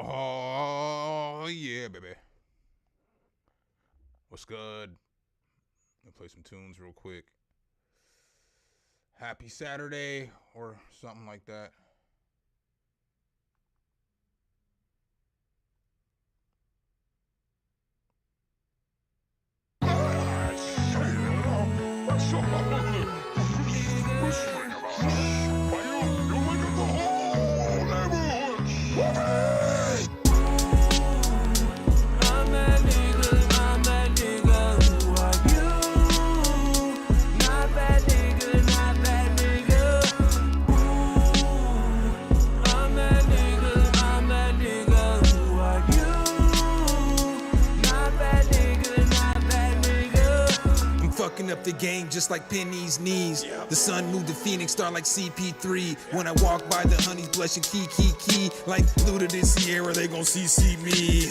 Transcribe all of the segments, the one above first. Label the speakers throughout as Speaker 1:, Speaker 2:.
Speaker 1: Oh, yeah, baby. What's good? I'll play some tunes real quick. Happy Saturday or something like that.
Speaker 2: Up the game just like Penny's knees. The sun moved the Phoenix star like CP3. When I walk by the honeys blushing key. Like Luda this Sierra, they gon' see me.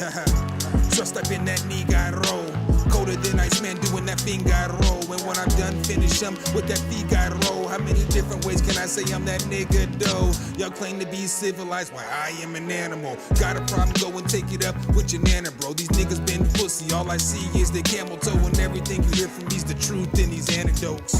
Speaker 2: Trust up in that Nigaro. Colder than Iceman doing that Fingaro. And when I'm done, finish them with that Figaro. How many different ways can I say I'm that nigga though? Y'all claim to be civilized, why I am an animal. Got a problem, go and take it up with your nana, bro. These niggas been pussy, all I see is the camel toe. And everything you hear from me's the truth in these anecdotes.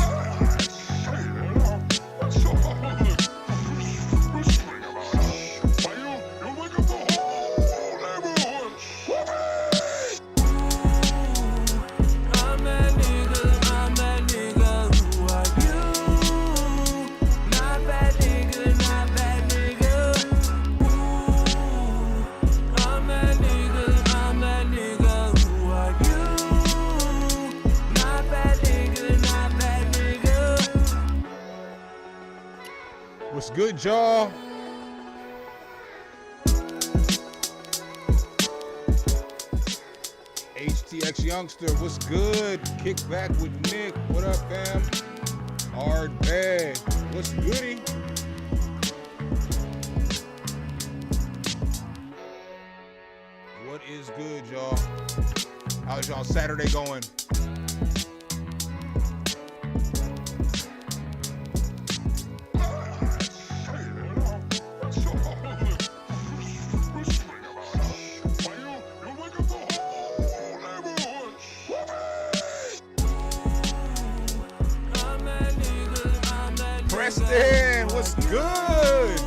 Speaker 1: What's good, y'all? HTX Youngster, what's good? Kick back with Nick. What up, fam? Hard bad. What's goody? What is good, y'all? How's y'all Saturday going? Preston, what's good?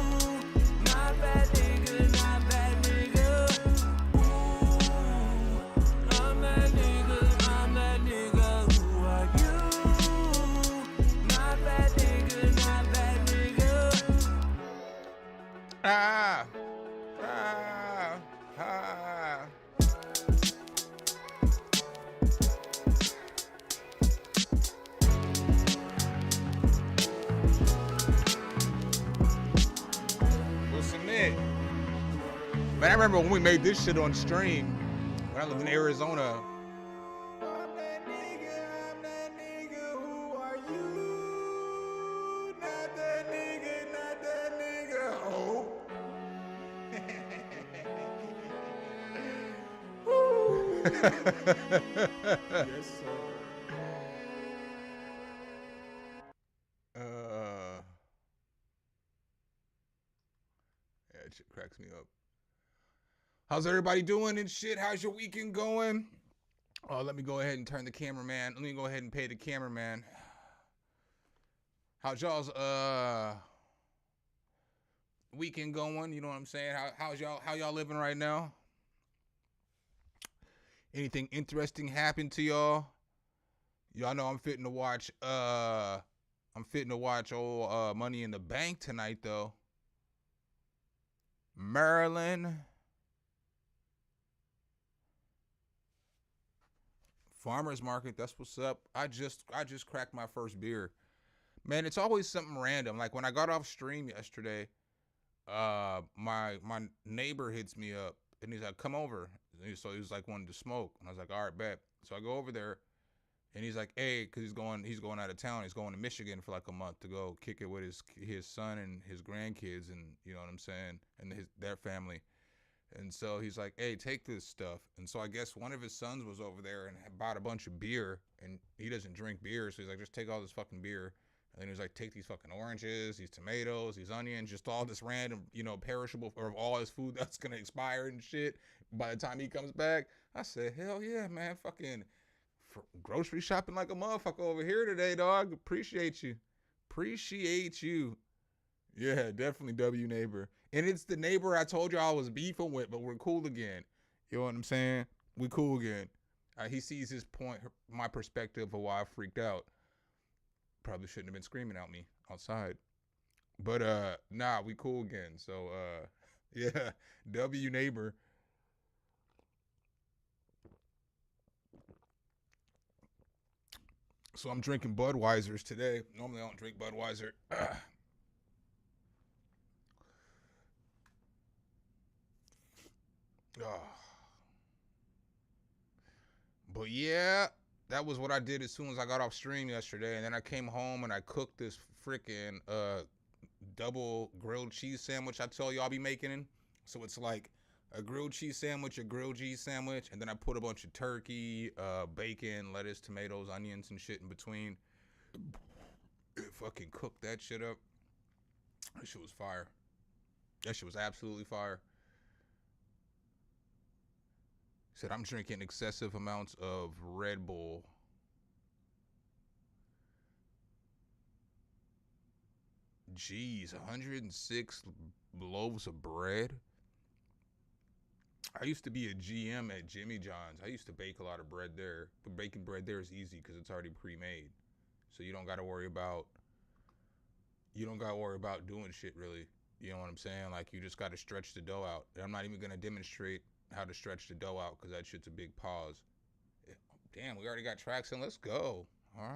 Speaker 1: Ah. Man, I remember when we made this shit on stream when I lived in Arizona. I'm that nigga, who are you? Not that nigga, oh. Yes, sir. Yeah, it shit cracks me up. How's everybody doing and shit? How's your weekend going? Oh, let me go ahead and turn the cameraman. Let me go ahead and pay the cameraman. How's y'all's weekend going? You know what I'm saying? How y'all living right now? Anything interesting happened to y'all? Y'all know I'm fitting to watch old Money in the Bank tonight though. Maryland. Farmers market, that's what's up. I just cracked my first beer. Man, it's always something random. Like when I got off stream yesterday, my neighbor hits me up and he's like, "Come over." So he was like wanting to smoke, and I was like, "All right, bet." So I go over there, and he's like, "Hey," because he's going out of town. He's going to Michigan for like a month to go kick it with his son and his grandkids, and you know what I'm saying, and their family. And so he's like, "Hey, take this stuff." And so I guess one of his sons was over there and had bought a bunch of beer, and he doesn't drink beer, so he's like, "Just take all this fucking beer And then he was like, take these fucking oranges, these tomatoes, these onions, just all this random, perishable, or all his food that's gonna expire and shit by the time he comes back. I said, hell yeah, man, fucking grocery shopping like a motherfucker over here today, dog. Appreciate you. Appreciate you. Yeah, definitely W neighbor. And it's the neighbor I told you I was beefing with, but we're cool again. You know what I'm saying? We cool again. He sees his point, my perspective of why I freaked out. Probably shouldn't have been screaming at me outside. But nah, we cool again. So yeah, W neighbor. So I'm drinking Budweisers today. Normally I don't drink Budweiser. But yeah, that was what I did as soon as I got off stream yesterday. And then I came home and I cooked this freaking double grilled cheese sandwich I tell you I'll be making. So it's like a grilled cheese sandwich, a grilled cheese sandwich, and then I put a bunch of turkey, bacon, lettuce, tomatoes, onions, and shit in between. Fucking cooked that shit up. That shit was fire. That shit was absolutely fire. Said I'm drinking excessive amounts of Red Bull. Jeez, 106 loaves of bread. I used to be a GM at Jimmy John's. I used to bake a lot of bread there. But baking bread there is easy because it's already pre-made. So you don't got to worry about doing shit really. You know what I'm saying? Like you just got to stretch the dough out. And I'm not even going to demonstrate how to stretch the dough out because that shit's a big pause. Damn, we already got tracks in. Let's go. All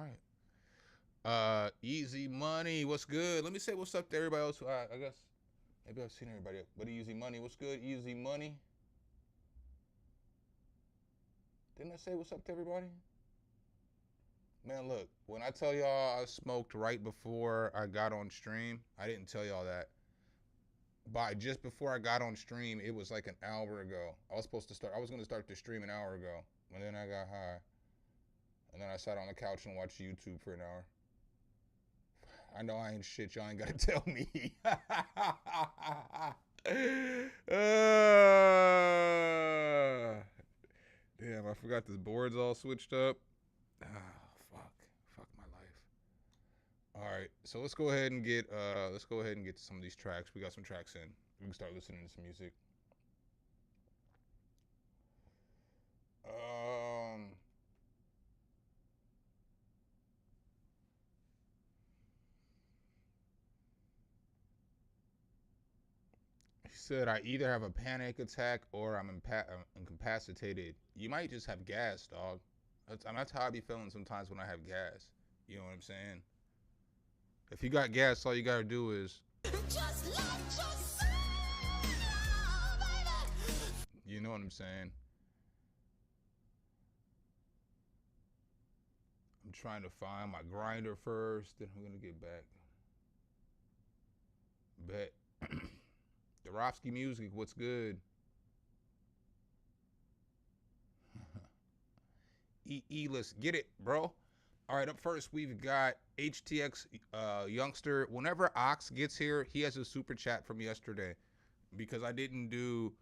Speaker 1: right. Easy Money, what's good? Let me say what's up to everybody else. I guess maybe I've seen everybody. But Easy Money, what's good? Easy Money. Didn't I say what's up to everybody? Man, look, when I tell y'all I smoked right before I got on stream, I didn't tell y'all that. By just before I got on stream, it was like an hour ago. I was going to start the stream an hour ago. And then I got high. And then I sat on the couch and watched YouTube for an hour. I know I ain't shit. Y'all ain't got to tell me. Damn, I forgot the board's all switched up. Fuck my life. All right, so let's go ahead and get to some of these tracks. We got some tracks in. We can start listening to some music. He said, I either have a panic attack or I'm incapacitated. You might just have gas, dog. That's how I be feeling sometimes when I have gas. You know what I'm saying? If you got gas, all you gotta do is just let yourself, baby. You know what I'm saying? I'm trying to find my grinder first, then I'm gonna get back. Bet. Dorofsky Music, what's good? Let's get it, bro. All right, up first, we've got HTX Youngster. Whenever Ox gets here, he has a super chat from yesterday because I didn't do,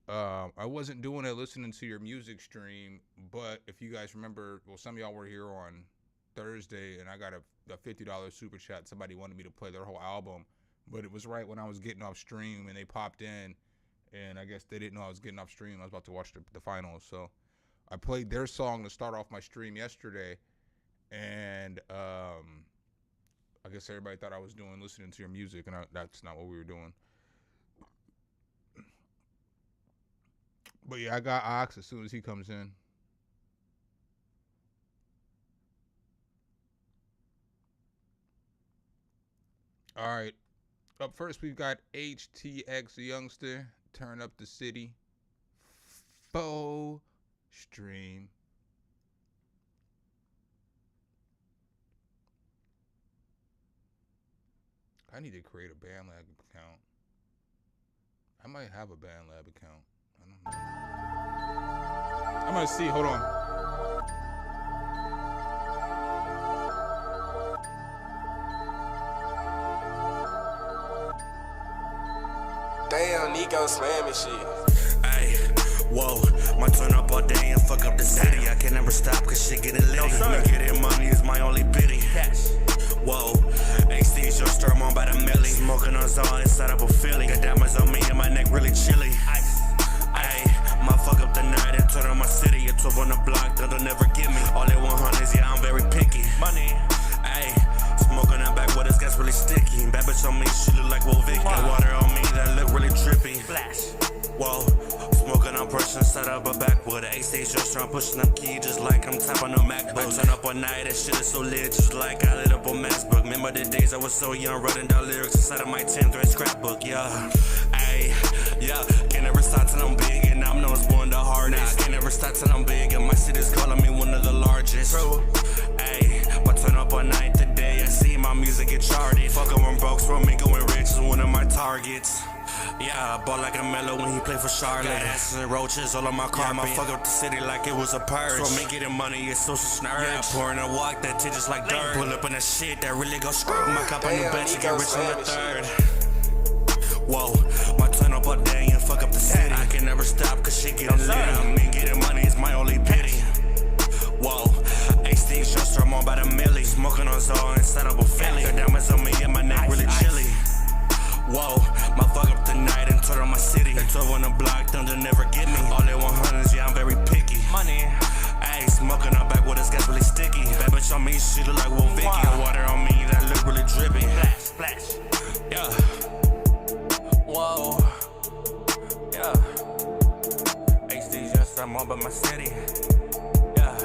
Speaker 1: I wasn't doing it listening to your music stream, but if you guys remember, well, some of y'all were here on Thursday, and I got a $50 super chat. Somebody wanted me to play their whole album, but it was right when I was getting off stream, and they popped in, and I guess they didn't know I was getting off stream. I was about to watch the finals, so I played their song to start off my stream yesterday. And I guess everybody thought I was listening to your music, and that's not what we were doing. But yeah, I got Ox as soon as he comes in. All right. Up first, we've got HTX Youngster. Turn up the city. Faux stream. I need to create a BandLab account. I might have a BandLab account. I don't know. I'm gonna see. Hold on.
Speaker 3: Nico slamming shit.
Speaker 4: Ayy, whoa, my turn up all day and fuck up the city. I can never stop cause shit getting litty. Me getting money is my only pity. Whoa, HD's your star, I'm on by the milli. Smoking on Zol inside of a Philly. Got diamonds on me and my neck really chilly. Ayy, my fuck up the night and turn on my city. You're 12 on the block, they'll never get me. All at 100s, yeah, I'm very picky. Money, ayy, smoking that backwaters, gas really sticky. Bad bitch on me, she look like Will Vick. Got water on me, that look really trippy. Flash, whoa, smoking on pressure inside of a backwood. A-stage just I'm pushing up key just like I'm tapping on MacBook. I turn up all night, that shit is so lit, just like I lit up on MassBook. Remember the days I was so young, writing down lyrics inside of my 10th grade scrapbook, yeah. Ayy, yeah, can't never stop till I'm big and I'm known as one of the hardest. Can't never stop till I'm big and my city's calling me one of the largest. Ayy, but turn up all night today, I see my music get charted. Fuck when broke, from me going rich is one of my targets. Yeah, I bought like a mellow when he played for Charlotte. Got asses and roaches all on my car. Yeah, I fuck up the city like it was a purge. So me getting money is social snurge. Yeah, pouring a walk that tit just like dirt. Pull up in that shit that really go screw. My cup a new bitch, you get rich on the third. Whoa, my turn up all day and fuck up the city. I can never stop cause shit getting lit. I mean getting money is my only pity. Whoa, HD just I'm on by the milli. Smoking on Zol inside of a Philly. Got diamonds on me and my neck really chilly. Whoa, my fuck up the night and turn on my city. 12 on the block, they'll never get me. All at 100s, yeah, I'm very picky. Money, ayy, smoking on backwaters, gas really sticky. Bad bitch on me, she look like Will Vicky. Got water on me, that look really drippy. Splash, splash, yeah. Whoa, yeah. HD just I'm on by my city. Yeah,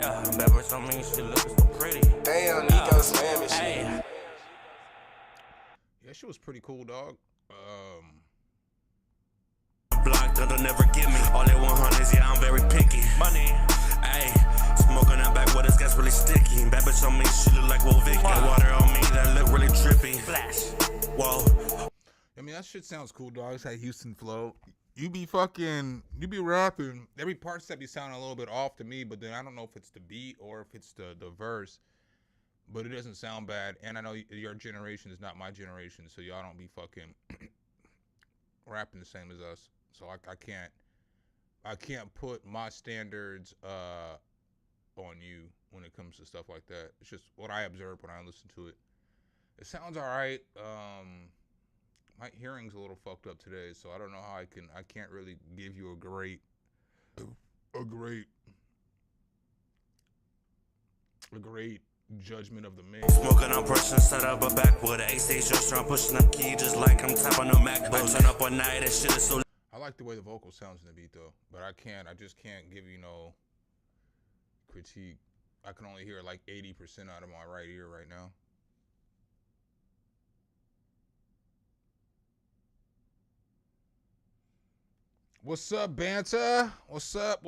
Speaker 4: yeah. Bad bitch on me, she look so pretty.
Speaker 3: Damn, Nico slamming shit.
Speaker 1: Yeah, shit was pretty cool, dog.
Speaker 4: Block, they'll never get me. All at 100s, yeah, I'm very picky. Money, ayy, smoking that backwaters, gas really sticky. Bad bitch on me, she look like Will Vick. Got water on me, that look really trippy. Flash, whoa.
Speaker 1: I mean, that shit sounds cool, dog. It's that Houston flow. You be rapping. Every part step be sounding a little bit off to me, but then I don't know if it's the beat or if it's the verse. But it doesn't sound bad, and I know your generation is not my generation, so y'all don't be fucking rapping the same as us. So I can't put my standards on you when it comes to stuff like that. It's just what I observe when I listen to it. It sounds all right. My hearing's a little fucked up today, so I don't know how I can't really give you a great judgment of the man.
Speaker 4: Smoking on pressure inside of a backwood. A-stage just I'm pushing up key just like I'm tapping on MacBook. I turn up all night, that shit is so.
Speaker 1: I like the way the vocal sounds in the beat though, but I just can't give you no critique. I can only hear like 80% out of my right ear right now. What's up, Banter? What's up?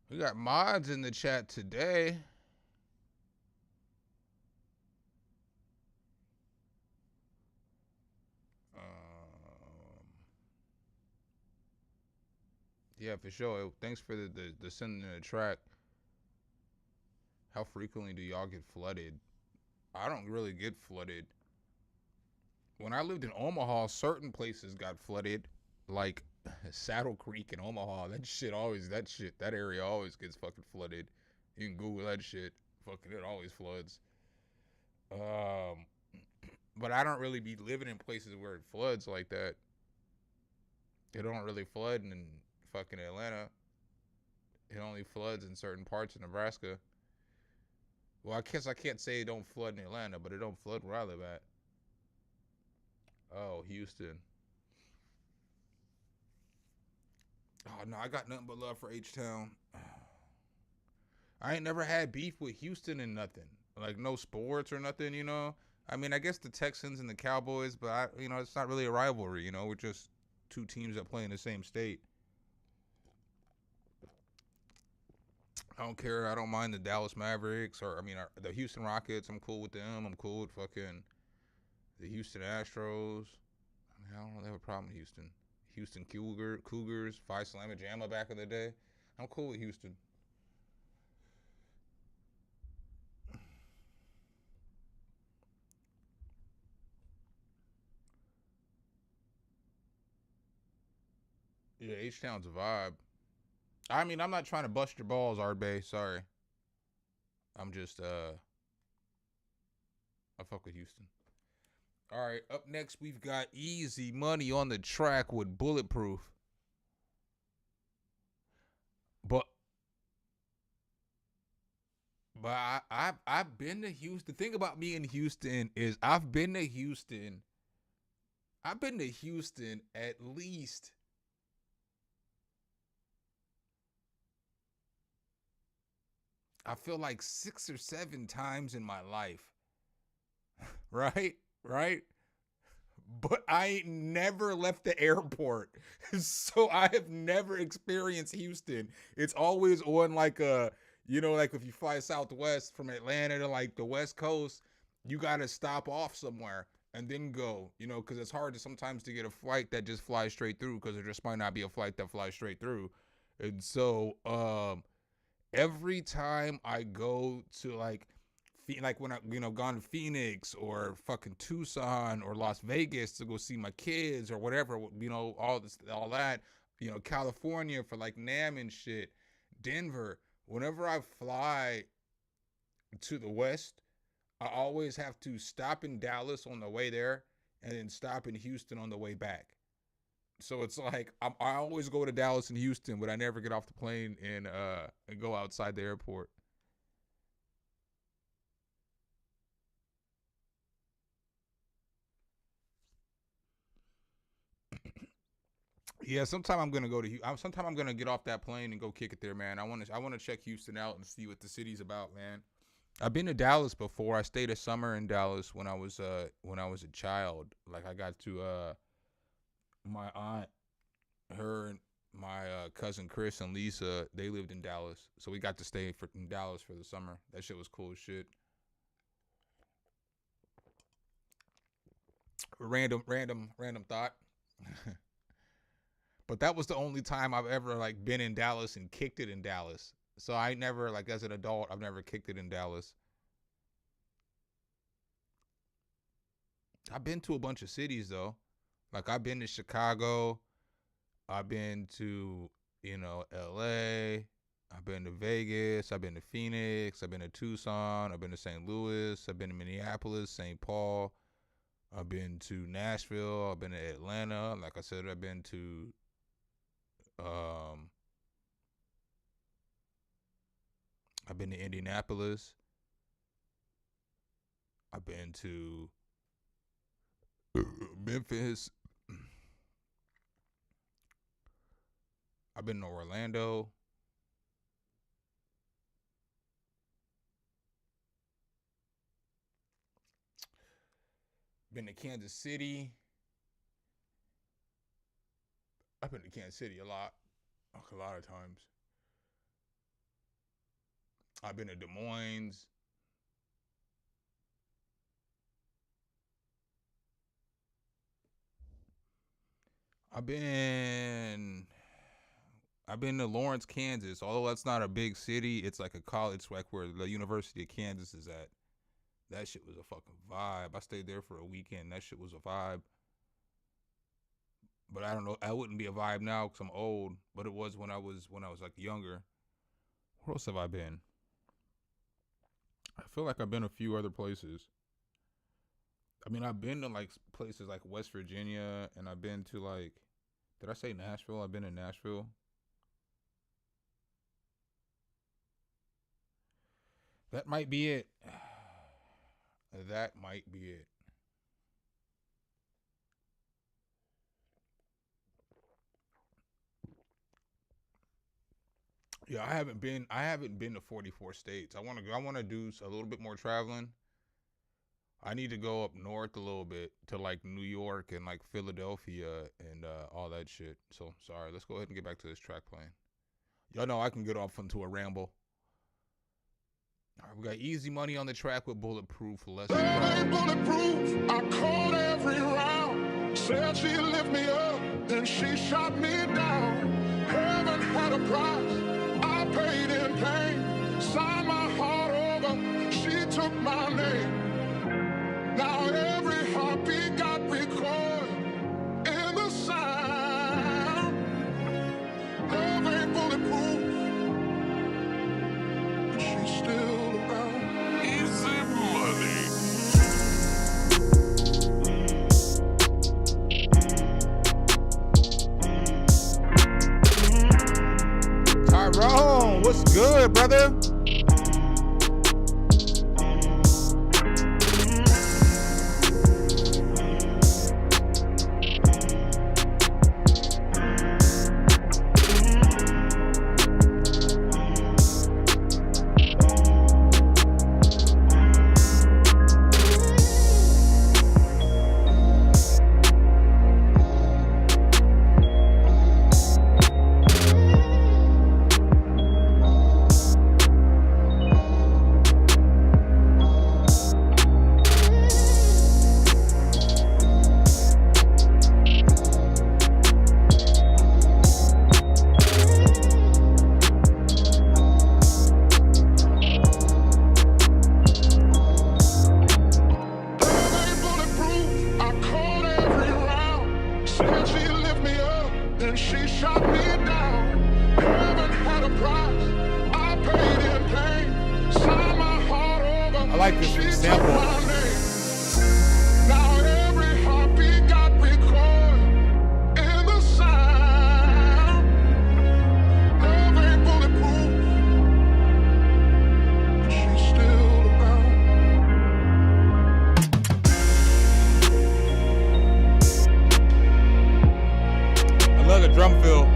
Speaker 1: We got mods in the chat today. Yeah, for sure. Thanks for the sending the track. How frequently do y'all get flooded? I don't really get flooded. When I lived in Omaha, certain places got flooded, like Saddle Creek in Omaha. That area always gets fucking flooded. You can Google that shit. Fucking it always floods. But I don't really be living in places where it floods like that. It don't really flood in fucking Atlanta. It only floods in certain parts of Nebraska. Well, I guess I can't say it don't flood in Atlanta, but it don't flood where I live at. Oh, Houston. Oh, no, I got nothing but love for H-Town. I ain't never had beef with Houston and nothing. Like, no sports or nothing, you know? I mean, I guess the Texans and the Cowboys, but, it's not really a rivalry, We're just two teams that play in the same state. I don't care. I don't mind the Dallas Mavericks or, the Houston Rockets. I'm cool with them. I'm cool with fucking the Houston Astros. I don't really have a problem with Houston. Houston Cougars, Phi Slamma Jamma back in the day. I'm cool with Houston. Yeah, H-Town's a vibe. I mean, I'm not trying to bust your balls, Ardbay. Sorry. I'm just, I fuck with Houston. All right, up next, we've got Easy Money on the track with Bulletproof. But I've been to Houston. The thing about me in Houston is I've been to Houston at least I feel like 6 or 7 times in my life. Right? Right? But I ain't never left the airport. So I have never experienced Houston. It's always on like a, you know, like if you fly Southwest from Atlanta to like the West Coast, you got to stop off somewhere and then go, you know, because it's hard to sometimes to get a flight that just flies straight through because there just might not be a flight that flies straight through. And so every time I go to like when I, you know, gone to Phoenix or fucking Tucson or Las Vegas to go see my kids or whatever, you know, all that, you know, California for like NAMM and shit, Denver, whenever I fly to the West, I always have to stop in Dallas on the way there and then stop in Houston on the way back. So it's like I always go to Dallas and Houston, but I never get off the plane and go outside the airport. Yeah, sometime I'm gonna sometime I'm gonna get off that plane and go kick it there, man. I want to check Houston out and see what the city's about, man. I've been to Dallas before. I stayed a summer in Dallas when I was a child. Like I got to my aunt, her and my cousin Chris and Lisa, they lived in Dallas, so we got to stay in Dallas for the summer. That shit was cool as shit. Random thought. But that was the only time I've ever like been in Dallas and kicked it in Dallas. So I never, like as an adult, I've never kicked it in Dallas. I've been to a bunch of cities though. Like I've been to Chicago. I've been to, you know, LA. I've been to Vegas. I've been to Phoenix. I've been to Tucson. I've been to St. Louis. I've been to Minneapolis, St. Paul. I've been to Nashville. I've been to Atlanta. Like I said, I've been to I've been to Indianapolis. I've been to Memphis. I've been to Orlando. Been to Kansas City. I've been to Kansas City a lot of times. I've been to Des Moines. I've been to Lawrence, Kansas. Although that's not a big city, it's like a college, like where the University of Kansas is at. That shit was a fucking vibe. I stayed there for a weekend. That shit was a vibe. But I don't know. I wouldn't be a vibe now because I'm old. But it was when I was like younger. Where else have I been? I feel like I've been a few other places. I mean, I've been to like places like West Virginia, and I've been to like, did I say Nashville? I've been in Nashville. That might be it. That might be it. Yeah, I haven't been to 44 states. I want to do a little bit more traveling. I need to go up north a little bit to like New York and like Philadelphia and all that shit. So, sorry. Let's go ahead and get back to this track playing. Y'all know I can get off into a ramble. All right, we got Easy Money on the track with Bulletproof. Let's go.
Speaker 5: Bulletproof. I called every round. Said she lift me up, then she shot me down. Heaven had a price. I paid in pain. Signed my heart over. She took my name. Now every heartbeat got recorded in the sound.
Speaker 1: good, brother. I like this sample.
Speaker 5: Now every heartbeat got recorded in the sound. Love ain't bulletproof, but she's still around.
Speaker 1: I love the drum fill.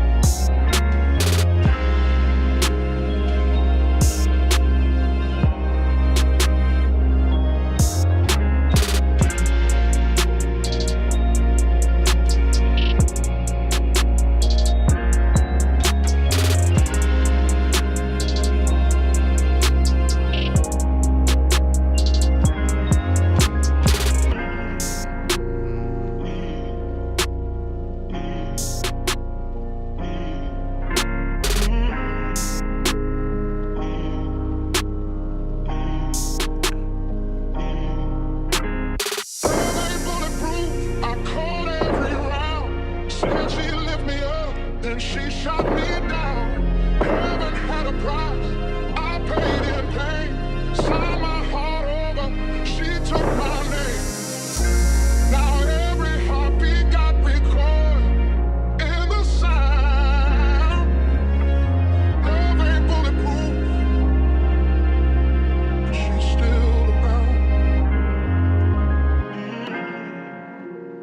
Speaker 5: She shot me down. Heaven had a price. I paid in pain. Signed my heart over. She took my name. Now every heartbeat got recorded in the sound. Love ain't bulletproof, but she's still around.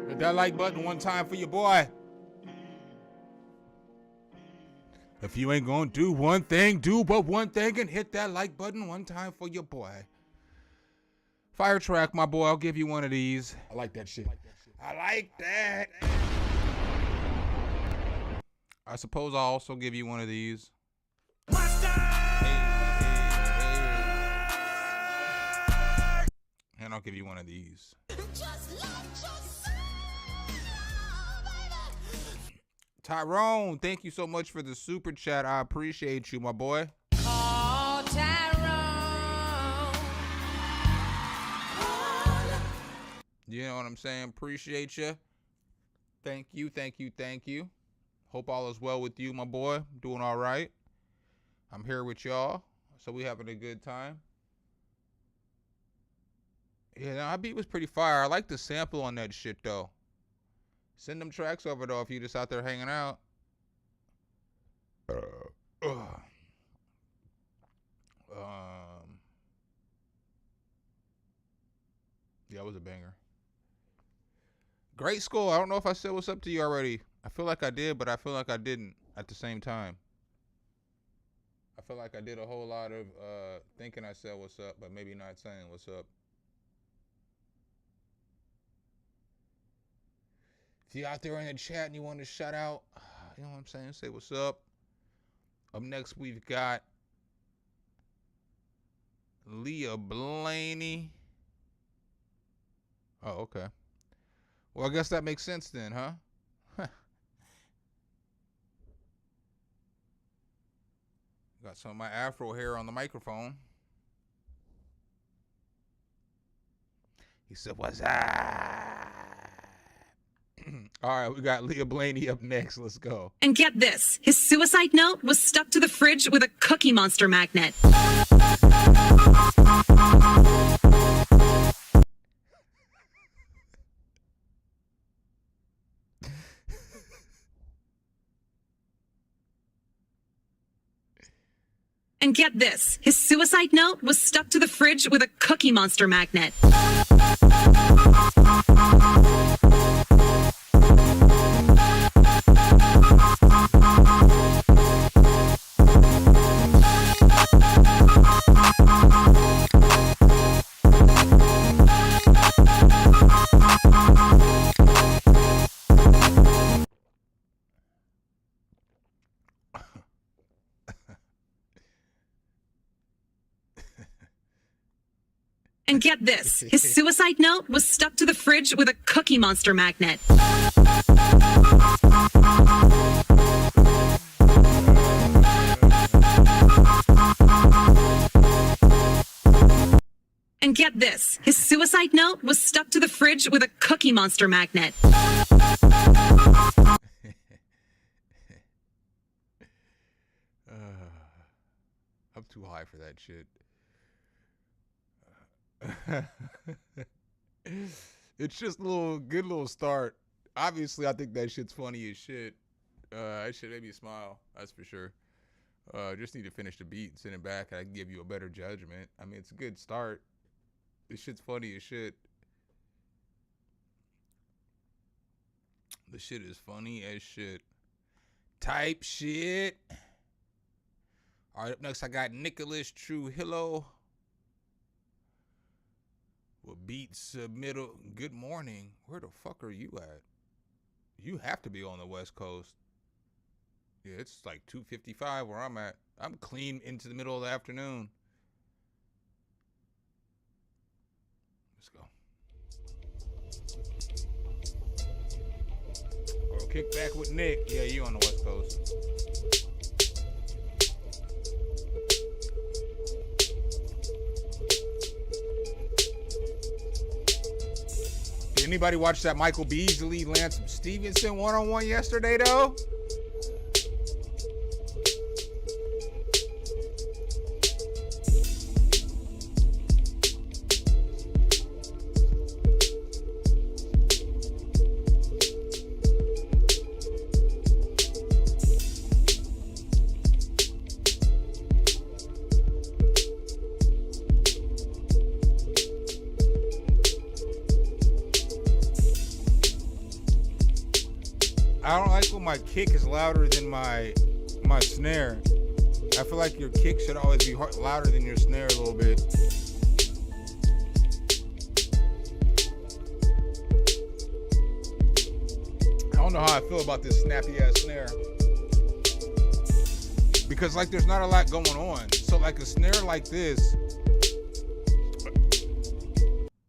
Speaker 1: Hit that like button one time for your boy. If you ain't gonna do one thing, do but one thing and hit that like button one time for your boy. Fire track, my boy. I'll give you one of these. I like that shit. I like that. I suppose I'll also give you one of these. And I'll give you one of these. Tyrone, thank you so much for the super chat. I appreciate you, my boy.
Speaker 6: Oh, Tyrone.
Speaker 1: You know what I'm saying? Appreciate you. Thank you, thank you, thank you. Hope all is well with you, my boy. Doing all right. I'm here with y'all, so we having a good time. Yeah, that beat was pretty fire. I like the sample on that shit, though. Send them tracks over, though, if you just out there hanging out. Yeah, it was a banger. Great score. I don't know if I said what's up to you already. I feel like I did, but I feel like I didn't at the same time. I feel like I did a whole lot of thinking I said what's up, but maybe not saying what's up. If you're out there in the chat and you want to shout out, you know what I'm saying? Say what's up. Up next, we've got Leah Blaney. Oh, okay. Well, I guess that makes sense then, huh? Got some of my afro hair on the microphone. He said, what's up? All right, we got Leah Blaney up next. Let's go.
Speaker 7: And get this, his suicide note was stuck to the fridge with a Cookie Monster magnet. And get this, his suicide note was stuck to the fridge with a Cookie Monster magnet. And get this, his suicide note was stuck to the fridge with a Cookie Monster magnet. And get this, his suicide note was stuck to the fridge with a Cookie Monster magnet.
Speaker 1: I'm too high for that shit. It's just a good little start. Obviously, I think that shit's funny as shit. That shit made me smile. That's for sure. Just need to finish the beat and send it back, and I can give you a better judgment. I mean, it's a good start. This shit's funny as shit. The shit is funny as shit. Type shit. All right, up next I got Nicholas Trujillo. With beat submittal. Good morning. Where the fuck are you at? You have to be on the West Coast. Yeah, it's like 2:55 where I'm at. I'm clean into the middle of the afternoon. Let's go. Or kick back with Nick. Yeah, you on the West Coast. Did anybody watch that Michael Beasley, Lance Stevenson one-on-one yesterday, though? I don't like when my kick is louder than my snare. I feel like your kick should always be louder than your snare a little bit. I don't know how I feel about this snappy ass snare. Because like there's not a lot going on. So like a snare like this,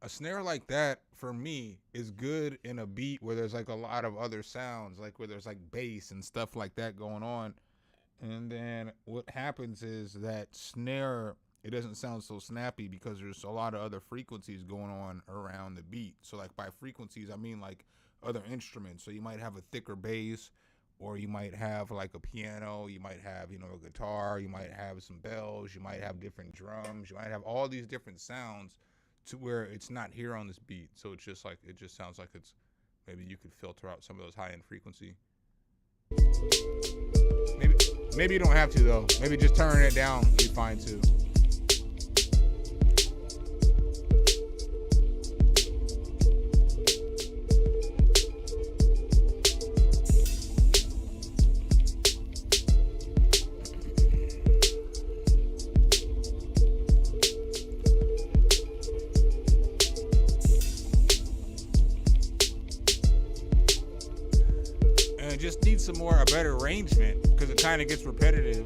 Speaker 1: a snare like that for me is good in a beat where there's like a lot of other sounds, like where there's like bass and stuff like that going on. And then what happens is that snare, it doesn't sound so snappy because there's a lot of other frequencies going on around the beat. So like by frequencies, I mean like other instruments. So you might have a thicker bass, or you might have like a piano, you might have, you know, a guitar, you might have some bells, you might have different drums, you might have all these different sounds to where it's not here on this beat. So it's just like, it just sounds like it's, maybe you could filter out some of those high-end frequency. Maybe you don't have to though. Maybe just turning it down would be fine too. Just need a better arrangement because it kind of gets repetitive.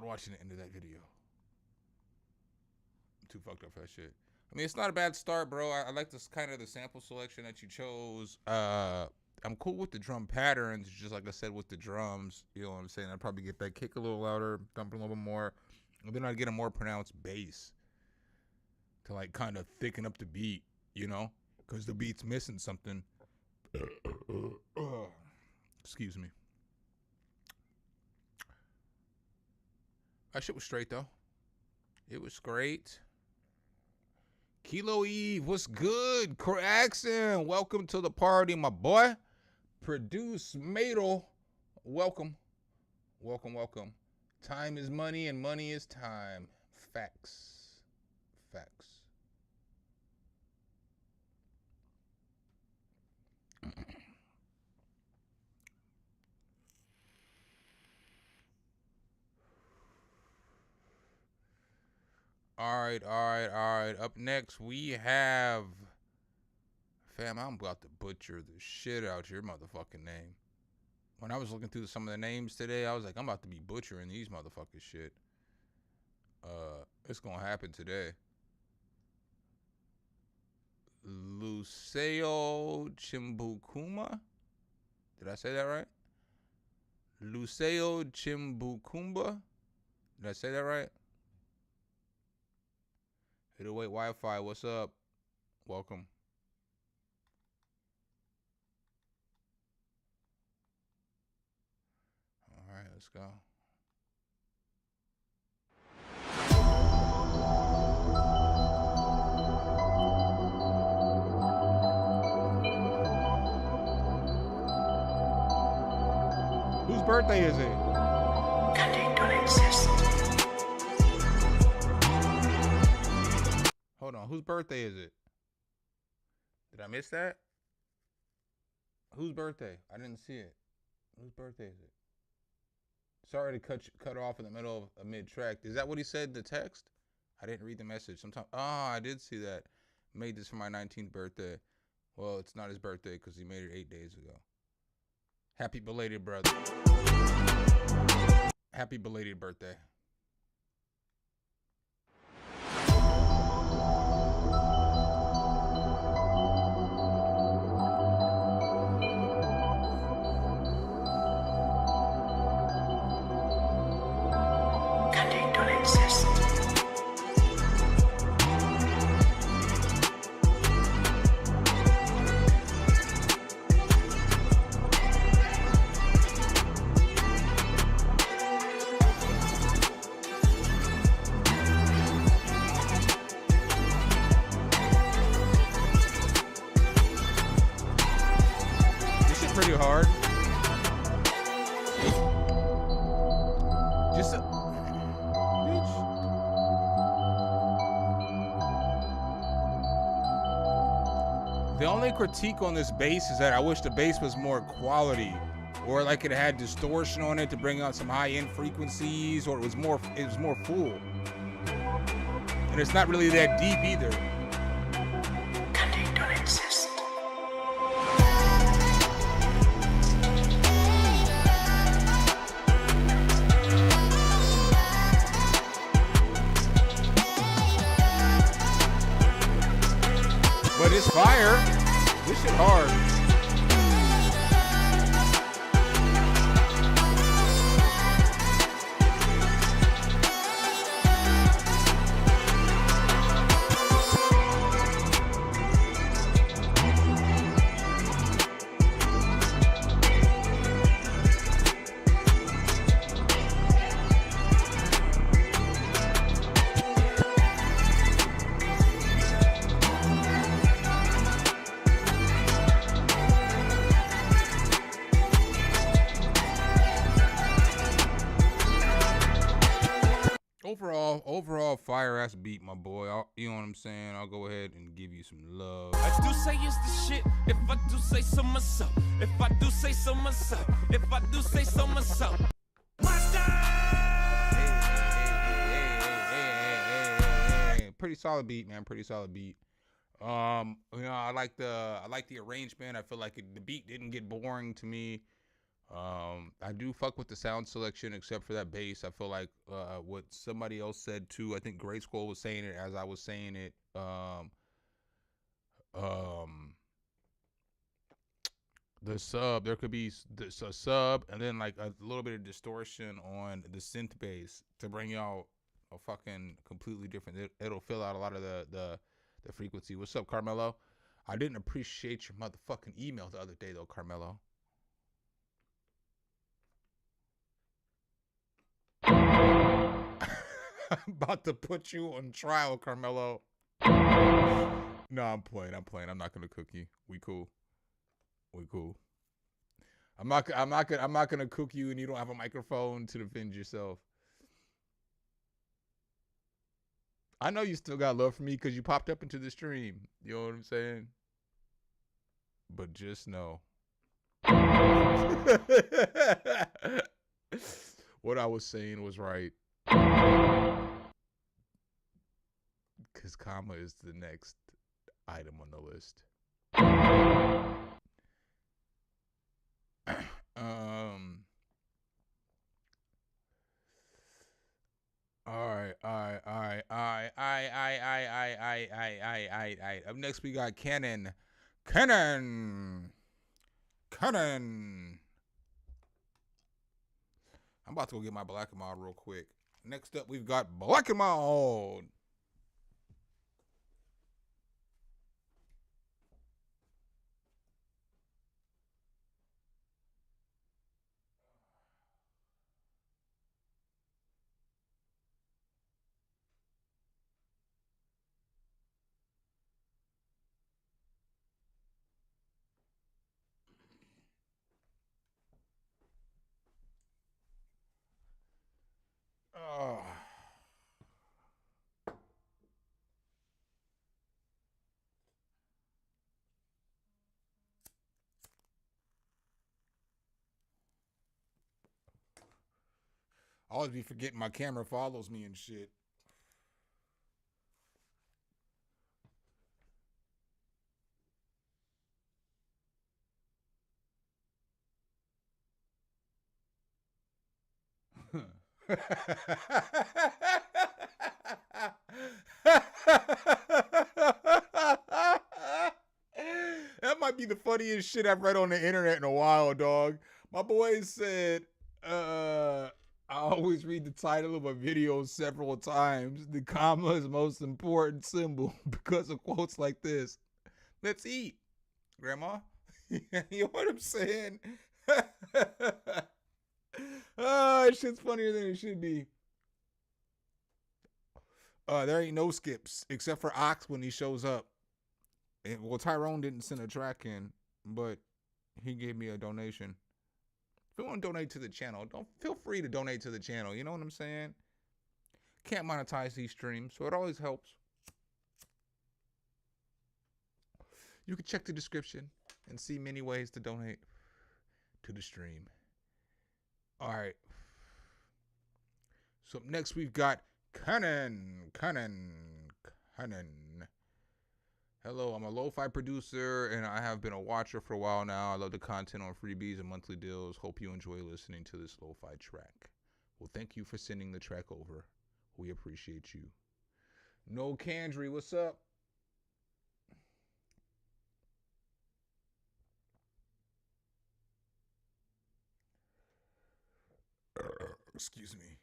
Speaker 1: watching the end of that video. I'm too fucked up for that shit. I mean, it's not a bad start, bro. I like this kind of the sample selection that you chose. I'm cool with the drum patterns, just like I said with the drums. You know what I'm saying? I'd probably get that kick a little louder, thump a little bit more, and then I'd get a more pronounced bass to like kind of thicken up the beat, you know, because the beat's missing something. Excuse me. That shit was straight though. It was great. Kilo Eve, what's good? Craxon, welcome to the party, my boy. Produce Madel, welcome. Welcome, welcome. Time is money and money is time. Facts. Facts. All right. Up next, we have... Fam, I'm about to butcher the shit out your motherfucking name. When I was looking through some of the names today, I was like, I'm about to be butchering these motherfuckers shit. It's gonna happen today. Luceo Chimbukuma? Did I say that right? Luceo Chimbukumba? Did I say that right? 808 Wi-Fi, what's up? Welcome. All right, let's go. Whose birthday is it? Hold on, whose birthday is it? Did I miss that? Whose birthday? I didn't see it. Whose birthday is it? Sorry to cut off in the middle of a mid-track. Is that what he said in the text? I didn't read the message. I did see that. Made this for my 19th birthday. Well, it's not his birthday because he made it 8 days ago. Happy belated, brother. Happy belated birthday. Pretty hard. Just a bitch. The only critique on this bass is that I wish the bass was more quality, or like it had distortion on it to bring out some high-end frequencies, or it was more full. And it's not really that deep either. But it's fire. This shit hard. Overall fire ass beat, my boy. You know what I'm saying? I'll go ahead and give you some love.
Speaker 8: I do say it's the shit. If I do say so myself. If I do say so myself. If I do say so myself.
Speaker 1: Hey. Pretty solid beat, man. Pretty solid beat. I like the arrangement. I feel like the beat didn't get boring to me. I do fuck with the sound selection, except for that bass. I feel like what somebody else said too. I think Grade School was saying it as I was saying it. The sub, there could be a sub, and then like a little bit of distortion on the synth bass to bring y'all a fucking completely different. It'll fill out a lot of the frequency. What's up, Carmelo? I didn't appreciate your motherfucking email the other day though, Carmelo. I'm about to put you on trial, Carmelo. No, I'm playing. I'm not gonna cook you. We cool. I'm not gonna cook you, and you don't have a microphone to defend yourself. I know you still got love for me because you popped up into the stream. You know what I'm saying? But just know. What I was saying was right. Because comma is the next item on the list. All right. Up next we got Cannon. I'm about to go get my Black and Mild real quick. Next up we've got Black and Mild. I always be forgetting my camera follows me and shit. That might be the funniest shit I've read on the internet in a while, dog. My boy said, I always read the title of a video several times. The comma is the most important symbol because of quotes like this. Let's eat, Grandma. You know what I'm saying? Oh, shit's funnier than it should be. There ain't no skips except for Ox when he shows up. And, well, Tyrone didn't send a track in, but he gave me a donation. If you want to donate to the channel, don't feel free to donate to the channel. You know what I'm saying? Can't monetize these streams, so it always helps. You can check the description and see many ways to donate to the stream. All right. So up next we've got Cannon. Hello, I'm a lo-fi producer and I have been a watcher for a while now. I love the content on freebies and monthly deals. Hope you enjoy listening to this lo-fi track. Well, thank you for sending the track over. We appreciate you. No Candry, what's up? Excuse me.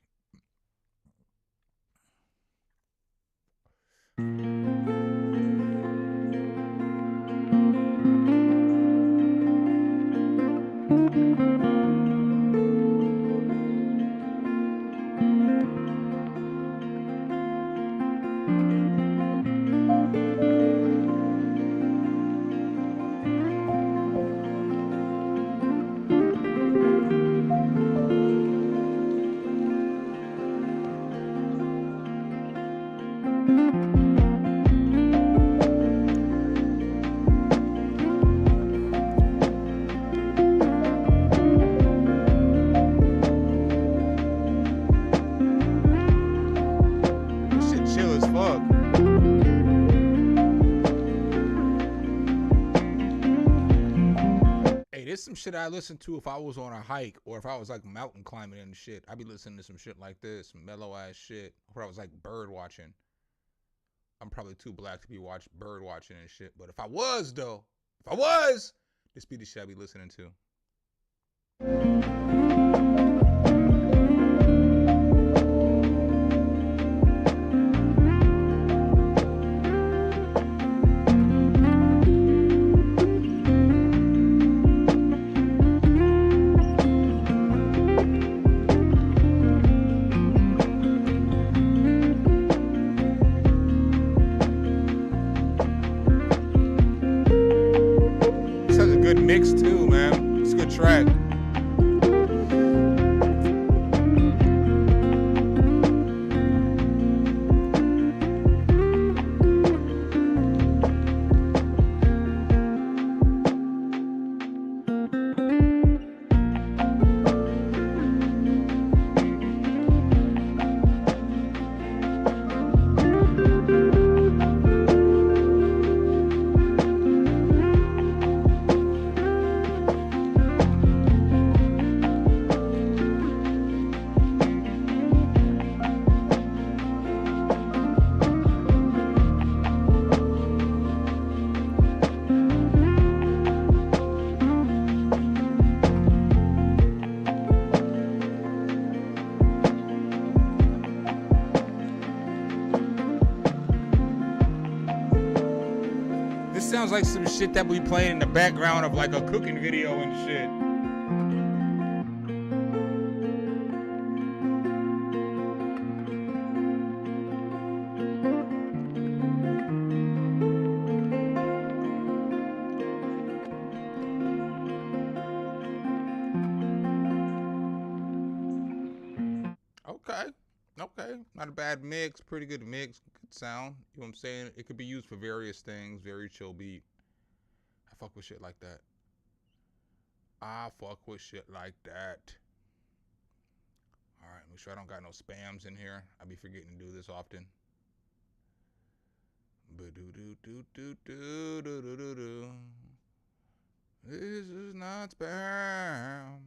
Speaker 1: It's some shit I listen to if I was on a hike or if I was like mountain climbing and shit. I'd be listening to some shit like this, mellow ass shit. Or I was like bird watching. I'm probably too black to be bird watching and shit. But if I was, this be the shit I'd be listening to. Mix too, man. It's a good track. Sounds like some shit that we playing in the background of like a cooking video and shit. Okay. Not a bad mix. Pretty good mix. Good sound. You know what I'm saying? It could be used for various things. Very chill beat. I fuck with shit like that. Alright, make sure I don't got no spams in here. I be forgetting to do this often. This is not spam.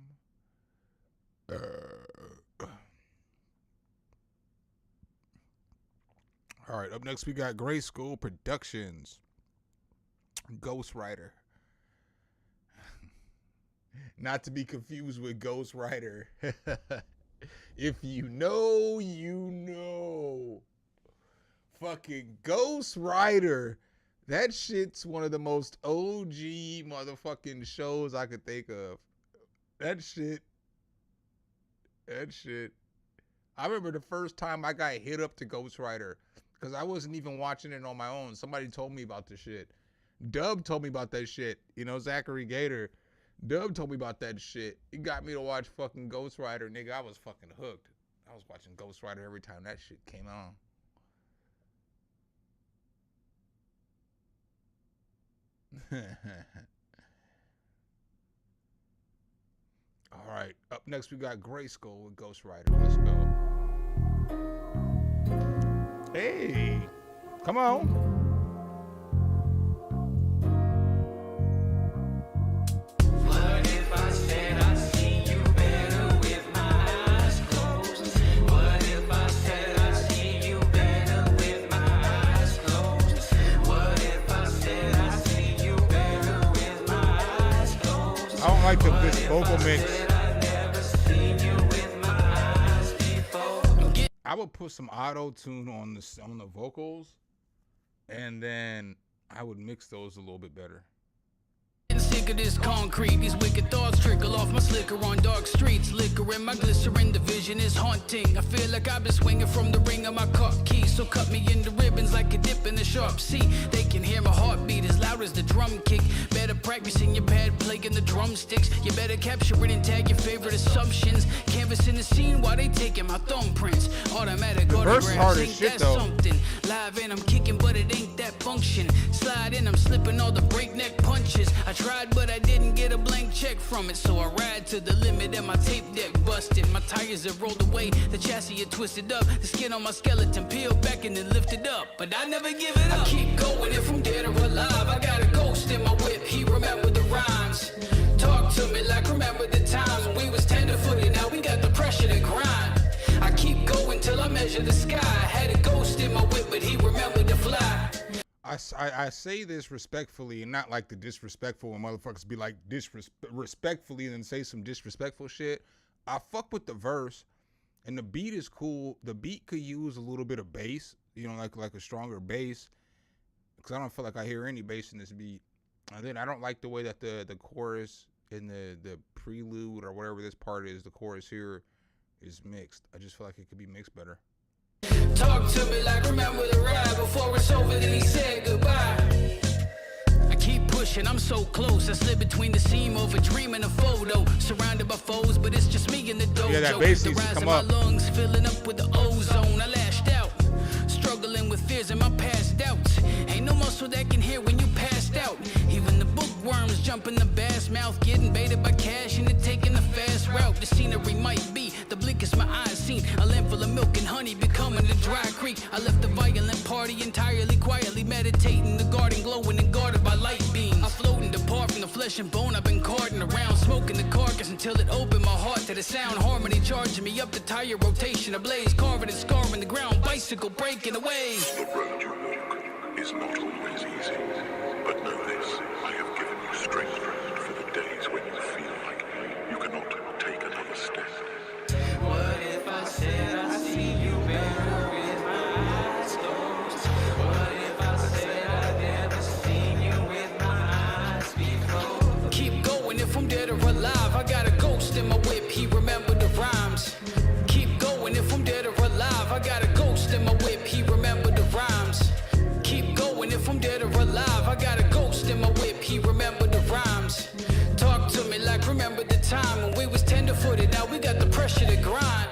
Speaker 1: All right, up next we got Gray School Productions. Ghostwriter. Not to be confused with Ghostwriter. If you know, you know. Fucking Ghostwriter. That shit's one of the most OG motherfucking shows I could think of. That shit. I remember the first time I got hit up to Ghostwriter. Because I wasn't even watching it on my own. Somebody told me about the shit. Dub told me about that shit. You know, Zachary Gator. Dub told me about that shit. He got me to watch fucking Ghostwriter, nigga. I was fucking hooked. I was watching Ghostwriter every time that shit came on. All right. Up next, we got Gray School with Ghostwriter. Let's go. Hey, come on.
Speaker 9: What if I said I see you better with my eyes closed? What if I said I see you better with my eyes closed? What if I said I see you better with my eyes closed?
Speaker 1: I don't like this vocal mix. I would put some auto-tune on the vocals, and then I would mix those a little bit better.
Speaker 10: Sick of this concrete, these wicked thoughts trickle off my slicker on dark streets. Liquor in my glycerin, the vision is haunting. I feel like I've been swinging from the ring of my car keys. So cut me into ribbons like a dip in the sharp sea. They can hear my heartbeat as loud as the drum kick. Better practicing your pad, playing the drumsticks. You better capture it and tag your favorite assumptions. Canvassing the scene while they taking my thumbprints. Automatic autographs, ain't that something? Live and I'm kicking, but it ain't that function. Slide in, I'm slipping all the breakneck punches. I tried, but I didn't get a blank check from it. So I ride to the limit and my tape deck busted. My tires have rolled away, the chassis had twisted up. The skin on my skeleton peeled back and then lifted up. But I never give it up. I keep going if I'm dead or alive. I got a ghost in my whip, he remember the rhymes. Talk to edge of the sky. Had a ghost in my whip, but he remembered to fly.
Speaker 1: I say this respectfully and not like the disrespectful when motherfuckers be like respectfully and then say some disrespectful shit. I fuck with the verse and the beat is cool. The beat could use a little bit of bass, you know, like a stronger bass, because I don't feel like I hear any bass in this beat. And then I don't like the way that the chorus and the prelude or whatever this part is, the chorus here, is mixed. I just feel like it could be mixed better.
Speaker 10: Talk to me like remember the ride. Before it's over, then he said goodbye. I keep pushing, I'm so close. I slip between the seam of a dream and a photo. Surrounded by foes, but it's just me in the dojo.
Speaker 1: Yeah, that bass
Speaker 10: The
Speaker 1: needs to
Speaker 10: rise
Speaker 1: come
Speaker 10: of my
Speaker 1: up.
Speaker 10: lungs filling up with the ozone. I lashed out, struggling with fears in my past doubts. Ain't no muscle that can hear when you passed out. Even the bookworms jump in the bass mouth, getting baited by cash and it taking the fast route. The scenery might be the bleakest my eyes seen. A lamp full of milk and honey becoming a dry creek. I left the violent party entirely quietly, meditating, the garden glowing and guarded by light beams. I float and depart from the flesh and bone. I've been carting around, smoking the carcass until it opened my heart to the sound. Harmony charging me up the tire rotation, ablaze, carving and scarring the ground, bicycle breaking away.
Speaker 5: The road you walk is not always easy, but know this, I have given you strength for the days when you feel like you cannot take another step.
Speaker 9: What if I said I see you better with my eyes closed? What if I said I've never seen you with my eyes before?
Speaker 10: Keep going if I'm dead or alive. I got a ghost in my whip, he remembered the rhymes. Keep going if I'm dead or alive. I got a ghost in my whip, he remembered the rhymes. Keep going if I'm dead or alive. I got a ghost in my whip, he remembered the rhymes. Talk to me like remember the time when we was tender-footed, now we got the pressure to grind.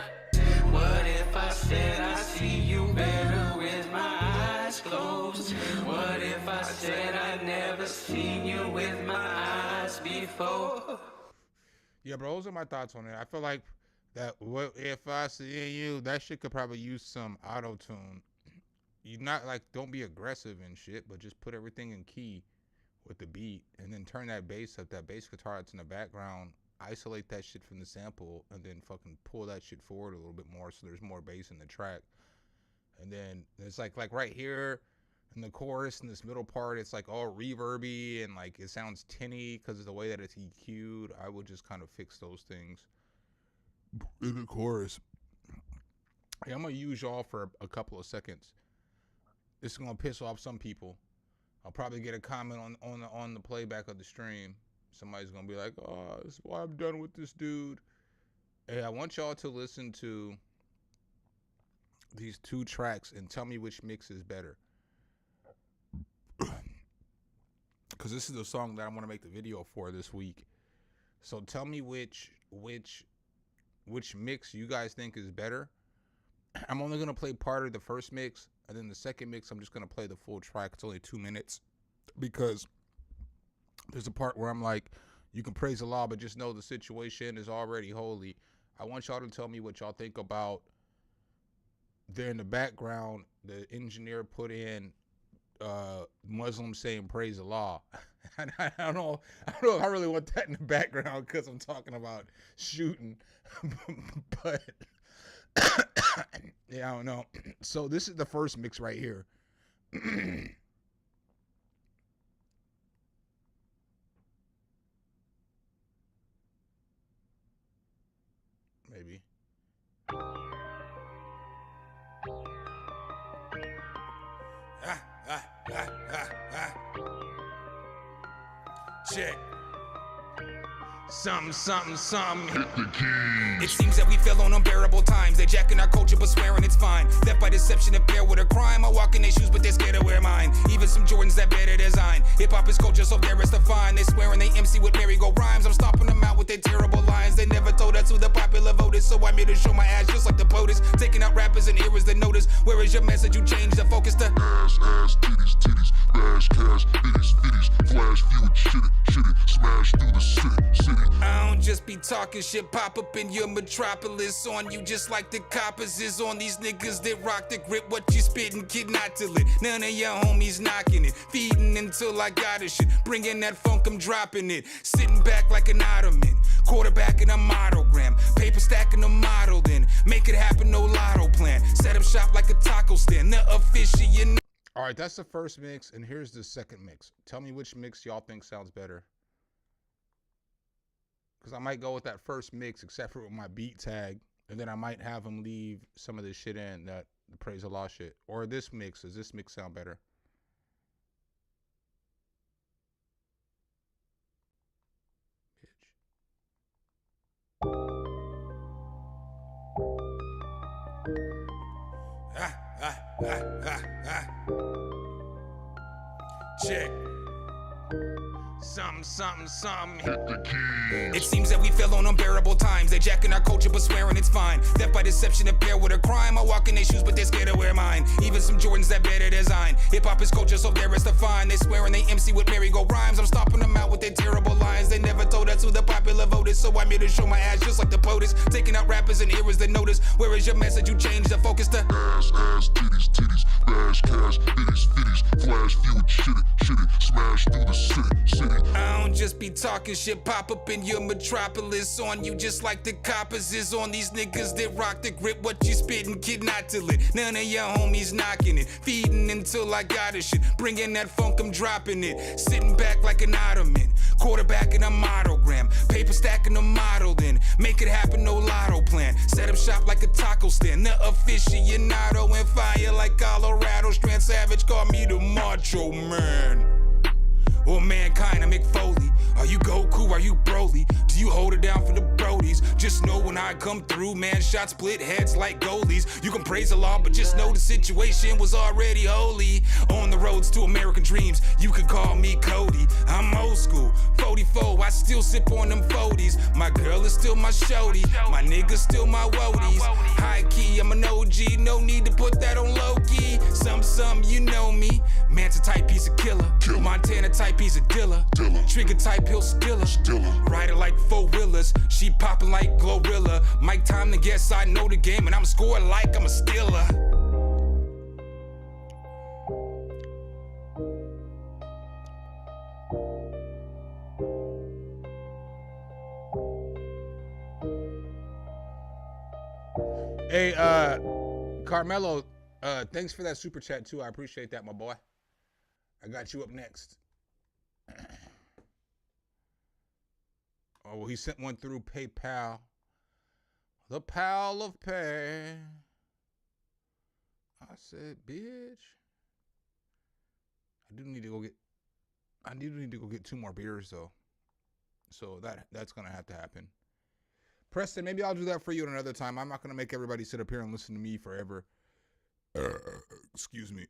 Speaker 9: What if I said I see you better with my eyes closed? What if I said I'd never seen you with my eyes before?
Speaker 1: Yeah, bro, those are my thoughts on it. I feel like that what if I see you, that shit could probably use some auto-tune. You not like, don't be aggressive and shit, but just put everything in key with the beat and then turn that bass up, that bass guitar that's in the background, isolate that shit from the sample and then fucking pull that shit forward a little bit more so there's more bass in the track. And then it's like right here in the chorus in this middle part, it's like all reverby and like it sounds tinny because of the way that it's EQ'd. I would just kind of fix those things in the chorus. Hey, I'm gonna use y'all for a couple of seconds. This is gonna piss off some people. I'll probably get a comment on the playback of the stream. Somebody's gonna be like, "Oh, this is why I'm done with this dude." Hey, I want y'all to listen to these two tracks and tell me which mix is better. Because this is the song that I want to make the video for this week. So tell me which mix you guys think is better. I'm only gonna play part of the first mix. And then the second mix, I'm just going to play the full track. It's only 2 minutes because there's a part where I'm like, you can praise Allah, but just know the situation is already holy. I want y'all to tell me what y'all think about there in the background. The engineer put in Muslims saying praise Allah. And I don't know if I really want that in the background because I'm talking about shooting. But yeah, I don't know. So this is the first mix right here. Maybe. Check. Something.
Speaker 2: It seems that we fell on unbearable times. They jacking our culture but swearing it's fine. Left by deception and bear with a crime. I walk in their shoes but they're scared to wear mine. Even some Jordans that better design. Hip-hop is culture so there is to find. They swearing they MC with merry-go-rhymes. I'm stomping them out with their terrible lines. They never told us who the popular vote is, so I'm here to show my ass just like the POTUS. Taking out rappers and eras that notice. Where is your message? You change the focus to
Speaker 5: Ass, titties, bash, cash, bitties, flash, view it, shit it, smash through the city.
Speaker 2: I don't just just be talking shit, pop up in your metropolis. On you just like the coppers is on these niggas that rock the grip. What you spittin', kid, not till it. None of your homies knocking it. Feeding until I got it shit. Bringing that funk, I'm dropping it. Sitting back like an ottoman. Quarterback in a monogram. Paper stacking a model then. Make it happen, no lotto plan. Set up shop like a taco stand. The officiant.
Speaker 1: All right, that's the first mix, and here's the second mix. Tell me which mix y'all think sounds better. Because I might go with that first mix, except for with my beat tag, and then I might have them leave some of this shit in, that the Praise Allah shit. Or this mix. Does this mix sound better?
Speaker 2: Check. Something. It seems that we fell on unbearable times. They jacking our culture but swearing it's fine. Theft by deception and pair with a crime. I walk in their shoes but they're scared to wear mine. Even some Jordans that better design. Hip-hop is culture so there is to find. They swearing they MC with merry-go rhymes. I'm stomping them out with their terrible lines. They never told us who the popular vote is, so I'm here to show my ass just like the POTUS. Taking out rappers and eras that notice. Where is your message? You change the focus to
Speaker 5: Ass, titties, bash, cash, bitties, flash, feud, shitty, smash through the city.
Speaker 2: I don't just be talking shit, pop up in your metropolis. On you just like the coppers is on these niggas that rock the grip. What you spittin', kid, not till it. None of your homies knocking it. Feeding until I got it shit. Bringing that funk, I'm dropping it. Sitting back like an ottoman. Quarterback in a monogram. Paper stacking a model then. Make it happen, no lotto plan. Set up shop like a taco stand. The aficionado and fire like Colorado. Strand Savage call me the Macho Man. Or mankind, I'm Mick Foley. Are you Goku? Are you Broly? Do you hold it down for the Brodies? Just know when I come through, man, shots split heads like goalies. You can praise the law, but just know the situation was already holy. On the roads to American dreams, you can call me Cody. I'm old school, 44, I still sip on them 40s. My girl is still my shorty, my nigga's still my woadies. High key, I'm an OG, no need to put that on low key. Some, you know me. Man's a type piece of killer. Montana type piece of dealer. Trigger type hill stiller. Rider like four-wheelers. She popping like Glorilla. Mike time to guess I know the game and I'm scoring like I'm a stealer.
Speaker 1: Hey, Carmelo, thanks for that super chat too. I appreciate that, my boy. I got you up next. Oh, well, he sent one through PayPal. The pal of pay. I said, bitch. I do need to go get 2 more beers though. So that's gonna have to happen. Preston, maybe I'll do that for you at another time. I'm not gonna make everybody sit up here and listen to me forever. Excuse me.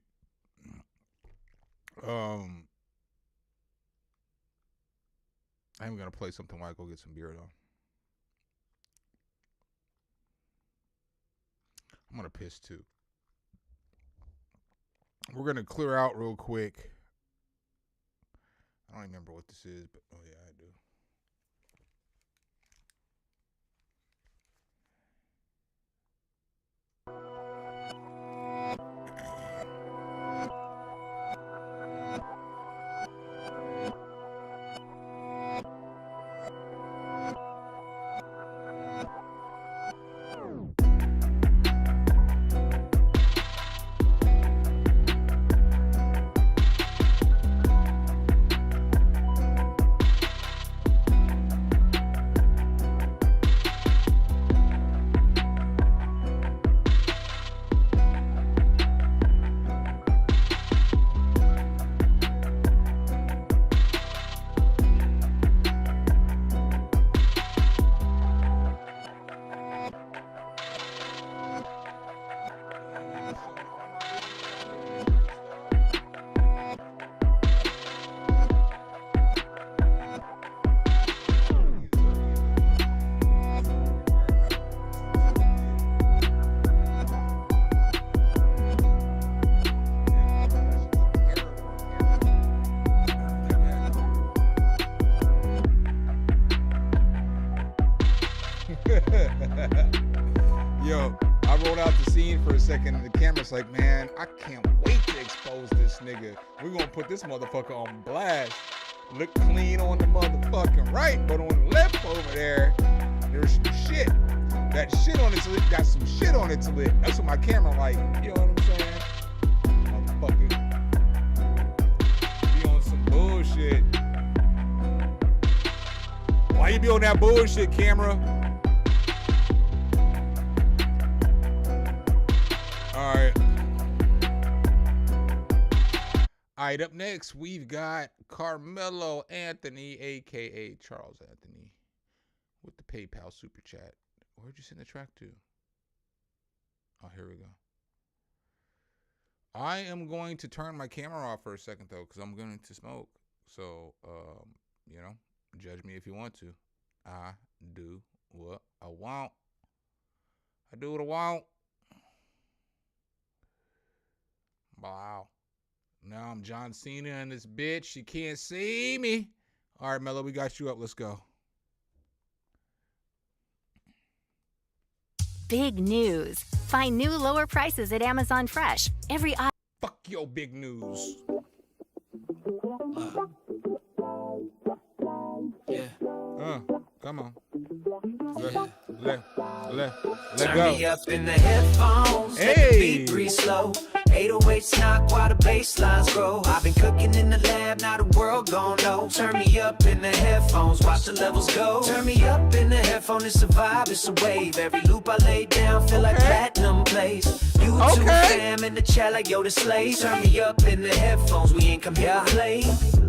Speaker 1: I'm gonna play something while I go get some beer though. I'm gonna piss too. We're gonna clear out real quick. I don't remember what this is, but oh yeah, I do. Yo, I rolled out the scene for a second and the camera's like, man, I can't wait to expose this nigga. We're gonna put this motherfucker on blast. Look clean on the motherfucking right, but on the left over there, there's some shit. That shit on its lip got some shit on its lip. That's what my camera like. You know what I'm saying? Motherfucker. Be on some bullshit. Why you be on that bullshit, camera? Alright. Alright, up next, we've got Carmelo Anthony, a.k.a. Charles Anthony, with the PayPal Super Chat. Where'd you send the track to? Oh, here we go. I am going to turn my camera off for a second, though, because I'm going to smoke. So, you know, judge me if you want to. I do what I want. I do what I want. Wow. Now I'm John Cena and this bitch. She can't see me. All right, Mello, we got you up. Let's go.
Speaker 11: Big news. Find new lower prices at Amazon Fresh.
Speaker 1: Fuck your big news. Come on. Let
Speaker 9: Turn
Speaker 1: go.
Speaker 9: me up in the headphones. Let the beat breathe slow. 808s knock while the bass lines grow. I've been cooking in the lab, now the world gon' know. Turn me up in the headphones, watch the levels go. Turn me up in the headphones, it's a vibe, it's a wave. Every loop I lay down, feel like platinum plays. You two fam in the chat like yo, the slaves. Turn me up in the headphones, we ain't come here to play.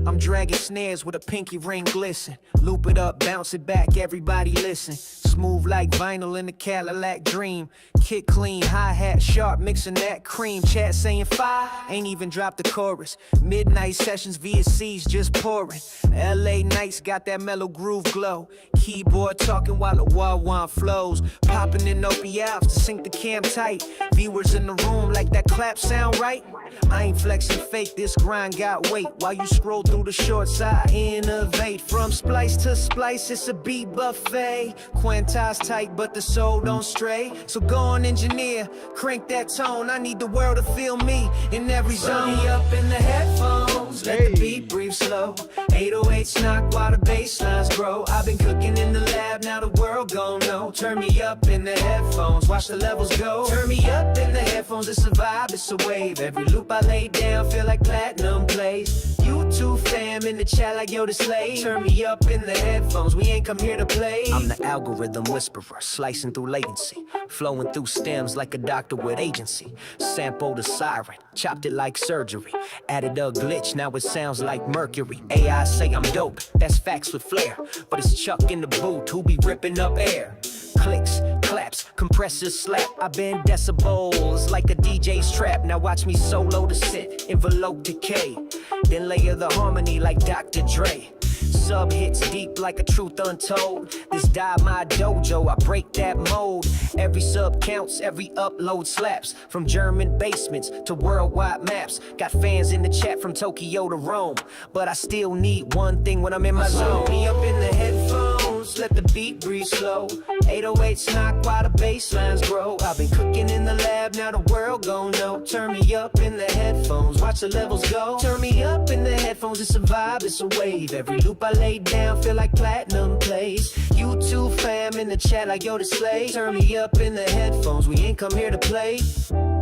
Speaker 9: I'm dragging snares with a pinky ring glisten. Loop it up, bounce it back, everybody listen. Smooth like vinyl in the Cadillac dream. Kick clean, hi-hat sharp, mixing that cream. Chat saying fire, ain't even dropped the chorus. Midnight sessions, VSC's just pouring. LA nights got that mellow groove glow. Keyboard talking while the wah-wah flows. Popping in opiates to sync the cam tight. Viewers in the room like that clap sound right. I ain't flexing fake, this grind got weight. While you scroll through the shorts, I innovate. From splice to splice, it's a beat buffet. Quantize tight, but the soul don't stray. So go on, engineer, crank that tone. I need the world to feel me in every zone. Turn me up in the headphones, let the beat breathe slow. 808s knock while the bass lines grow. I've been cooking in the lab, now the world gon' know. Turn me up in the headphones, watch the levels go. Turn me up in the headphones, it's a vibe, it's a wave. Every loop I lay down, feel like platinum plays. You two fam in the chat like yo, the slave. Turn me up in the headphones, we ain't come here to play. I'm the algorithm whisperer, slicing through latency. Flowing through stems like a doctor with agency. Sampled a siren, chopped it like surgery. Added a glitch, now it sounds like Mercury. AI say I'm dope, that's facts with flair. But it's Chuck in the booth who be ripping up air. Clicks, claps, compressors slap. I bend decibels like a DJ's trap. Now watch me solo to sit, envelope decay. Then layer the harmony like Dr. Dre. Sub hits deep like a truth untold. This die my dojo, I break that mold. Every sub counts, every upload slaps. From German basements to worldwide maps. Got fans in the chat from Tokyo to Rome. But I still need one thing when I'm in my zone. Me up in the headphones, let the beat breathe slow. 808s knock while the bass lines grow. I've been cooking in the lab, now the world gon' know. Turn me up in the headphones, watch the levels go. Turn me up in the headphones, it's a vibe, it's a wave. Every loop I lay down, feel like platinum plays. You two fam in the chat like yo, the slave. Turn me up in the headphones, we ain't come here to play.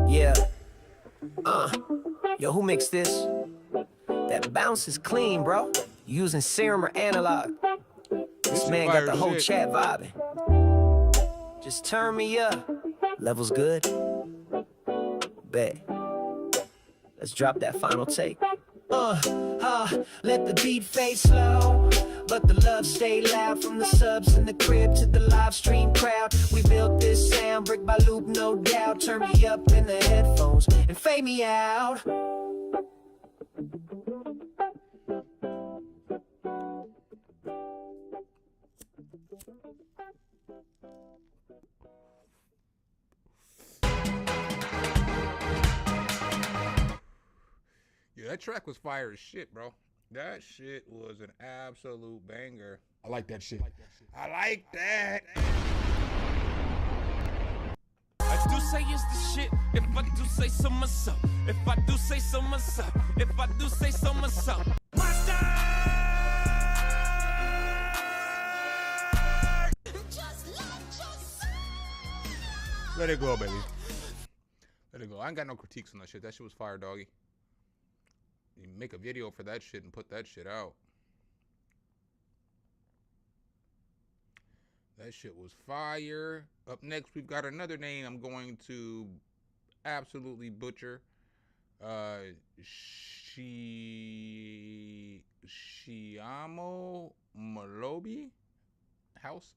Speaker 9: Yeah. Yo, who mixed this? That bounce is clean, bro. Using serum or analog. This man got the whole chat vibing. Just turn me up. Levels good? Bet. Let's drop that final take. Let the beat fade slow, but the love stay loud. From the subs in the crib to the live stream crowd, we built this sound brick by loop, no doubt. Turn me up in the headphones and fade me out.
Speaker 1: Yeah, that track was fire as shit, bro. That shit was an absolute banger. I like that shit. I like that.
Speaker 8: do say it's the shit, if I do say so myself. If I do say so myself. If I do say so myself.
Speaker 1: Let it go, baby. Let it go. I ain't got no critiques on that shit. That shit was fire, doggy. You make a video for that shit and put that shit out. That shit was fire. Up next, we've got another name I'm going to absolutely butcher. Shiamo Malobi House.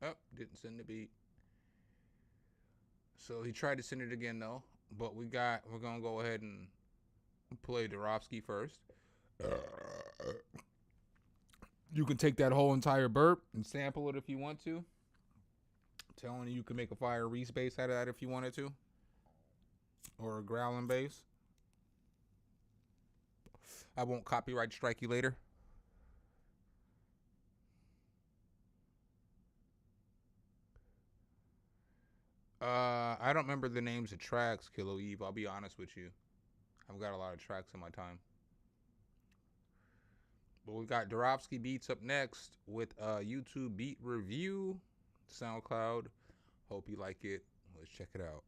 Speaker 1: Oh, didn't send the beat. So he tried to send it again though. But we're gonna go ahead and play Dorofsky first. You can take that whole entire burp and sample it if you want to. I'm telling you can make a fire Reese bass out of that if you wanted to. Or a growling bass. I won't copyright strike you later. I don't remember the names of tracks, Kilo Eve. I'll be honest with you. I've got a lot of tracks in my time. But we got Dorofsky Beats up next with YouTube Beat Review, SoundCloud. Hope you like it. Let's check it out.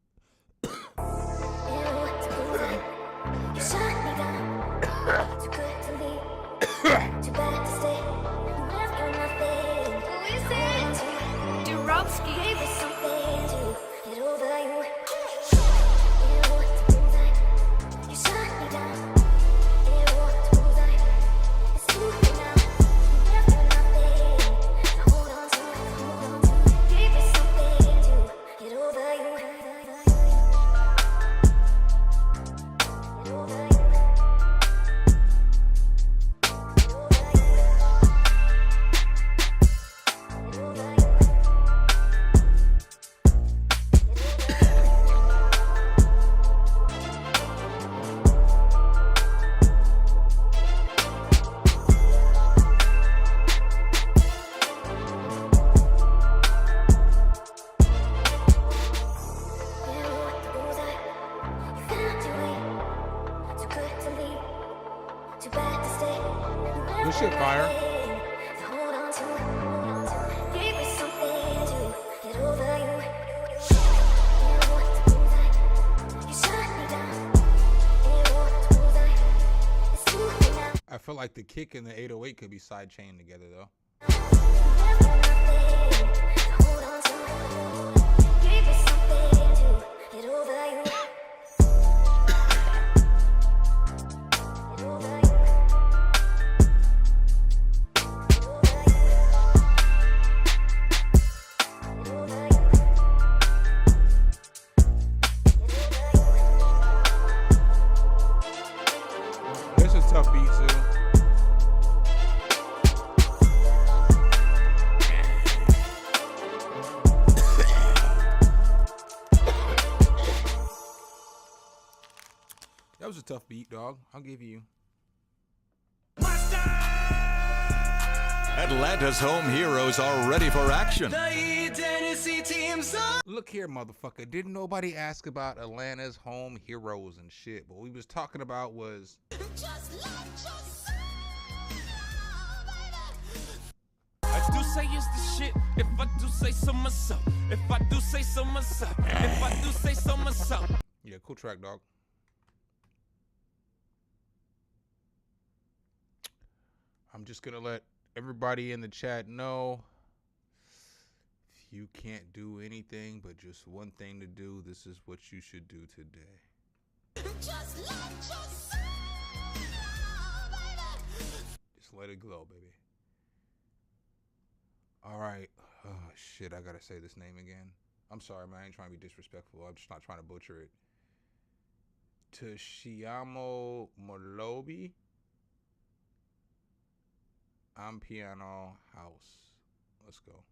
Speaker 1: This shit fire. I feel like the kick and the 808 could be side-chained together though. This is tough beat too. That was a tough beat, dog. I'll give you.
Speaker 12: Atlanta's home heroes are ready for action.
Speaker 1: Look here, motherfucker. Didn't nobody ask about Atlanta's home heroes and shit? What we was talking about was
Speaker 8: I do say it's the shit, if I do say so myself. If I do say so myself. If I do say so myself.
Speaker 1: yeah, cool track, dog. I'm just gonna let everybody in the chat know if you can't do anything but just one thing to do, this is what you should do today. Just let it glow, baby. All right. Oh, shit, I gotta say this name again. I'm sorry, man. I ain't trying to be disrespectful. I'm just not trying to butcher it. Shiamo Malobi. I'm Piano House. Let's go.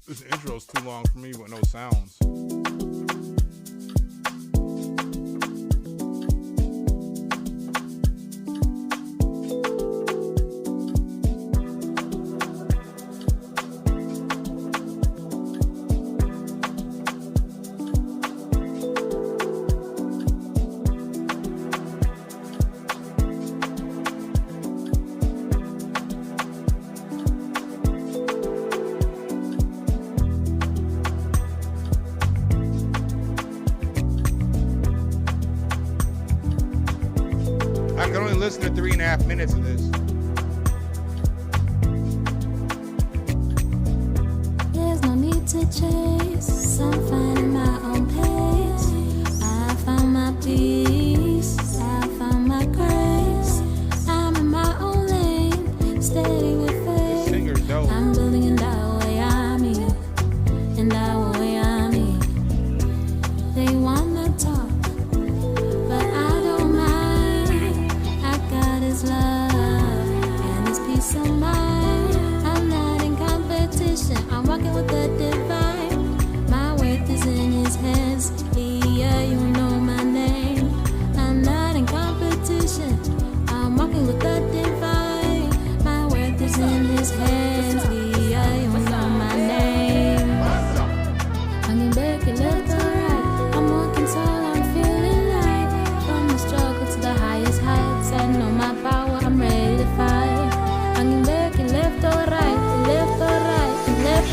Speaker 1: This intro's too long for me with no sounds. I can only listen to 3.5 minutes of this.
Speaker 13: There's no need to chase. I'm finding my own pace. I found my peace. I found my grace. I'm in my own lane, steady with faith.
Speaker 1: This singer's dope.
Speaker 13: I'm building in that way I'm in. In that way I'm in. They wanna talk, but I don't mind. I got his love and his peace of mind. I'm not in competition. I'm walking with the divine. My worth is in his hands. Yeah, you know my name. I'm not in competition. I'm walking with the divine. My worth is in his hands. Yeah, you know my name. I'm back and left or right. I'm walking tall, I'm feeling light. From the struggle to the highest heights, I know my power, I'm ready to fight. I'm back and left or right, left or right, left.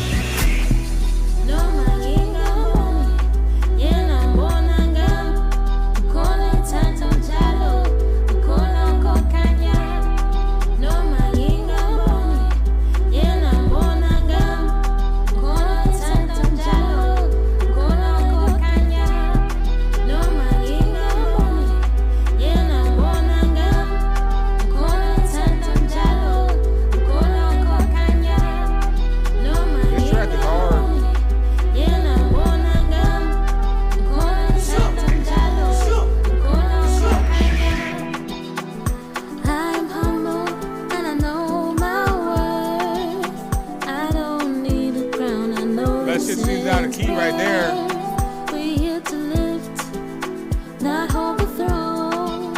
Speaker 13: No maginga moni, yena mbona ngam. Ukona tanto jalo, ukona kokanya. No maginga moni, yena mbona ngam. Ukona tanto jalo, ukona kokanya. No maginga moni, yena mbona ngam. Ukona tanto jalo, ukona kokanya. No
Speaker 1: This track is hard.
Speaker 13: I'm humble and I know my worth. I don't need a crown, I know
Speaker 1: That shit seems out of key right there.
Speaker 13: We're here to lift, not hold the throne.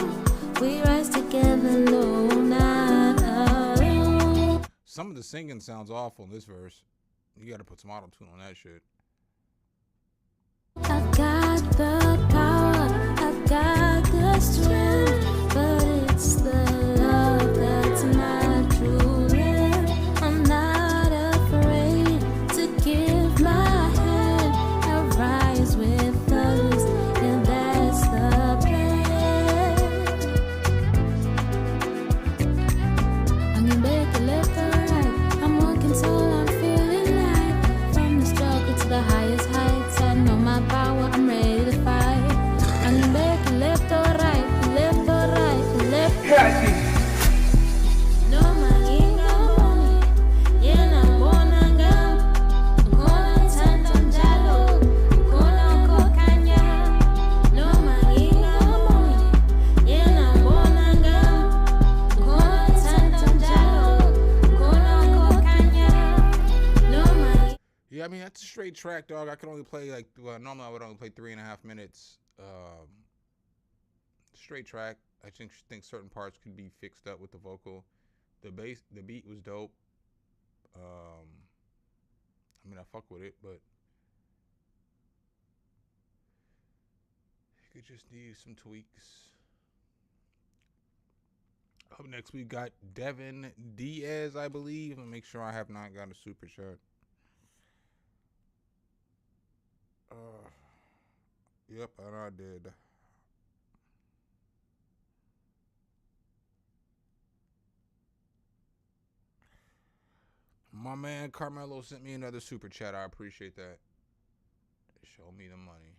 Speaker 13: We rise together, no, not alone.
Speaker 1: Some of the singing sounds awful in this verse. You gotta put some auto-tune on that shit.
Speaker 13: I got the power, I got the strength, but it's the love that's my true love. I'm not afraid to give my hand. I rise with others, and that's the plan. I'm in back and left or right. I'm walking tall, I'm feeling light. From the struggle to the highest heights, I know my power, I'm ready to fight. I'm back and left or right, left or right, left. No maginga moni, yena mbona ngam. Ukona tanto jalo, ukona kokanya. No maginga moni, yena mbona ngam. Ukona tanto jalo, ukona kokanya. No maginga.
Speaker 1: Yeah, I mean, that's a straight track, dog. I can only play like, well, normally I would only play 3.5 minutes. Straight track. I think certain parts could be fixed up with the vocal. The bass, the beat was dope. I mean, I fuck with it, but you could just need some tweaks. Up next, we got Devin Diaz, I believe. And make sure I have not got a super chat. Yep, and I did. My man Carmelo sent me another super chat. I appreciate that. Show me the money.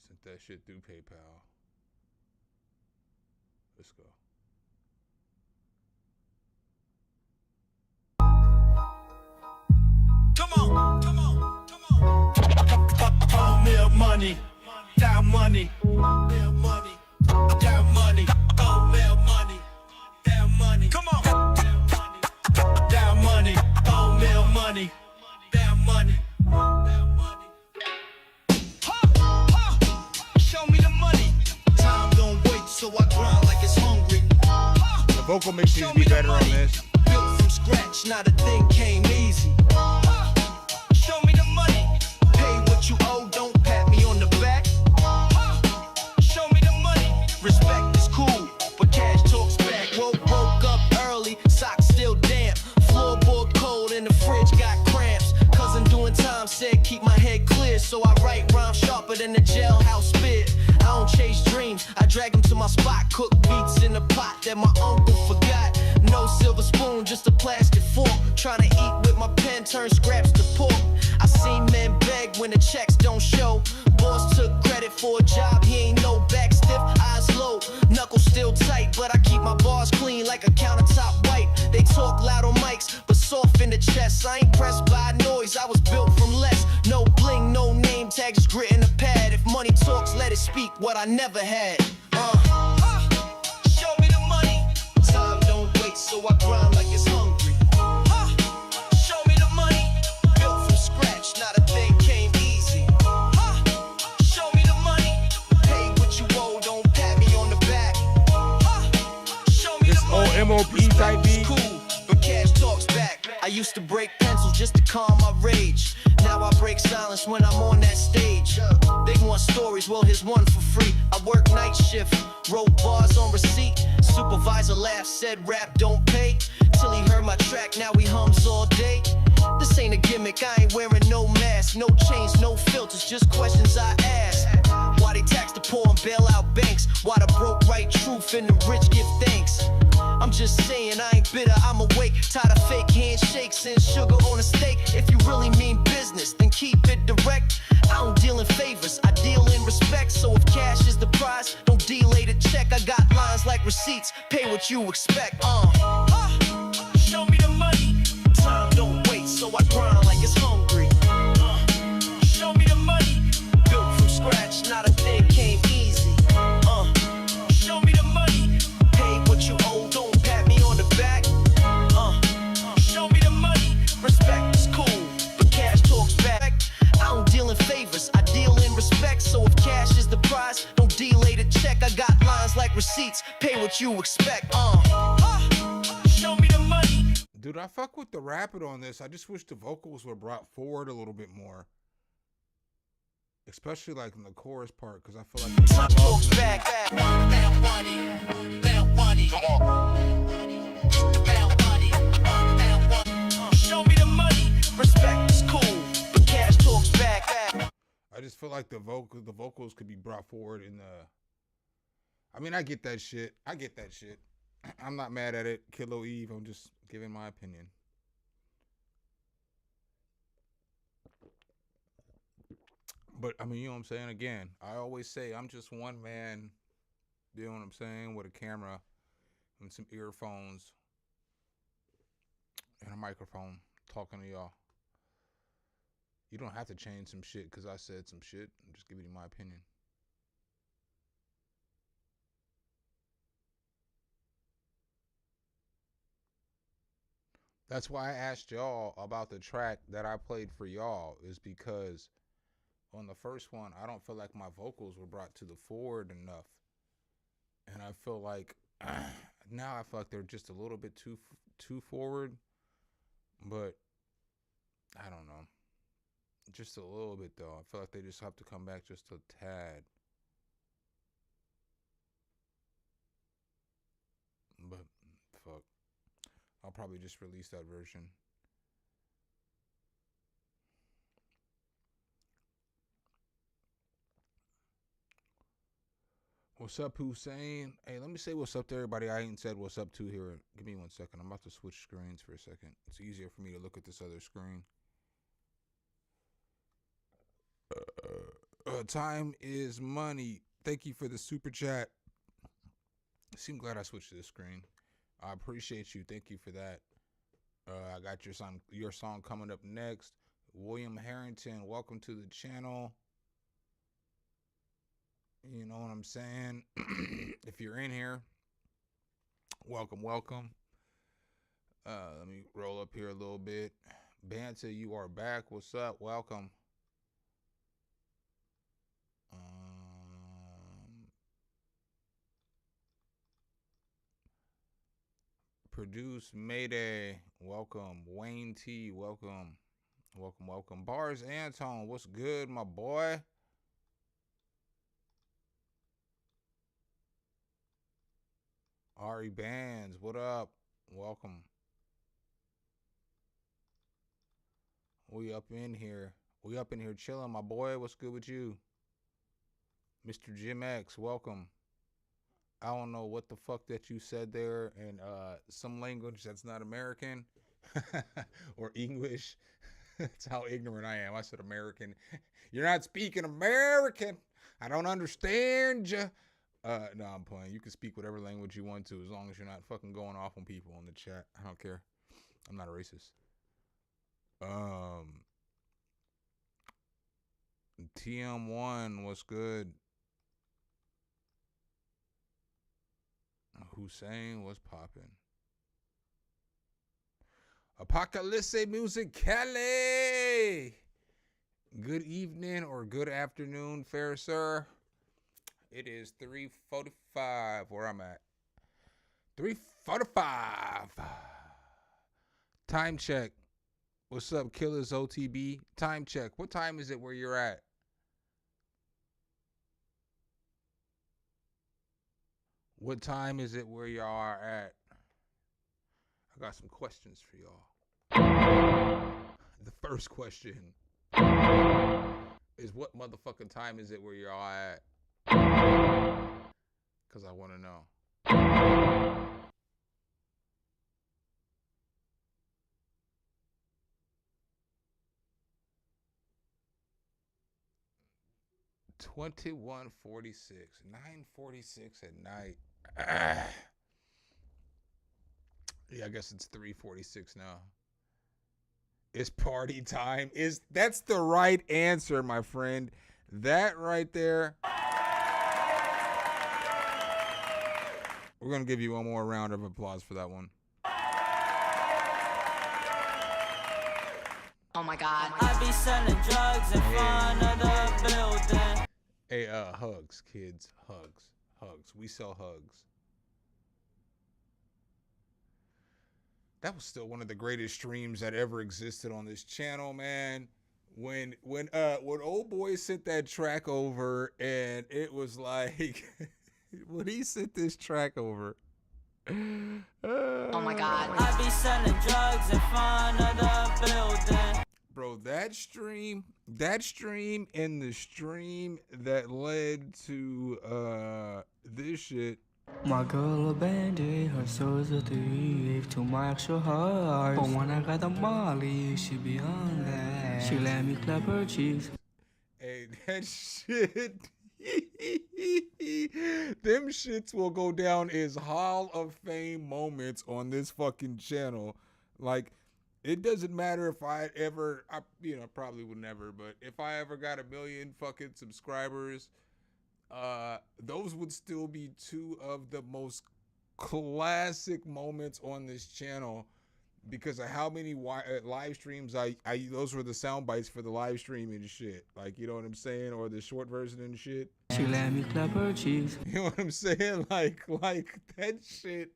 Speaker 1: Sent that shit through PayPal. Let's go.
Speaker 14: More money, down money, more money, down money, oh, more
Speaker 1: vocal mix needs to be better on this.
Speaker 15: Built from scratch, not a thing came easy. Show me the money, pay what you owe, don't pat me on the back. Show me the money, respect is cool, but cash talks back. Woke up early, socks still damp, floorboard cold and the fridge got cramps. Cousin doing time said keep my head clear, so I write rhymes sharper than the jailhouse spit. I don't chase dreams, I drag them to my spot, cook beats in a pot that my uncle forgot. No silver spoon, just a plastic fork. Trying to eat with my pen, turn scraps to pork. I seen men beg when the checks don't show. Boss took credit for a job, he ain't no back stiff, eyes low, knuckles still tight, but I keep my bars clean like a countertop wipe. They talk loud on mics, but soft in the chest. I ain't pressed by noise, I was built from less. No bling, no name tag, just grit in the pad. If money talks, let it speak what I never had. Show me the money, time don't wait, so I grind like it's hungry. Show me the money, built from scratch, not a thing came easy. Show me the money, pay what you owe, don't pat me on the back. Show me
Speaker 1: This
Speaker 15: the money,
Speaker 1: old MOP type beat.
Speaker 15: cool, but cash talks back. I used to break pencils just to calm my rage. Now I break silence when I'm on that stage. They want stories, well here's one for free. I work night shift, wrote bars on receipt. Supervisor laughed, said rap don't pay. Till he heard my track, now he hums all day. This ain't a gimmick, I ain't wearing no mask. No chains, no filters, just questions I ask. Why they tax the poor and bail out banks? Why the broke write truth and the rich give thanks? I'm just saying I ain't bitter, I'm awake. Tired of fake handshakes and sugar on a steak. If you really mean business, then keep it direct. I don't deal in favors, I deal in respect. So if cash is the prize, don't delay the check. I got lines like receipts, pay what you expect. Show me the money, time don't wait, so I grind like it's hungry. Show me the money, built from scratch, not a thing came easy. Show me the money, pay what you owe, don't pat me on the back. Show me the money, respect is cool, but cash talks back. I don't deal in favors, I deal in respect. So if cash is the prize, don't delay the check. I got lines like receipts, pay what you expect. Show me the money.
Speaker 1: Dude, I fuck with the rapping on this. I just wish the vocals were brought forward a little bit more. Especially like in the chorus part, because I feel like
Speaker 15: Time talks back. Show me the money, respect is cool, but cash talks back.
Speaker 1: I just feel like the vocals could be brought forward in the. I mean, I get that shit. I'm not mad at it. Kilo Eve, I'm just giving my opinion. But I mean, you know what I'm saying? Again, I always say I'm just one man, you know what I'm saying, with a camera and some earphones and a microphone talking to y'all. You don't have to change some shit because I said some shit. I'm just giving you my opinion. That's why I asked y'all about the track that I played for y'all, is because on the first one, I don't feel like my vocals were brought to the forward enough. And I feel like now I feel like they're just a little bit too forward. But I don't know. Just a little bit though. I feel like they just have to come back just a tad. But fuck. I'll probably just release that version. What's up, Hussein? Hey, let me say what's up to everybody I ain't said what's up to here. Give me 1 second. I'm about to switch screens for a second. It's easier for me to look at this other screen. Time is money. Thank you for the super chat. I'm glad I switched to this screen. I appreciate you. Thank you for that. I got your song coming up next. William Harrington, welcome to the channel. You know what I'm saying? If you're in here, welcome. Let me roll up here a little bit. Banta, you are back. What's up? Welcome. Produce Mayday, welcome. Wayne T, welcome. Welcome. Bars Anton, what's good, my boy? Ari Bands, what up? Welcome. We up in here chilling, my boy. What's good with you? Mr. Jim X, welcome. I don't know what the fuck that you said there in some language that's not American or English. That's how ignorant I am. I said American. You're not speaking American. I don't understand you. No, I'm playing. You can speak whatever language you want to as long as you're not fucking going off on people in the chat. I don't care. I'm not a racist. TM1, what's good? Hussein, what's poppin'? Apocalypse Music Kelly. Good evening or good afternoon, fair sir. It is 3:45 where I'm at. 3:45. Time check. What's up, Killers OTB? Time check. What time is it where you're at? What time is it where y'all are at? I got some questions for y'all. The first question is, what motherfucking time is it where y'all at? Because I want to know. $21.46, $9.46 at night. Yeah, I guess it's 3:46 now. It's party time. That's the right answer, my friend. That right there. We're gonna give you one more round of applause for that one.
Speaker 9: Oh my God. I be selling drugs in front of the building.
Speaker 1: Hey, hugs, kids. Hugs. We sell hugs. That was still one of the greatest streams that ever existed on this channel, man. When old boy sent that track over, and it was like when he sent this track over.
Speaker 9: Oh my God. I be selling drugs in front of the building.
Speaker 1: Bro, that stream and the stream that led to this shit.
Speaker 16: My girl abandoned her soul's a thief to my actual heart. But when I got the molly, she be on that. She let me clap her cheeks.
Speaker 1: Hey, that shit. Them shits will go down as Hall of Fame moments on this fucking channel. Like, it doesn't matter if I probably would never, but if I ever got 1 million fucking subscribers, those would still be two of the most classic moments on this channel because of how many live streams I those were the sound bites for the live stream and shit. Like, you know what I'm saying? Or the short version and shit.
Speaker 16: She let me clap her cheeks.
Speaker 1: You know what I'm saying? Like that shit.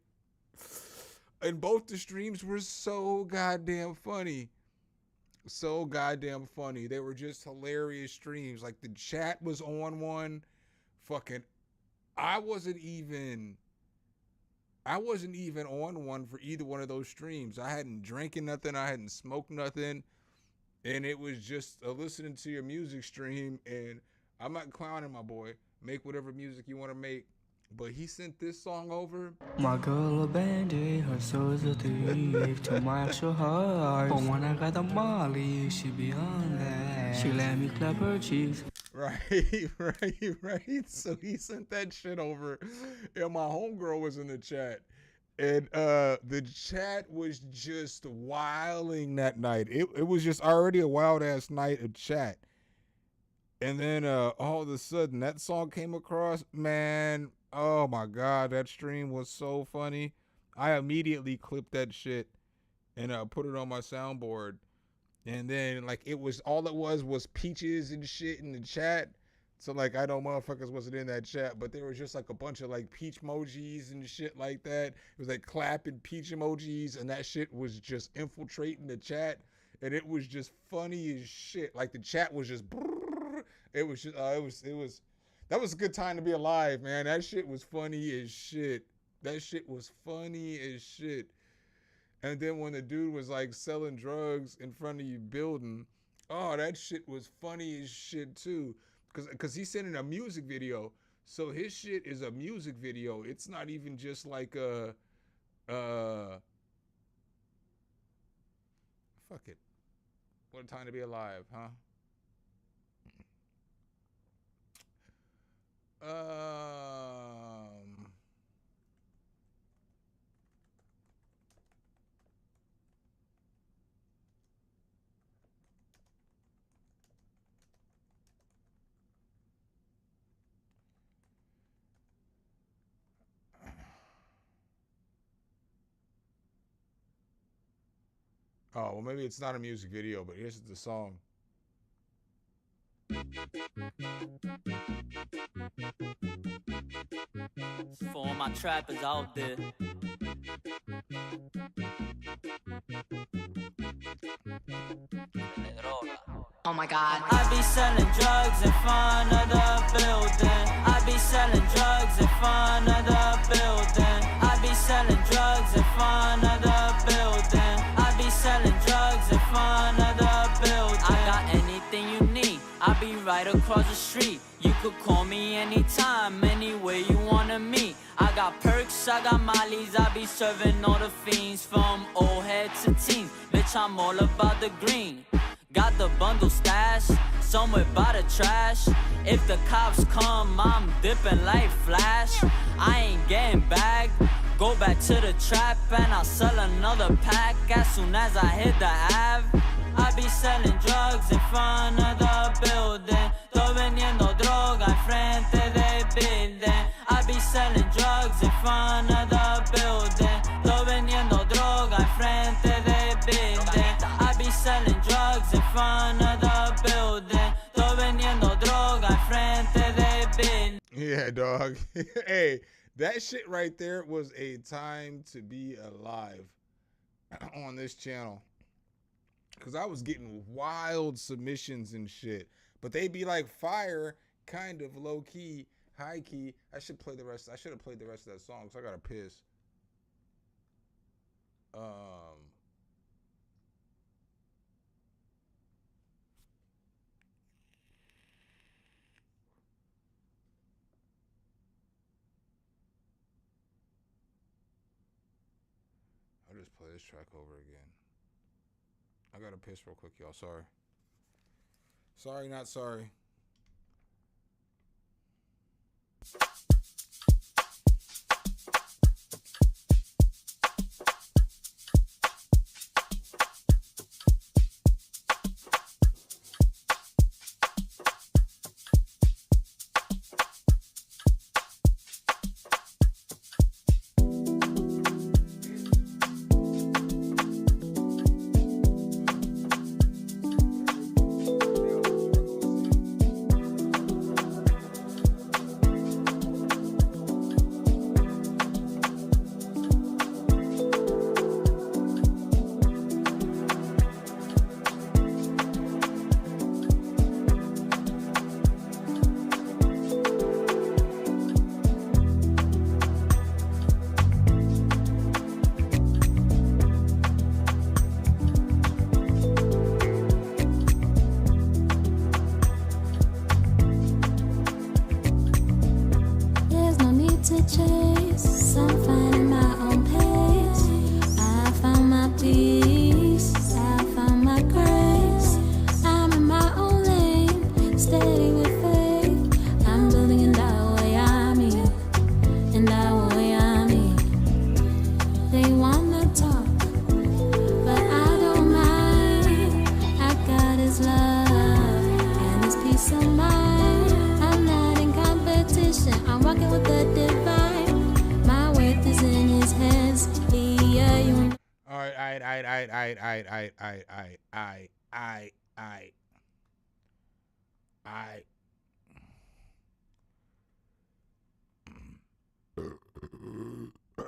Speaker 1: And both the streams were so goddamn funny. So goddamn funny. They were just hilarious streams. Like, the chat was on one. Fucking, I wasn't even on one for either one of those streams. I hadn't drinking nothing. I hadn't smoked nothing. And it was just a listening to your music stream. And I'm not clowning my boy. Make whatever music you want to make. But he sent this song over.
Speaker 16: My girl abandoned her soul's a thief to my actual heart. But when I got the molly, she be on that. She let me clap her cheeks.
Speaker 1: Right. So he sent that shit over. And my homegirl was in the chat. And the chat was just wilding that night. It was just already a wild ass night of chat. And then all of a sudden that song came across, man. Oh my God, that stream was so funny. I immediately clipped that shit and put it on my soundboard. And then, like, all it was peaches and shit in the chat. So like I know motherfuckers wasn't in that chat, but there was just like a bunch of like peach emojis and shit like that. It was like clapping peach emojis, and that shit was just infiltrating the chat, and it was just funny as shit. Like the chat was just, it was just, it was, that was a good time to be alive, man. That shit was funny as shit. That shit was funny as shit. And then when the dude was like selling drugs in front of you building, oh, that shit was funny as shit too. Cause he's sending a music video. So his shit is a music video. It's not even just like a fuck it. What a time to be alive, huh? Oh, well, maybe it's not a music video, but here's the song.
Speaker 17: For all my trappers out there.
Speaker 6: Oh my god.
Speaker 17: I be selling drugs in front of the building. I be selling drugs in front of the building. I be selling drugs in front of the building. I be selling drugs in front of the building. I got anything you need. I be right across the street. You could call me anytime, anywhere you wanna meet. I got perks, I got mollies, I be serving all the fiends, from old head to teens. Bitch, I'm all about the green. Got the bundle stashed somewhere by the trash. If the cops come, I'm dipping like Flash. I ain't getting bagged. Go back to the trap and I'll sell another pack as soon as I hit the Ave. I be selling drugs in front of the building. Estoy vendiendo droga en frente del building. I be selling drugs in front of the building. Estoy vendiendo droga en frente del building. I be selling drugs in front of the building. Estoy vendiendo droga en frente del building.
Speaker 1: Yeah, dog. Hey, that shit right there was a time to be alive on this channel. Cause I was getting wild submissions and shit, but they be like fire, kind of low key, high key. I should play the rest. I should have played the rest of that song, so I gotta piss. I'll just play this track over again. I gotta piss real quick, y'all. Sorry. Sorry, not sorry.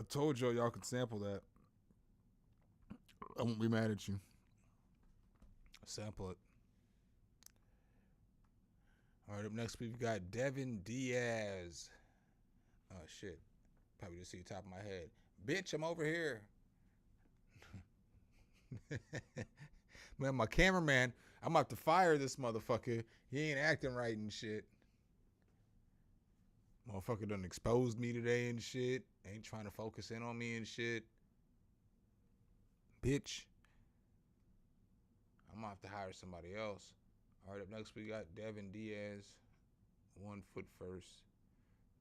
Speaker 1: told y'all could sample that. I won't be mad at you. Sample it. All right, up next we've got Devin Diaz. Oh, shit. Probably just see the top of my head. Bitch, I'm over here. Man, my cameraman, I'm about to fire this motherfucker. He ain't acting right and shit. Motherfucker done exposed me today and shit. Ain't trying to focus in on me and shit. Bitch. I'm gonna have to hire somebody else. All right, up next we got Devin Diaz. 1 Foot First.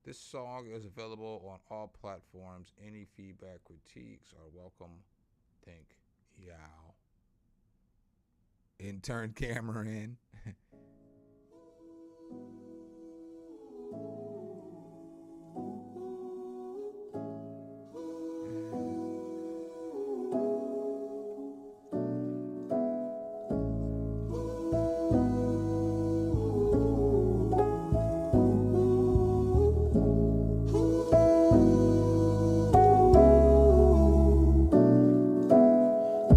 Speaker 1: This song is available on all platforms. Any feedback, critiques are welcome. Thank y'all. Intern Cameron.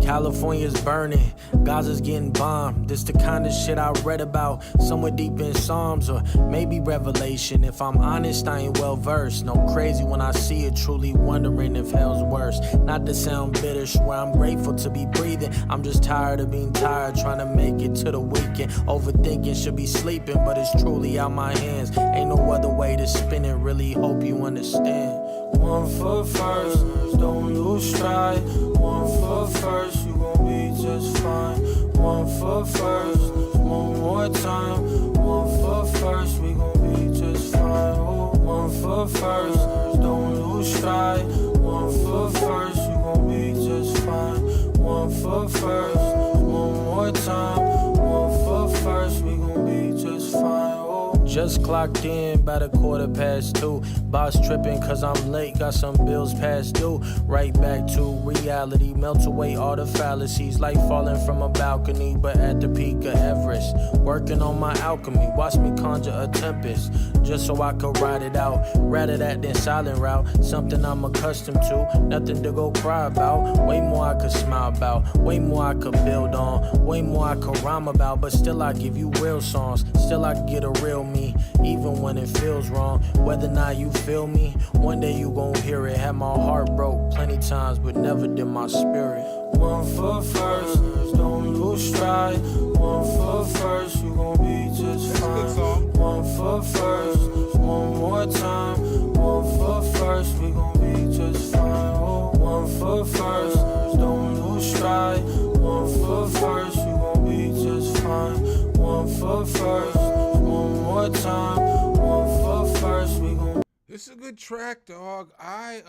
Speaker 18: California's burning, Gaza's getting bombed. This the kind of shit I read about somewhere deep in Psalms or maybe Revelation. If I'm honest, I ain't well versed. No crazy when I see it, truly wondering if hell's worse. Not to sound bitter, swear I'm grateful to be breathing. I'm just tired of being tired, trying to make it to the weekend. Overthinking, should be sleeping, but it's truly out my hands. Ain't no other way to spin it, really hope you understand. 1 foot first, don't lose stride. 1 foot first, you gon' be just fine. 1 foot first, one more time. 1 foot first, we gon' be just fine. Oh, 1 foot first, don't lose stride. 1 foot first, you gon' be just fine. 1 foot first, one more time. 1 foot first, we gon' be just fine. Just clocked in by the 2:15. Boss tripping cause I'm late, got some bills past due. Right back to reality, melt away all the fallacies. Like falling from a balcony, but at the peak of Everest. Working on my alchemy, watch me conjure a tempest. Just so I could ride it out, rather that than silent route. Something I'm accustomed to, nothing to go cry about. Way more I could smile about, way more I could build on. Way more I could rhyme about, but still I give you real songs. Still I get a real me. Even when it feels wrong, whether or not you feel me, one day you gon' hear it. Had my heart broke plenty times, but never did my spirit. 1 foot first, don't lose stride. 1 foot first, you gon' be just fine. 1 foot first, one more time. 1 foot first, we gon' be just fine. Oh, 1 foot first, don't lose stride. 1 foot first, you gon' be just fine. 1 foot first. One more time, 1 foot first, we gon'.
Speaker 1: This is a good track, dog. I'd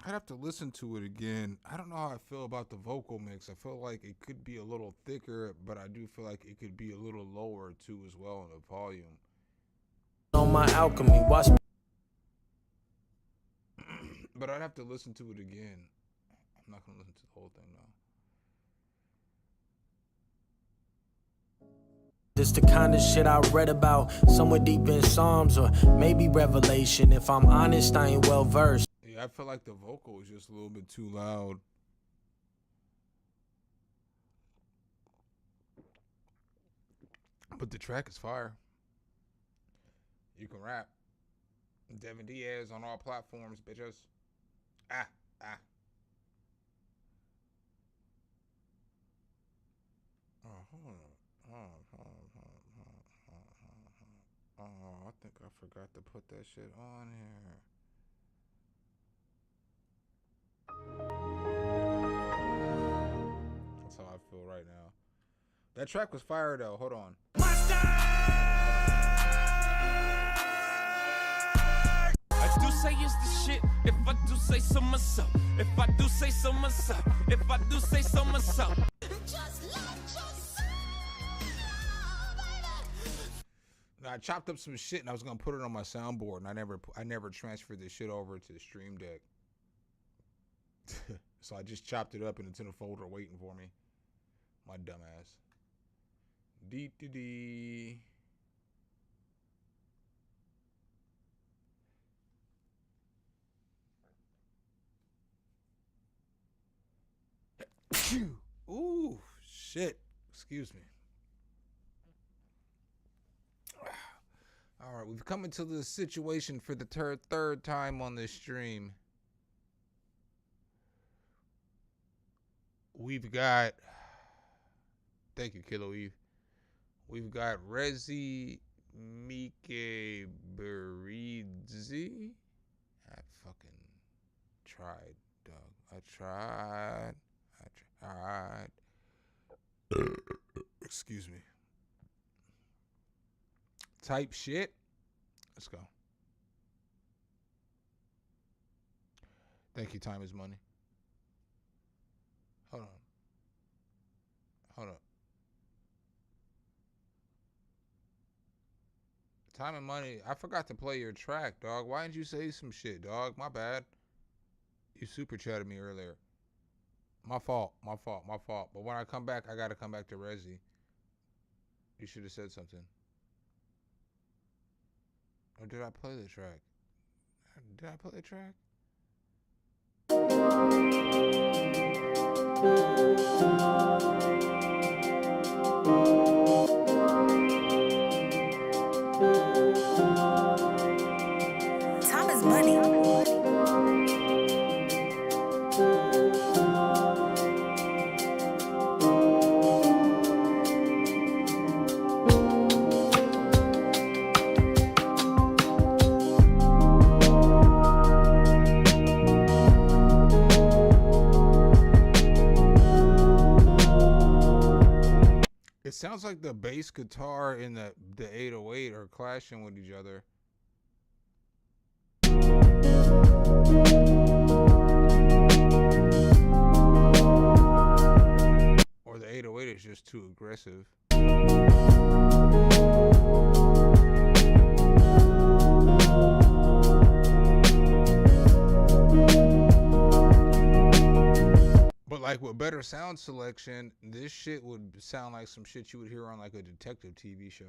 Speaker 1: have to listen to it again. I don't know how I feel about the vocal mix. I feel like it could be a little thicker, but I do feel like it could be a little lower too as well in the volume.
Speaker 18: On my alchemy, watch me.
Speaker 1: But I'd have to listen to it again. I'm not gonna listen to the whole thing though.
Speaker 18: This the kind of shit I read about somewhere deep in Psalms or maybe Revelation. If I'm honest, I ain't well versed.
Speaker 1: Yeah, I feel like the vocal was just a little bit too loud. But the track is fire. You can rap. Devin Diaz on all platforms, bitches. Ah. Oh, hold on. Oh, I think I forgot to put that shit on here. That's how I feel right now. That track was fire though. Hold on.
Speaker 8: I do say it's the shit. If I do say so myself. If I do say so myself. If I do say so myself.
Speaker 1: Now, I chopped up some shit and I was gonna put it on my soundboard, and I never transferred this shit over to the Stream Deck. So I just chopped it up and it's in a folder waiting for me. My dumbass. Dee. Ooh, shit. Excuse me. All right, we've come into the situation for the third time on this stream. We've got, thank you, Kilo Eve. We've got Rezi Mike Berizzi. I fucking tried, dog. I tried. Excuse me. Type shit. Let's go. Thank you. Time is money. Hold on. Time and money. I forgot to play your track, dog. Why didn't you say some shit, dog? My bad. You super chatted me earlier. My fault. But when I come back, I gotta come back to Rezi. You should have said something. Or did I play the track? Did I play the track?
Speaker 19: Time is money.
Speaker 1: It sounds like the bass guitar and the 808 are clashing with each other. Or the 808 is just too aggressive. But like with better sound selection, this shit would sound like some shit you would hear on like a detective TV show.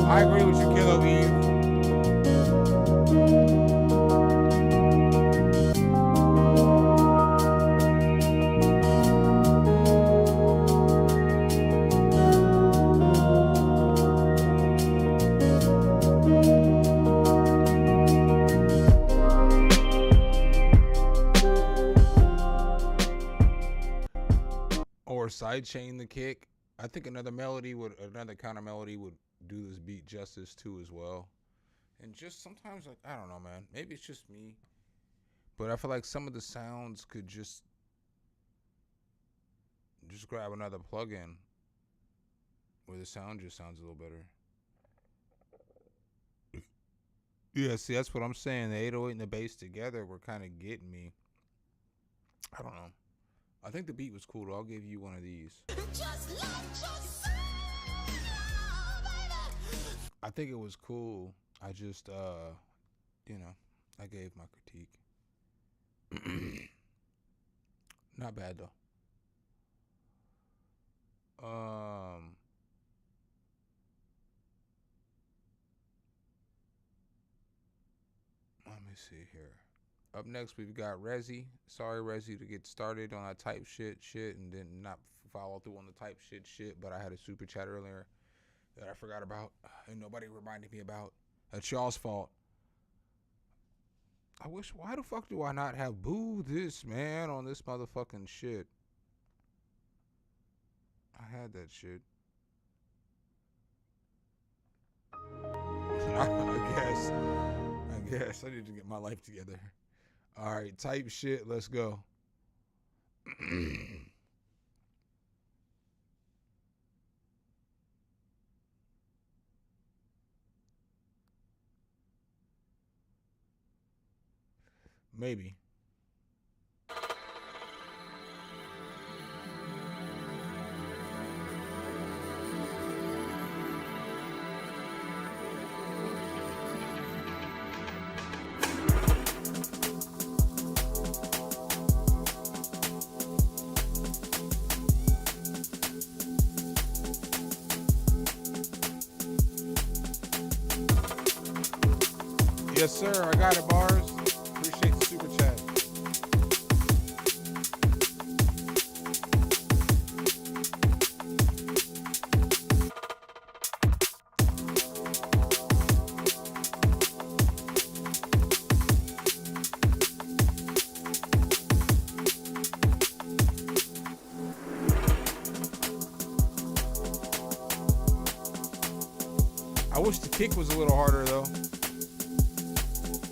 Speaker 1: I agree with you, Kilo Eve. Or sidechain the kick. I think another counter melody would do this beat justice too as well. And just sometimes, like, I don't know, man, maybe it's just me, but I feel like some of the sounds could just grab another plug-in where the sound just sounds a little better. Yeah, see, that's what I'm saying. The 808 and the bass together were kind of getting me. I don't know. I think the beat was cool, though. I'll give you one of these. I think it was cool. I just, you know, I gave my critique. Not bad, though. Let me see here. Up next, we've got Rezi. Sorry, Rezi, to get started on that type shit, and then not follow through on the type shit. But I had a super chat earlier that I forgot about, and nobody reminded me about. That's y'all's fault. I wish. Why the fuck do I not have boo this man on this motherfucking shit? I had that shit. I guess I need to get my life together. All right, type shit. Let's go. Maybe. Yes, sir. I got it, Bars. Appreciate the super chat. I wish the kick was a little harder, though.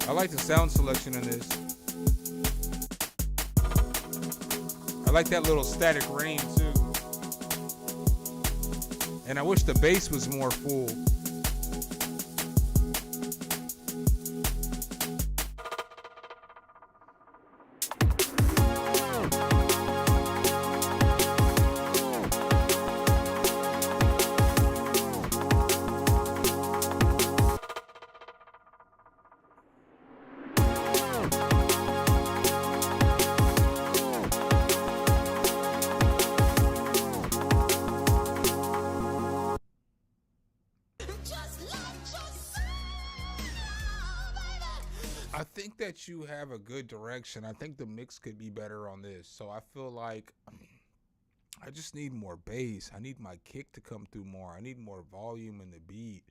Speaker 1: I like the sound selection in this. I like that little static rain too. And I wish the bass was more full. I think that you have a good direction. I think the mix could be better on this. So I feel like I just need more bass. I need my kick to come through more. I need more volume in the beat.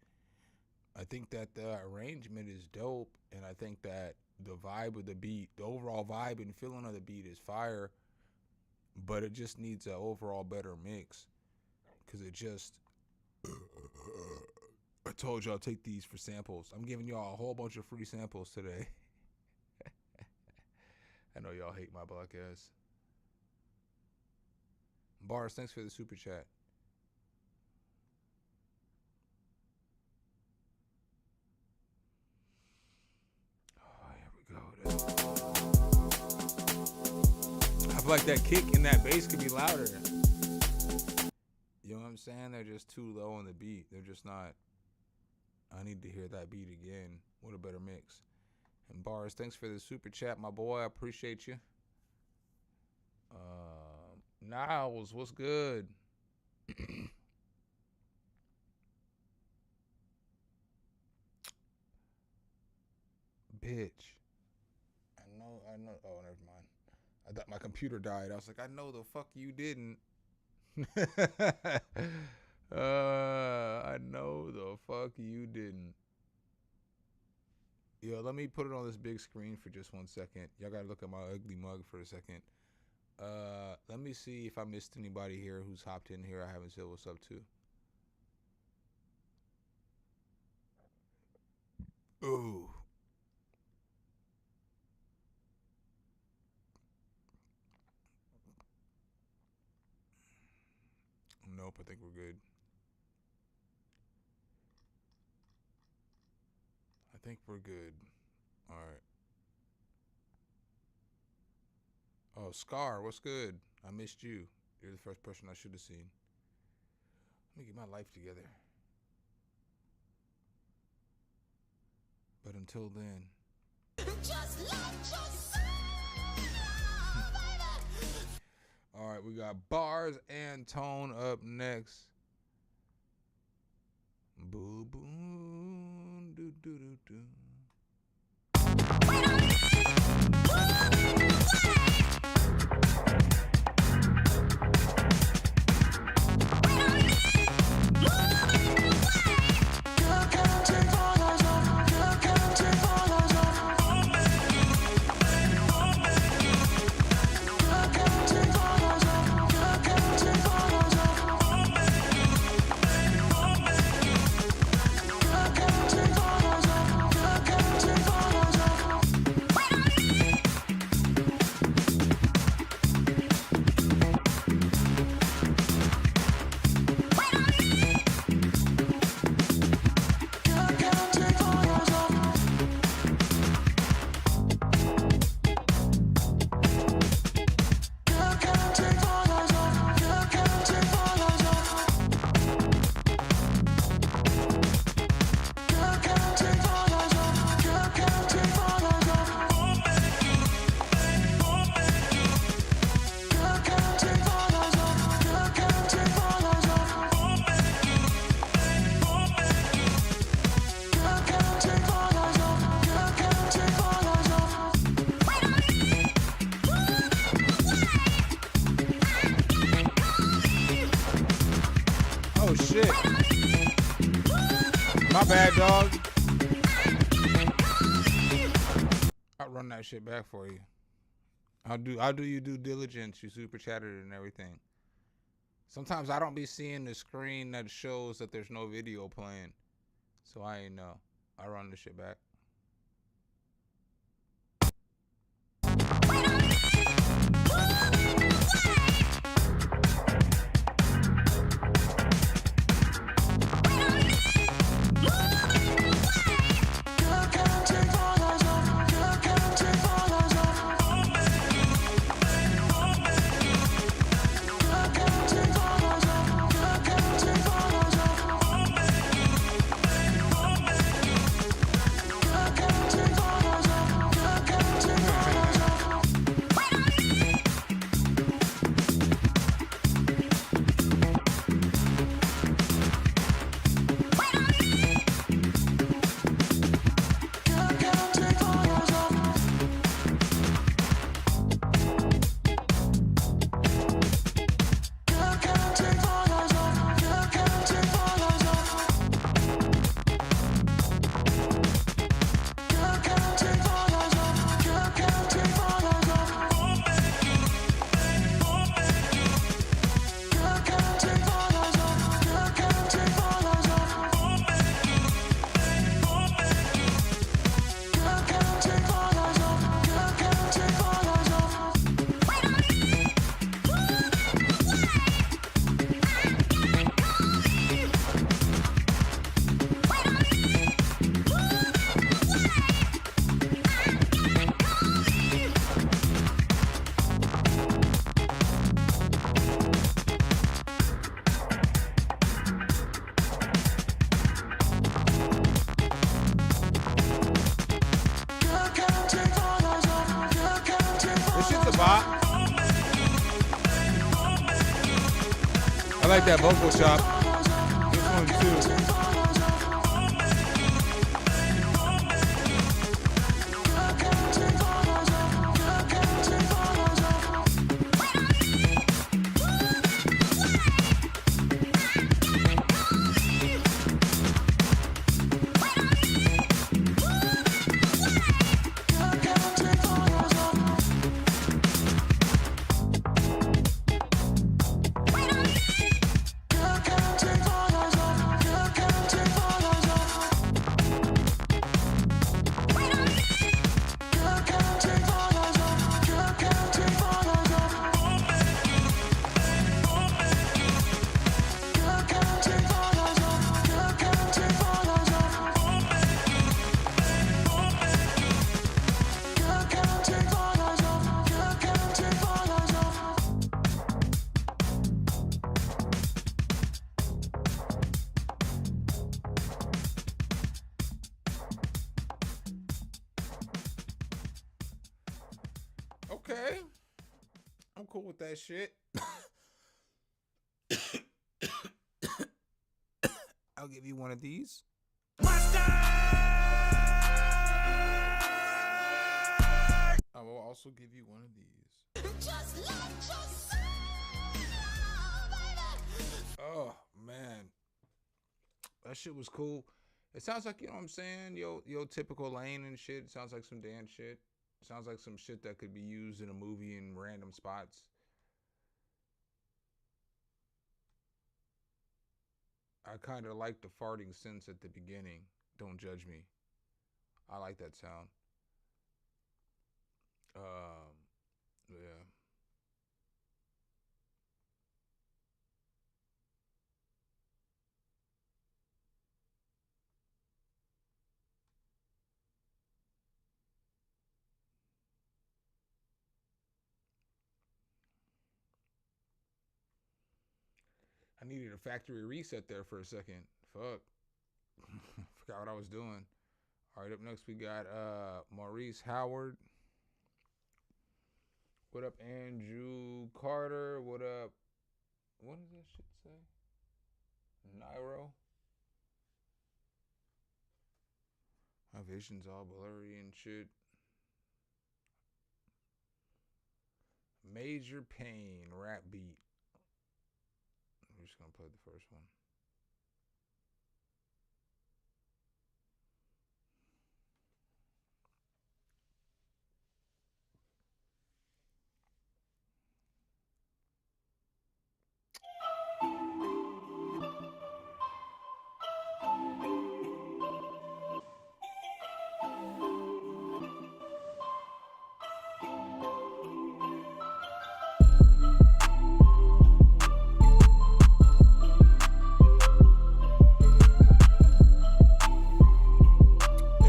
Speaker 1: I think that the arrangement is dope, and I think that the vibe of the beat, the overall vibe and feeling of the beat is fire, but it just needs an overall better mix. Because it just... I told y'all take these for samples. I'm giving y'all a whole bunch of free samples today. I know y'all hate my black ass. Bars, thanks for the super chat. Oh, here we go. I feel like that kick and that bass could be louder. You know what I'm saying? They're just too low on the beat. They're just not. I need to hear that beat again with a better mix. And Bars, thanks for the super chat, my boy. I appreciate you. Niles, what's good? Bitch. I know. Oh, never mind. I thought my computer died. I was like, I know the fuck you didn't. I know the fuck you didn't. Yo, let me put it on this big screen for just 1 second. Y'all gotta look at my ugly mug for a second. Let me see if I missed anybody here who's hopped in here I haven't said what's up to. Ooh. Nope, I think we're good. I think we're good. All right. Oh, Scar, what's good? I missed you. You're the first person I should have seen. Let me get my life together. But until then.
Speaker 9: Just like yourself,
Speaker 1: All right, we got Bars and Tone up next. Boo boo do do do do. Oh shit. My bad, dog. I'll run that shit back for you. I'll do you due diligence. You super chatted and everything. Sometimes I don't be seeing the screen that shows that there's no video playing. So I ain't know. I'll run this shit back. I like that vocal chop. This one too. Okay. I'm cool with that shit. I'll give you one of these. I will also give you one of these.
Speaker 9: Just like yourself, baby.
Speaker 1: Oh, man. That shit was cool. It sounds like, you know what I'm saying? Yo, typical lane and shit. It sounds like some dance shit. It sounds like some shit that could be used in a movie in random spots. I kind of like the farting synths at the beginning. Don't judge me. I like that sound. Yeah. I needed a factory reset there for a second. Fuck. Forgot what I was doing. All right, up next we got Maurice Howard. What up, Andrew Carter? What up? What does that shit say? Nairo. My vision's all blurry and shit. Major Pain rap beat. I'm just gonna play the first one.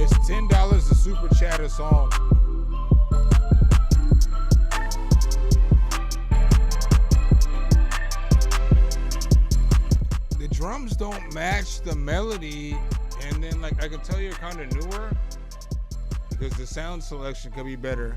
Speaker 1: It's $10 to super chat a song. The drums don't match the melody, and then like I can tell you're kind of newer because the sound selection could be better.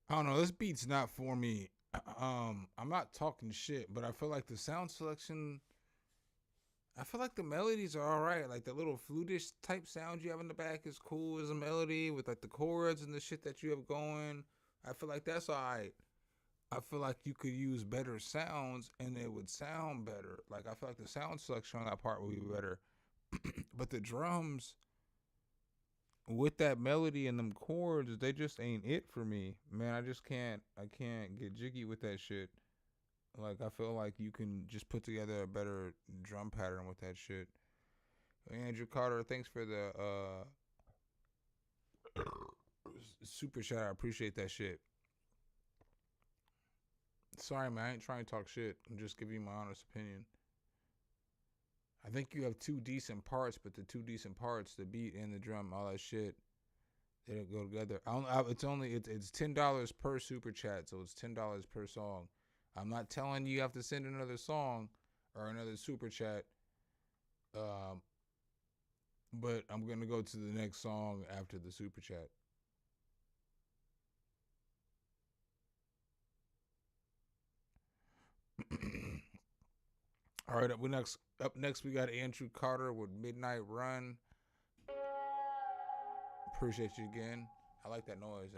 Speaker 1: I don't know, this beat's not for me. I'm not talking shit, but I feel like the sound selection, I feel like the melodies are all right. Like the little flutish type sound you have in the back is cool as a melody with like the chords and the shit that you have going. I feel like that's all right. I feel like you could use better sounds and it would sound better. Like I feel like the sound selection on that part would be better. But the drums with that melody and them chords, they just ain't it for me. Man, I can't get jiggy with that shit. Like I feel like you can just put together a better drum pattern with that shit. Andrew Carter, thanks for the super chat. I appreciate that shit. Sorry, man, I ain't trying to talk shit. I'm just giving you my honest opinion. I think you have two decent parts, but the two decent parts, the beat and the drum, all that shit, they don't go together. It's $10 per super chat, so it's $10 per song. I'm not telling you have to send another song or another super chat, but I'm gonna go to the next song after the super chat. All right, up next we got Andrew Carter with Midnight Run. Appreciate you again. I like that noise.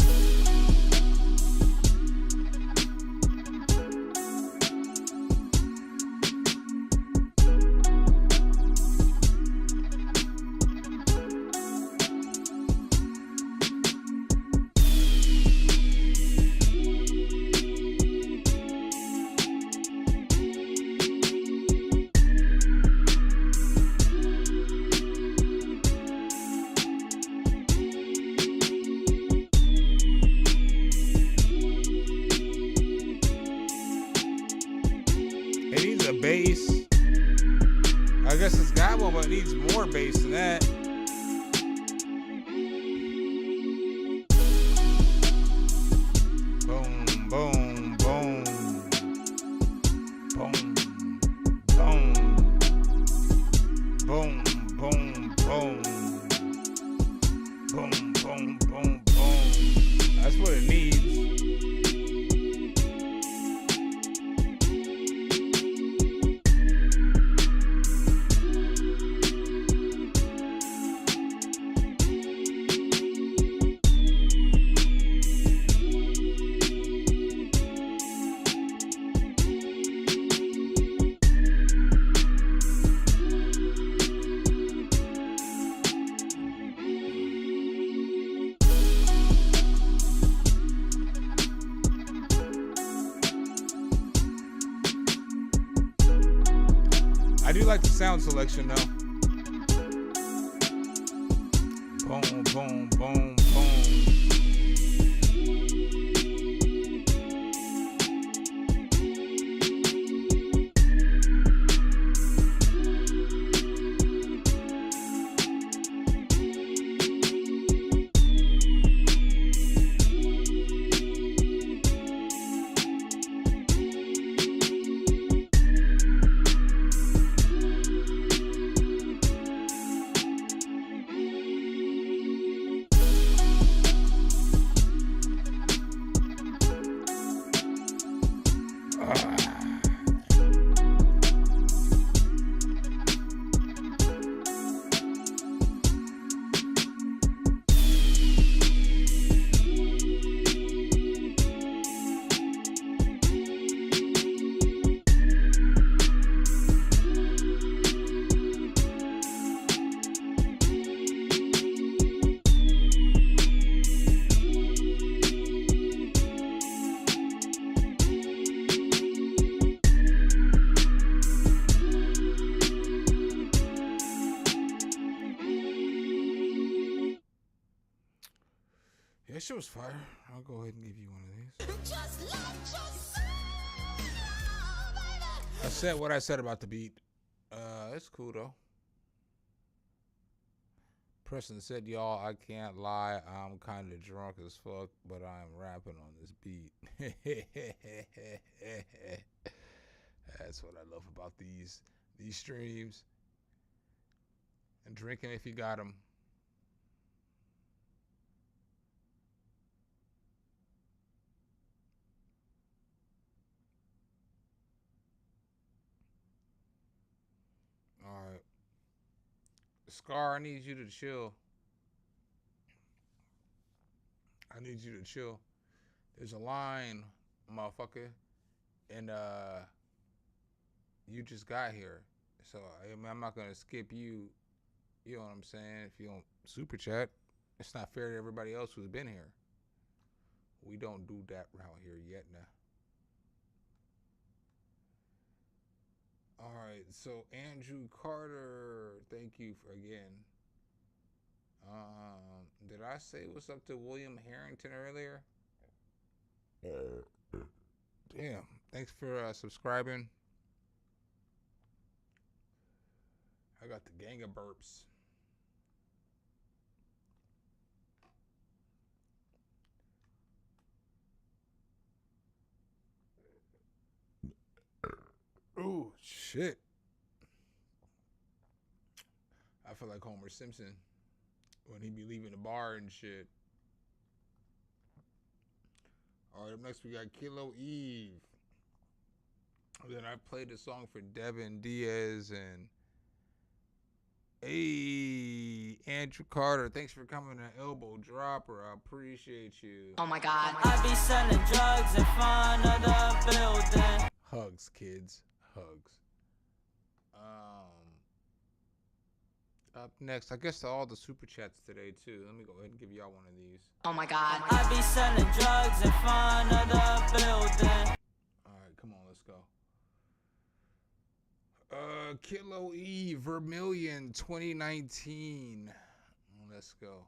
Speaker 1: bass. I guess it's got one, but it needs more bass than that. Boom, boom, boom. Boom, boom. Boom, boom, boom. Boom, boom, boom, boom. That's what it needs. I do like the sound selection though. Boom, boom, boom, boom. That shit was fire. I'll go ahead and give you one of these. I said what I said about the beat. It's cool though. Preston said, y'all, I can't lie. I'm kind of drunk as fuck, but I'm rapping on this beat. That's what I love about these streams. And drinking if you got them. All right. Scar, I need you to chill. I need you to chill. There's a line, motherfucker, and you just got here. So I'm not gonna skip you. You know what I'm saying? If you don't super chat, it's not fair to everybody else who's been here. We don't do that around here yet now. All right, so Andrew Carter, thank you for again. Did I say what's up to William Harrington earlier? Damn, thanks for subscribing. I got the gang of burps. Oh, shit. I feel like Homer Simpson when he be leaving the bar and shit. All right, up next we got Kilo Eve. Then I played the song for Devin Diaz and hey, Andrew Carter. Thanks for coming to Elbow Dropper. I appreciate you.
Speaker 6: Oh my God.
Speaker 17: I be selling drugs in front of the building.
Speaker 1: Hugs, kids. Hugs. Up next, I guess all the super chats today too. Let me go ahead and give y'all one of these.
Speaker 6: Oh my God.
Speaker 17: I be selling drugs in front of the building.
Speaker 1: All right, come on, let's go. Kilo E Vermilion 2019. Let's go.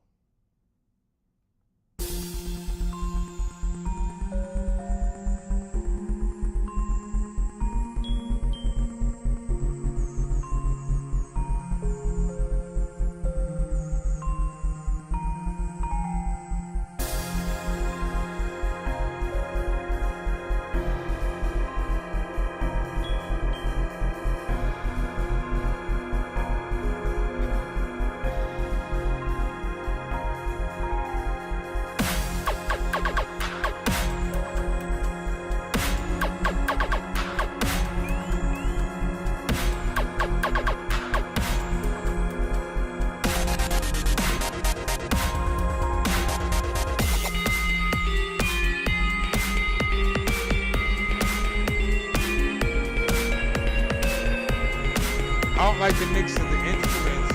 Speaker 1: don't like the mix of the instruments.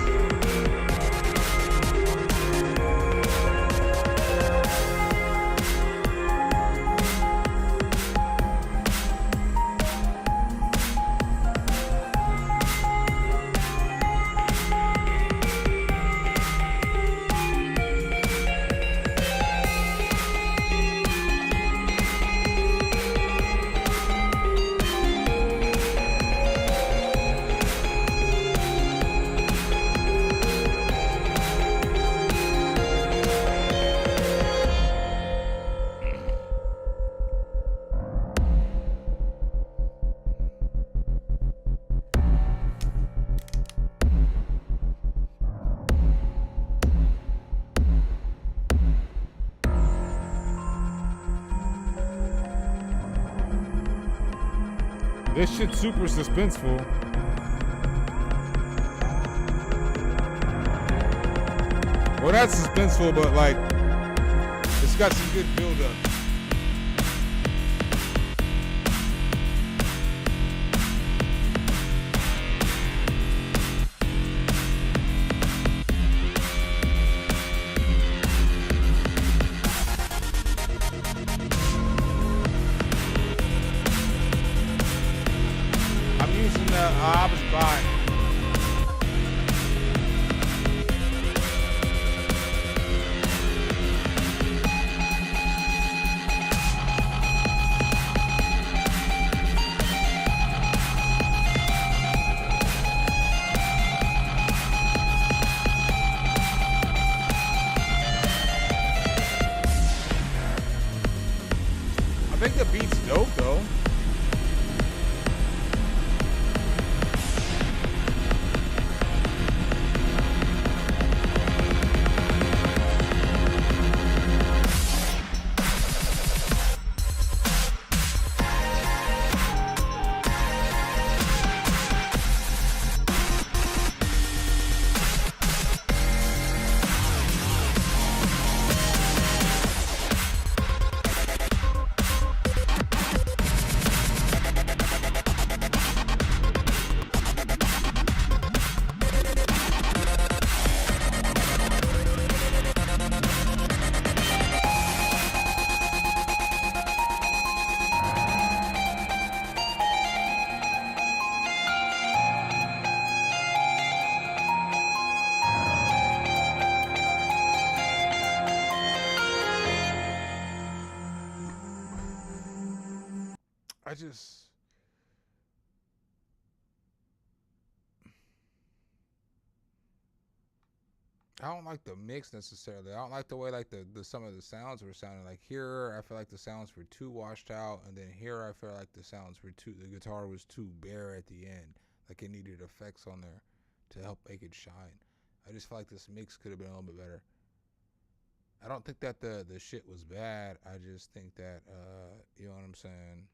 Speaker 20: This shit's super suspenseful. Well, not suspenseful, but like, it's got some good build-up.
Speaker 1: I was buying. I think the beat's dope though. I don't like the mix necessarily. I don't like the way like the some of the sounds were sounding. Like here, I feel like the sounds were too washed out, and then here I feel like the sounds were the guitar was too bare at the end. Like it needed effects on there to help make it shine. I just feel like this mix could have been a little bit better. I don't think that the shit was bad. I just think that you know what I'm saying.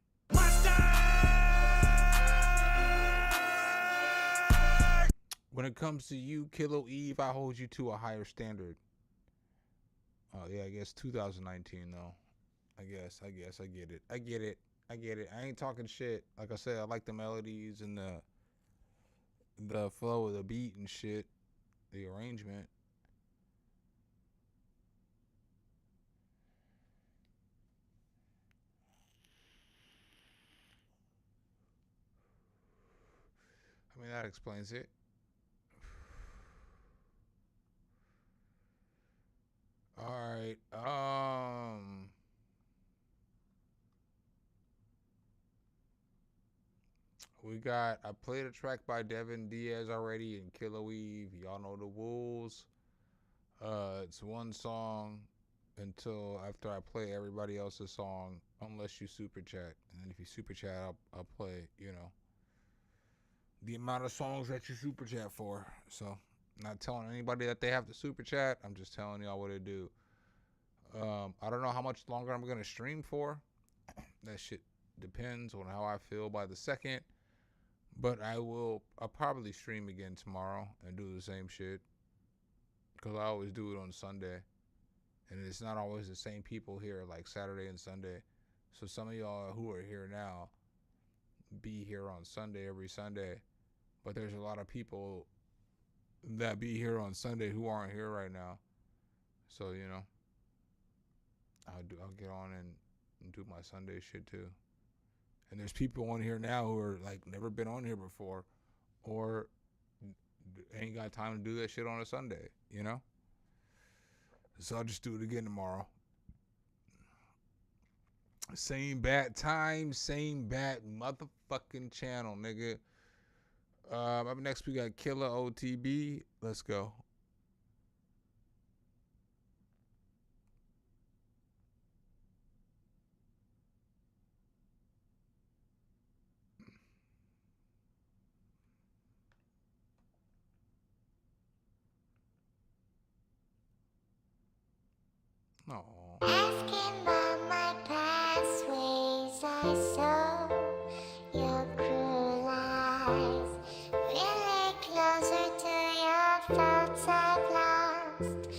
Speaker 1: When it comes to you, Kilo Eve, I hold you to a higher standard. Oh yeah, I guess 2019 though. I guess I get it. I get it. I ain't talking shit. Like I said, I like the melodies and the flow of the beat and shit, the arrangement. I mean, that explains it. All right. I played a track by Devin Diaz already in Kilo Eve. Y'all know the rules. It's one song until after I play everybody else's song, unless you super chat. And then if you super chat, I'll play, you know, the amount of songs that you super chat for. So, I'm not telling anybody that they have to super chat. I'm just telling y'all what to do. I don't know how much longer I'm gonna stream for. That shit depends on how I feel by the second. But I'll probably stream again tomorrow and do the same shit. Because I always do it on Sunday. And it's not always the same people here like Saturday and Sunday. So some of y'all who are here now be here on Sunday every Sunday but there's a lot of people that be here on Sunday who aren't here right now. So, you know, I'll get on and do my Sunday shit too. And there's people on here now who are like never been on here before, or ain't got time to do that shit on a Sunday, you know? So I'll just do it again tomorrow. Same bat time, same bat motherfucking channel, nigga. Up next we got Killer OTB. Let's go. No.
Speaker 21: Asking about my past ways, I saw your cruel eyes. Really closer to your thoughts I've lost,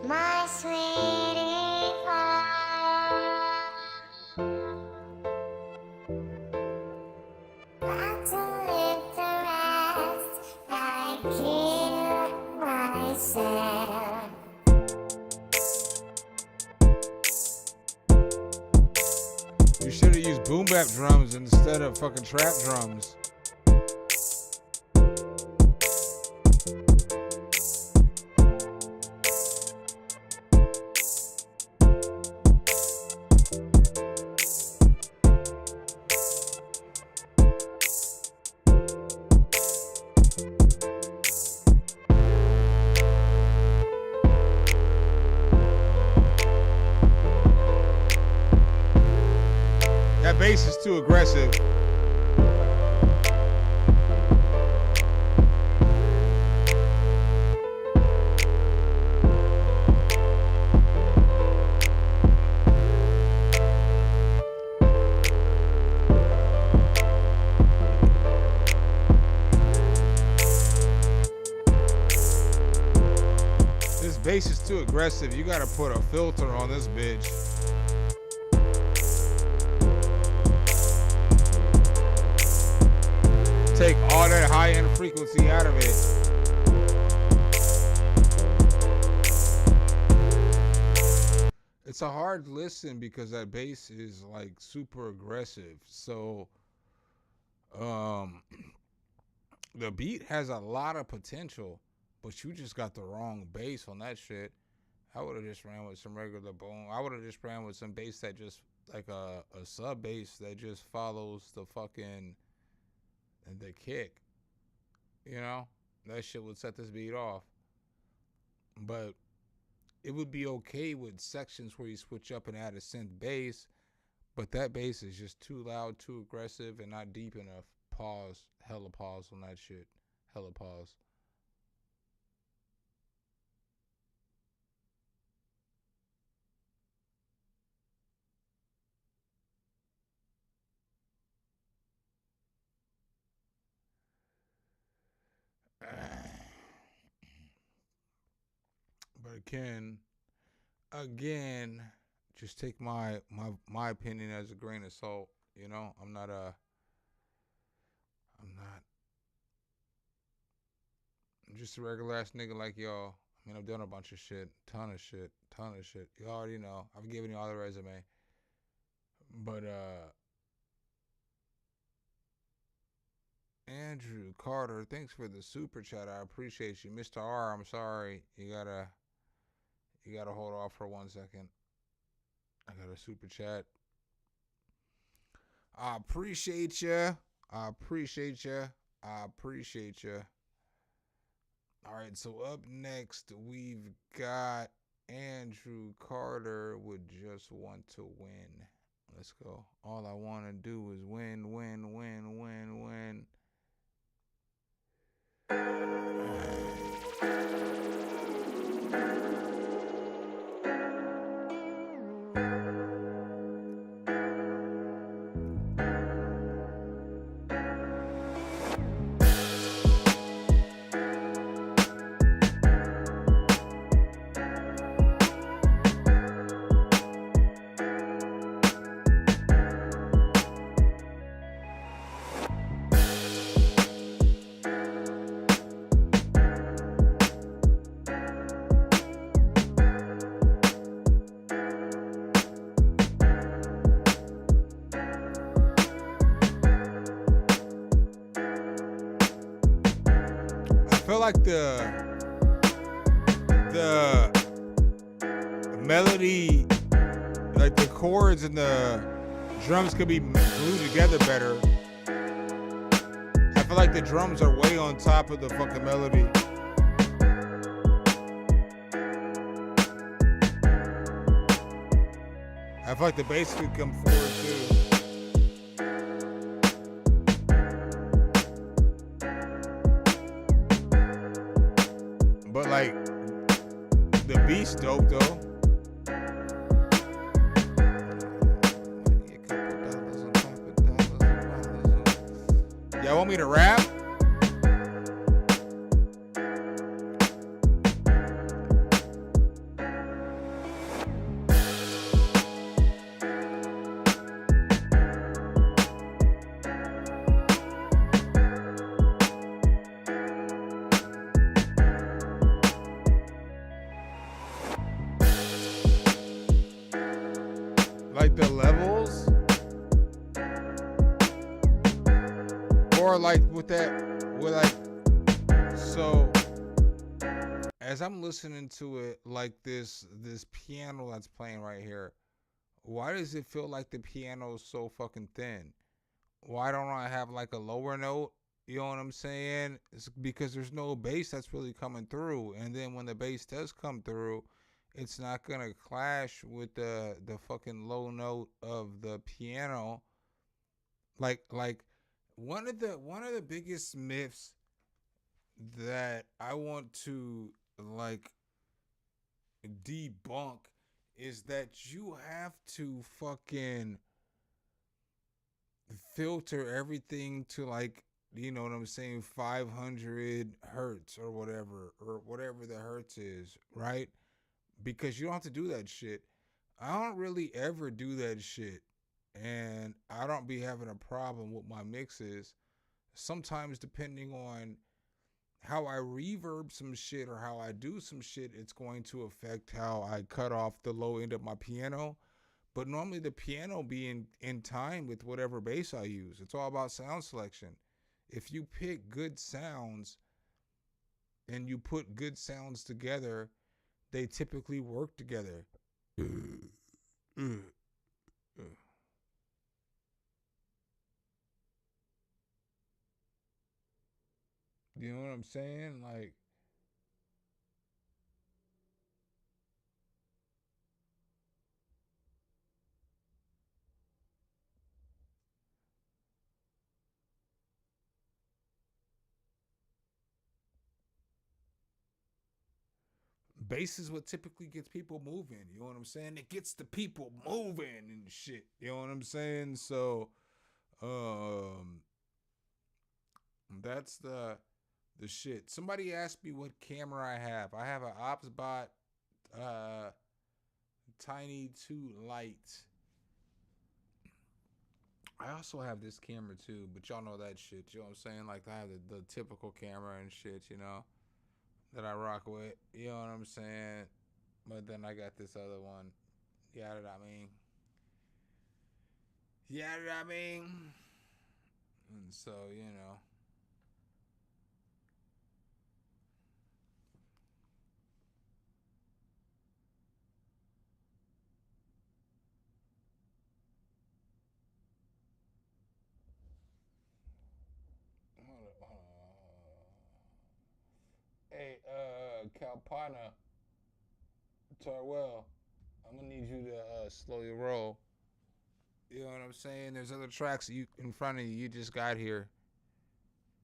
Speaker 21: my sweetie heart. Got to live the rest, I kill myself.
Speaker 1: You should have used boom bap drums instead of fucking trap drums. That bass is too aggressive. This bass is too aggressive. You gotta put a filter on this bitch. Take all that high-end frequency out of it. It's a hard listen because that bass is like super aggressive. So the beat has a lot of potential, but you just got the wrong bass on that shit. I would have just ran with some regular bone. I would have just ran with some bass that just like a sub bass that just follows the fucking and the kick, you know, that shit would set this beat off. But it would be okay with sections where you switch up and add a synth bass, but that bass is just too loud, too aggressive, and not deep enough. Pause, hella pause on that shit, hella pause. But again, just take my opinion as a grain of salt. You know, I'm just a regular ass nigga like y'all. I mean, I've done a bunch of shit, ton of shit. You already know. I've given you all the resume. But Andrew Carter, thanks for the super chat. I appreciate you. Mr. R, I'm sorry. You gotta hold off for 1 second. I got a super chat. I appreciate you. All right, so up next we've got Andrew Carter would just want to win. Let's go. All I want to do is win. feel like the melody, like the chords and the drums could be glued together better. I feel like the drums are way on top of the fucking melody. I feel like the bass could come forward too. But like, the beat's dope though. Y'all want me to rap? Like the levels? Or like with like, so as I'm listening to it, like this piano that's playing right here, why does it feel like the piano is so fucking thin? Why don't I have like a lower note? You know what I'm saying? It's because there's no bass that's really coming through. And then when the bass does come through, it's not gonna clash with the fucking low note of the piano. Like one of the biggest myths that I want to like debunk is that you have to fucking filter everything to, like, you know what I'm saying, 500 hertz or whatever the hertz is, right? Because you don't have to do that shit. I don't really ever do that shit, and I don't be having a problem with my mixes. Sometimes, depending on how I reverb some shit or how I do some shit, it's going to affect how I cut off the low end of my piano. But normally the piano be in time with whatever bass I use. It's all about sound selection. If you pick good sounds and you put good sounds together, they typically work together. You know what I'm saying? Like, bass is what typically gets people moving. You know what I'm saying? It gets the people moving and shit. You know what I'm saying? So, that's the shit. Somebody asked me what camera I have. I have an OpsBot Tiny 2 Lite. I also have this camera too, but y'all know that shit. You know what I'm saying? Like, I have the typical camera and shit, you know, that I rock with. You know what I'm saying? But then I got this other one. Yeah, I mean. Yeah, I mean. And so, you know. Hey, Calpana, Tarwell, I'm gonna need you to slow your roll. You know what I'm saying? There's other tracks you in front of you. You just got here.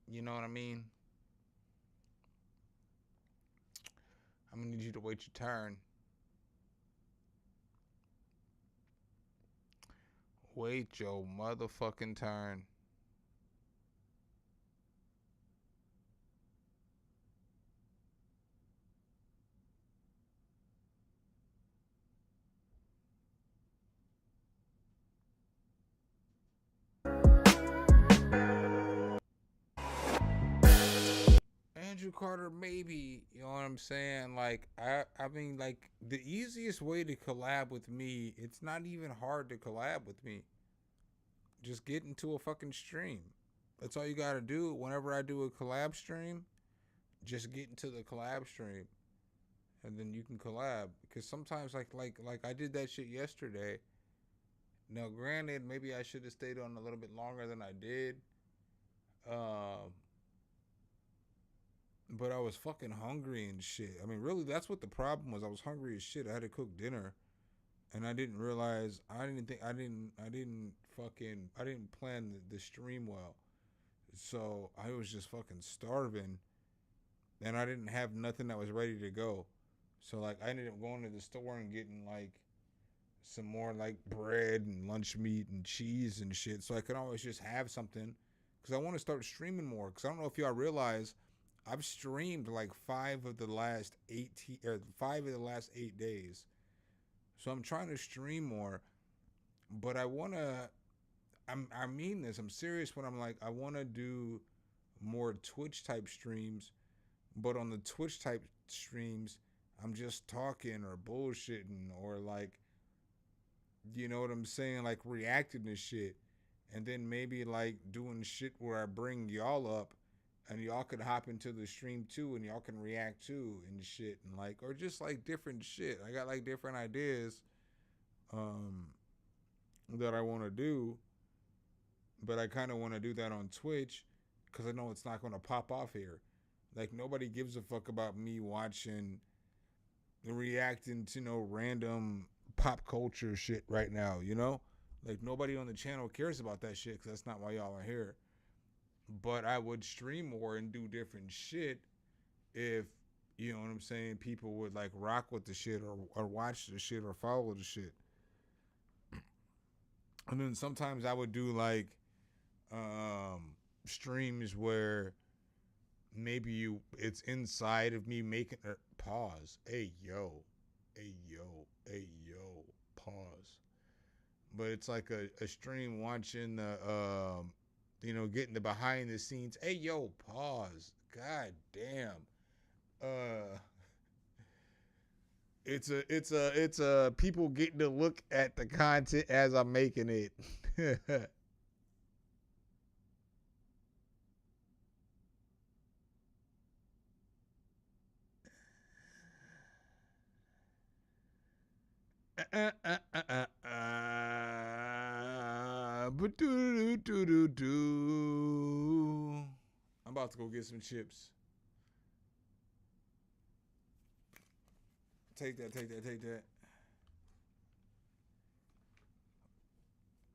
Speaker 1: You know what I mean? I'm gonna need you to wait your turn. Wait your motherfucking turn. Andrew Carter, maybe, you know what I'm saying? Like, I mean, like, the easiest way to collab with me, it's not even hard to collab with me. Just get into a fucking stream. That's all you gotta do. Whenever I do a collab stream, just get into the collab stream, and then you can collab. Because sometimes, like I did that shit yesterday. Now, granted, maybe I should have stayed on a little bit longer than I did. But I was fucking hungry and shit. I mean, really, that's what the problem was. I was hungry as shit. I had to cook dinner, and I didn't realize. I didn't plan the stream well. So I was just fucking starving, and I didn't have nothing that was ready to go. So like, I ended up going to the store and getting like some more like bread and lunch meat and cheese and shit, so I could always just have something. Cause I want to start streaming more. Cause I don't know if y'all realize, I've streamed like 5 of the last 8 days. So I'm trying to stream more, but I mean this. I'm serious when I'm like, I want to do more Twitch type streams, but on the Twitch type streams, I'm just talking or bullshitting or like, you know what I'm saying? Like reacting to shit. And then maybe like doing shit where I bring y'all up and y'all could hop into the stream too and y'all can react too and shit, and like, or just like different shit. I got like different ideas that I want to do, but I kind of want to do that on Twitch because I know it's not going to pop off here. Like nobody gives a fuck about me watching, reacting to no random pop culture shit right now, you know? Like nobody on the channel cares about that shit because that's not why y'all are here. But I would stream more and do different shit if, you know what I'm saying, people would like rock with the shit or watch the shit or follow the shit. And then sometimes I would do like streams where maybe it's inside of me making pause. Hey yo, pause. But it's like a stream watching the you know, getting the behind the scenes. Hey yo, pause. God damn. It's a people getting to look at the content as I'm making it. I'm about to go get some chips. Take that.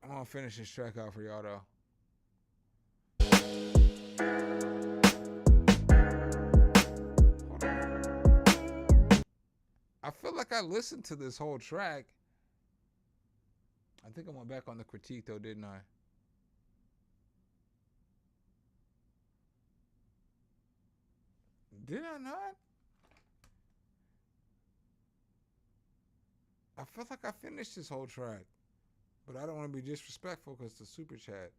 Speaker 1: I'm gonna finish this track out for y'all though. I feel like I listened to this whole track. I think I went back on the critique though, didn't I? Did I not? I feel like I finished this whole track, but I don't want to be disrespectful because it's a super chat.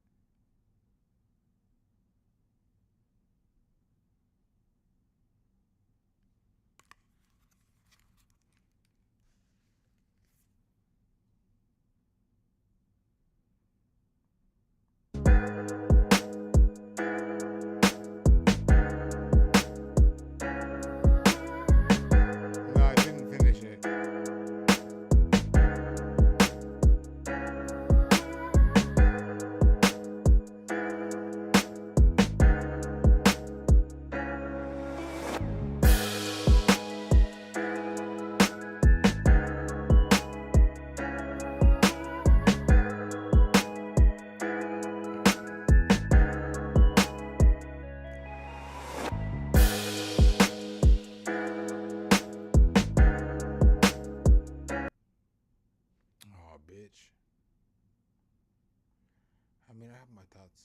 Speaker 1: I mean, I have my thoughts,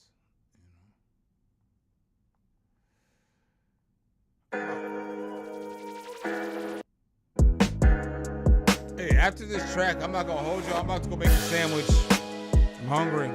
Speaker 1: you know. Hey, after this track, I'm not gonna hold you. I'm about to go make a sandwich. I'm hungry.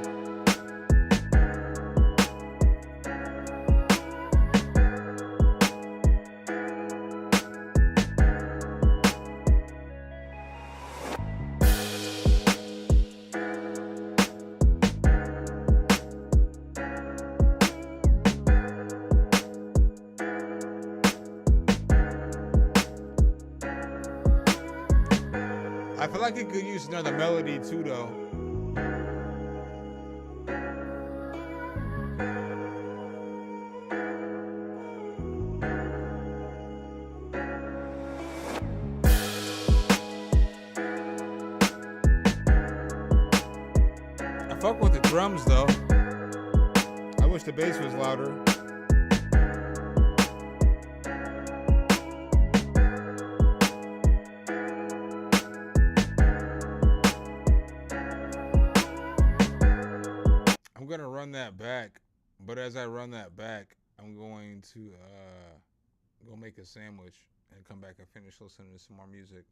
Speaker 1: I feel like it could use another melody too, though. I fuck with the drums though. I wish the bass was louder. I'm gonna run that back, but as I run that back, I'm going to go make a sandwich and come back and finish listening to some more music.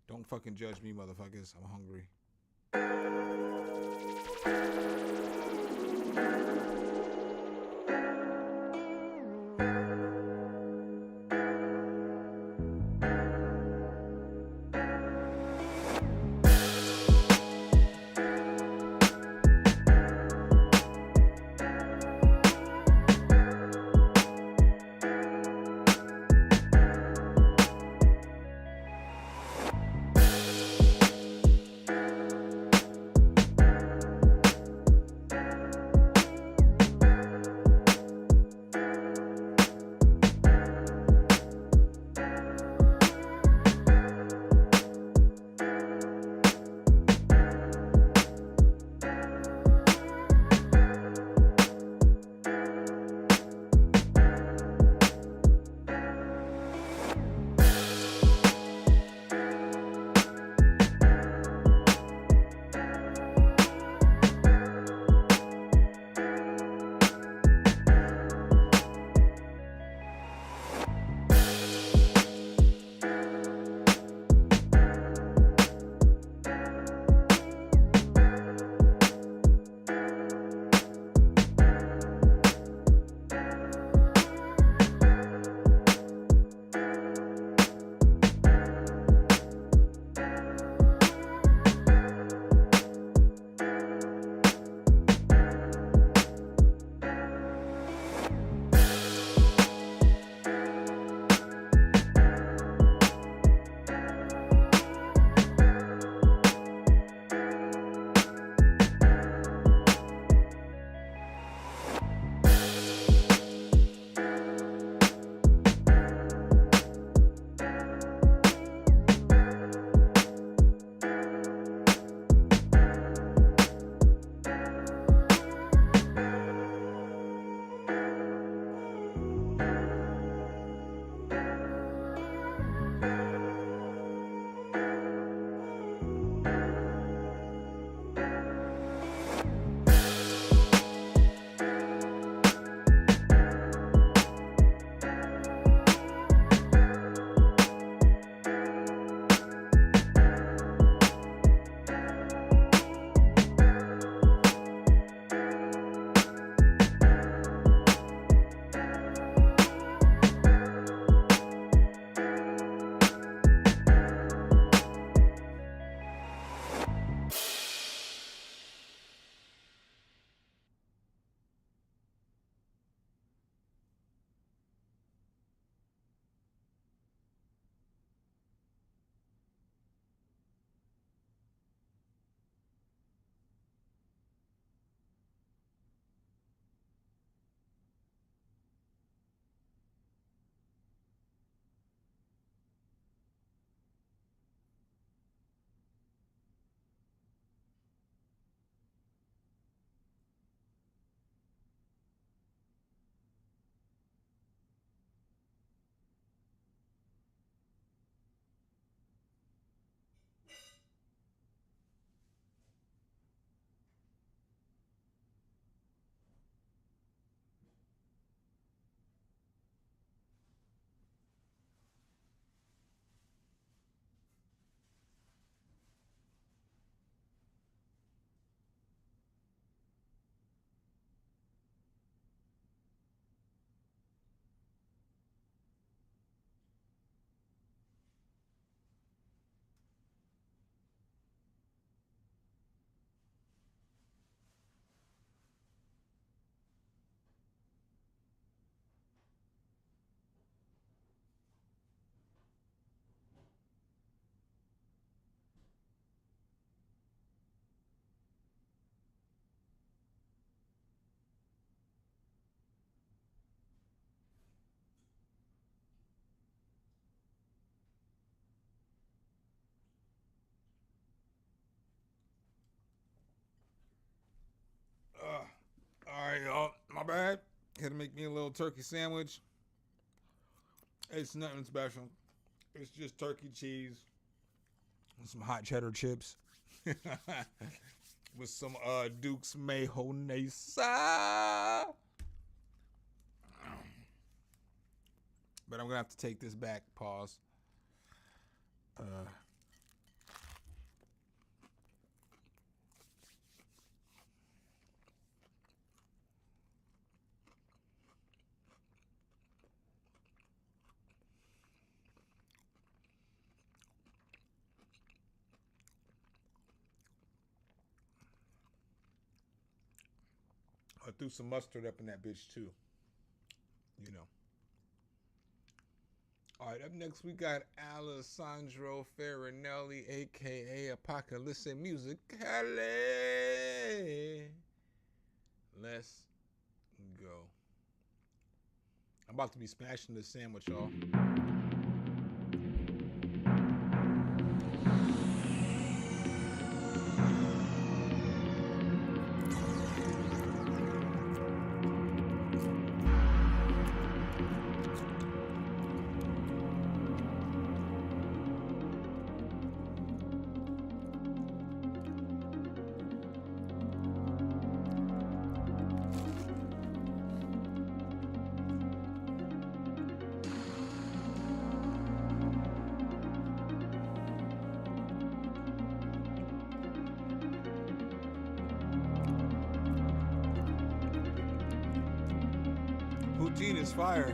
Speaker 1: Don't fucking judge me, motherfuckers. I'm hungry.
Speaker 20: bad. Had to make me a little turkey sandwich. It's nothing special. It's just turkey cheese and some hot cheddar chips with some Duke's mayonnaise. But I'm gonna have to take this back. Pause. I threw some mustard up in that bitch too. You know. All right, up next we got Alessandro Farinelli, aka Apocalypse Music. Let's go. I'm about to be smashing this sandwich, y'all. Poutine is fire.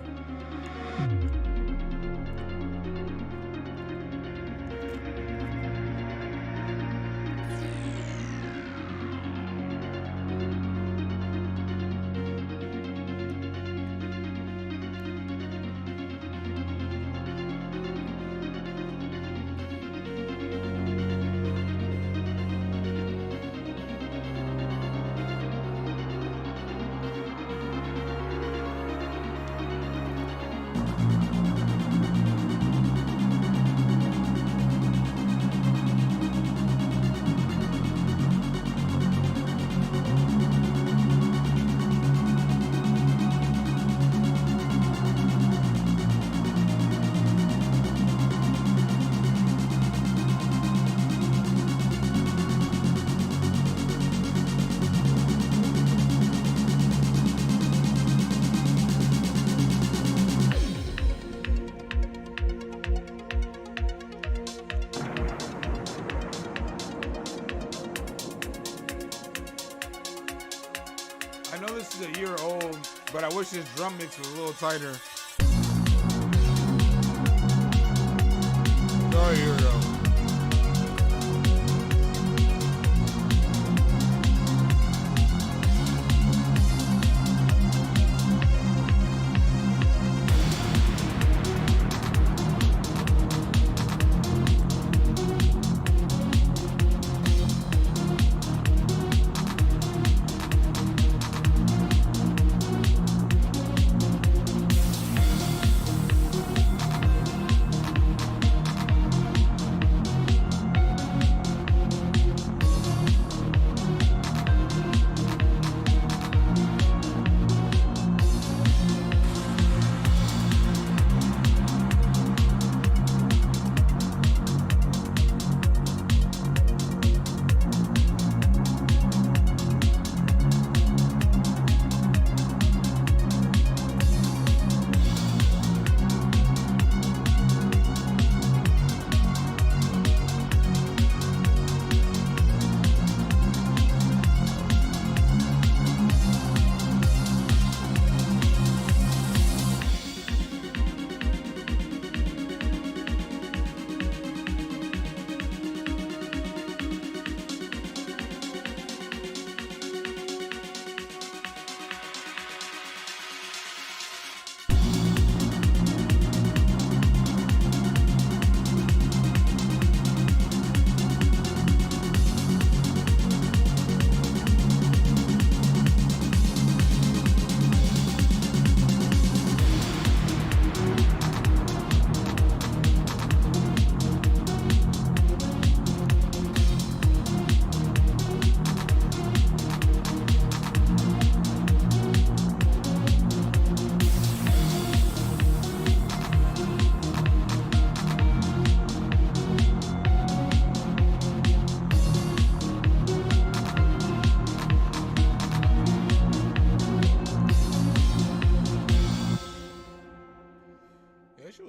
Speaker 20: I know this is a year old, but I wish this drum mix was a little tighter. Sorry, here we go.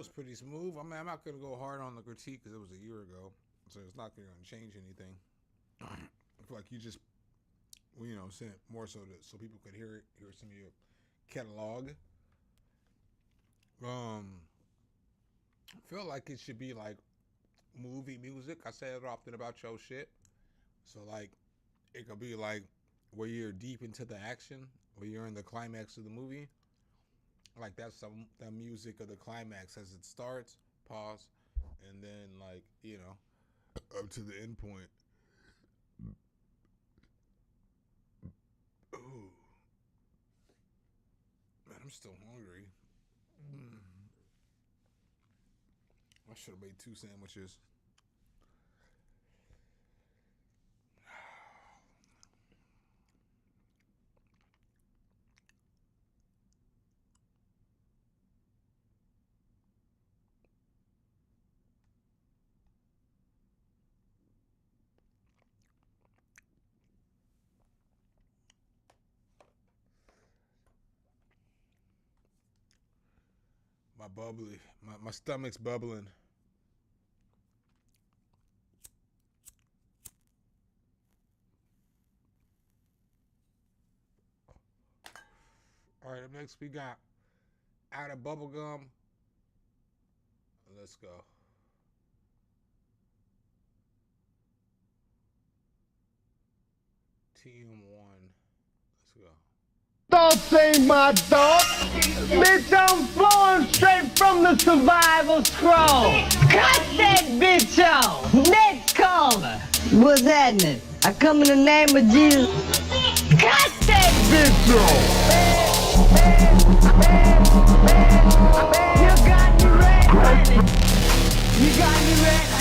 Speaker 1: was pretty smooth. I mean, I'm not gonna go hard on the critique because it was a year ago, so it's not gonna change anything. I feel like you just, well, you know, sent it more so so people could hear some of your catalog. I feel like it should be like movie music. I say it often about your shit. So like, it could be like where you're deep into the action, where you're in the climax of the movie. Like that's the music of the climax as it starts, pause, and then like, you know, up to the end point. Ooh. Man, I'm still hungry. I should have made 2 sandwiches. My stomach's bubbling. All right, up next we got Out of Bubblegum. Let's go. TM1. Let's go.
Speaker 3: Thoughts ain't my thoughts. Bitch, I'm flowing straight from the survival scroll. Cut that bitch off. Next caller. What's happening? I come in the name of Jesus. Cut that bitch off. You got me ready. You got me ready.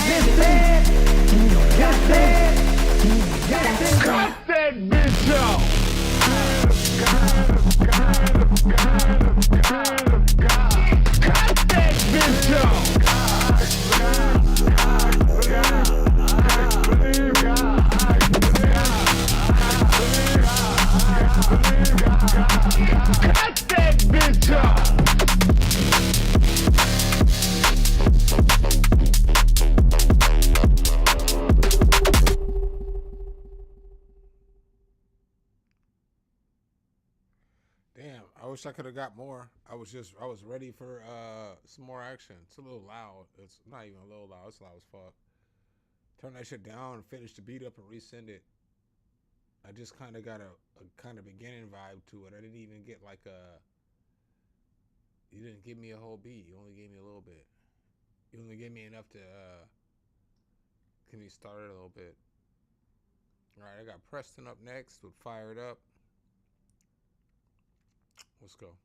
Speaker 3: You got that. Cut that bitch off. Cut that bitch off! Cut that bitch off!
Speaker 1: Damn, I wish I could have got more. I was ready for some more action. It's a little loud. It's not even a little loud. It's loud as fuck. Turn that shit down, finish the beat up, and resend it. I just kind of got a kind of beginning vibe to it. I didn't even get like a. You didn't give me a whole beat. You only gave me a little bit. You only gave me enough to get me started a little bit. All right, I got Preston up next with Fired Up. Let's go.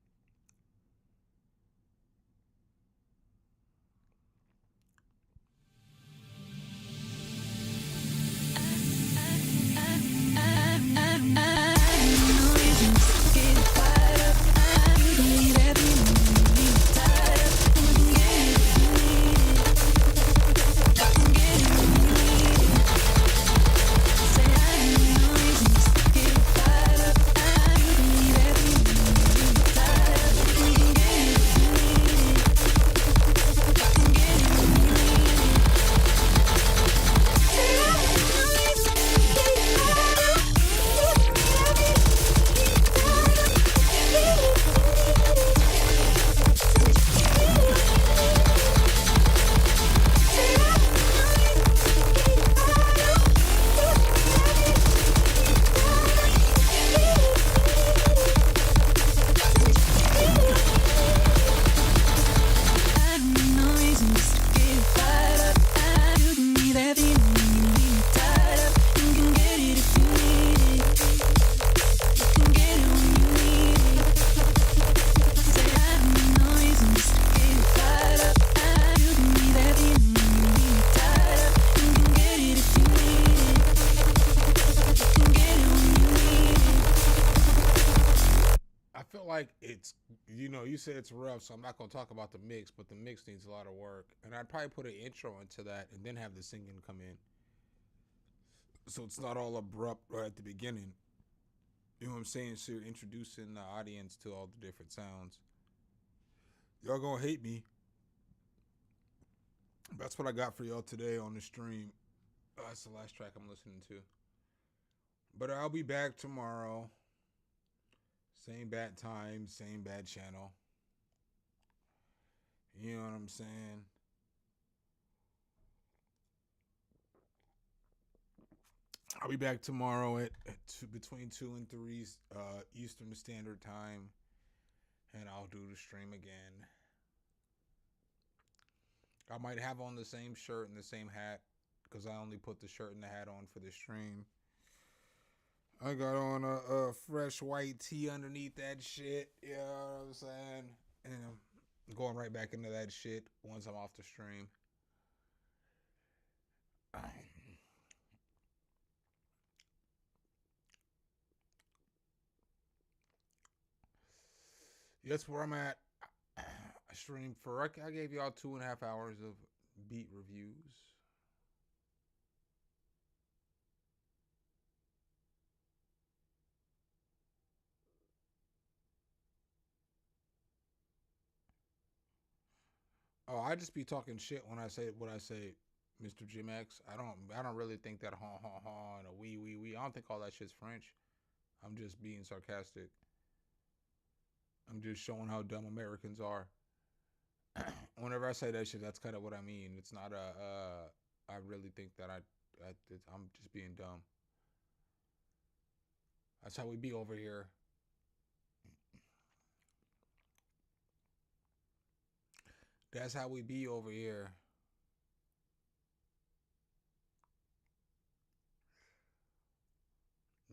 Speaker 1: Like it's, you know, you said it's rough, so I'm not gonna talk about the mix, but the mix needs a lot of work, and I'd probably put an intro into that and then have the singing come in, so it's not all abrupt right at the beginning. You know what I'm saying? So you're introducing the audience to all the different sounds. Y'all gonna hate me, That's what I got for y'all today on the stream. That's the last track I'm listening to. But I'll be back tomorrow. Same bad time, same bad channel. You know what I'm saying? I'll be back tomorrow at between 2 and 3 Eastern Standard Time. And I'll do the stream again. I might have on the same shirt and the same hat because I only put the shirt and the hat on for the stream. I got on a fresh white tee underneath that shit. You know what I'm saying? And I'm going right back into that shit once I'm off the stream. That's where I'm at. I streamed for, I gave y'all 2.5 hours of beat reviews. Oh, I just be talking shit when I say what I say, Mr. Jim X. I don't really think that ha ha ha and a wee. I don't think all that shit's French. I'm just being sarcastic. I'm just showing how dumb Americans are. Whenever I say that shit, that's kind of what I mean. It's not I really think that I'm just being dumb. That's how we be over here. That's how we be over here.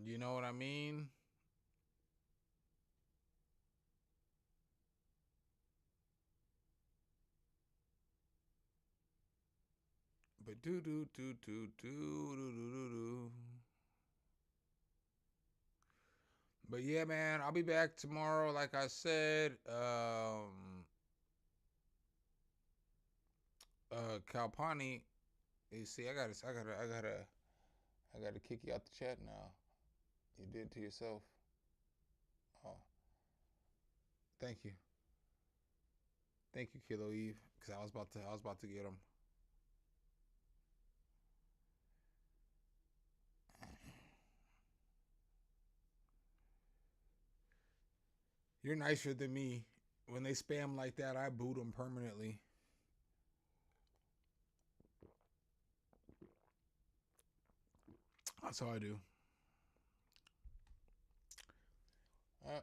Speaker 1: You know what I mean? But do. But yeah, man, I'll be back tomorrow. Like I said, Kalpani. You see, I gotta kick you out the chat now. You did to yourself. Oh, thank you, Kilo Eve, because I was about to get him. You're nicer than me. When they spam like that, I boot them permanently. That's how I do. I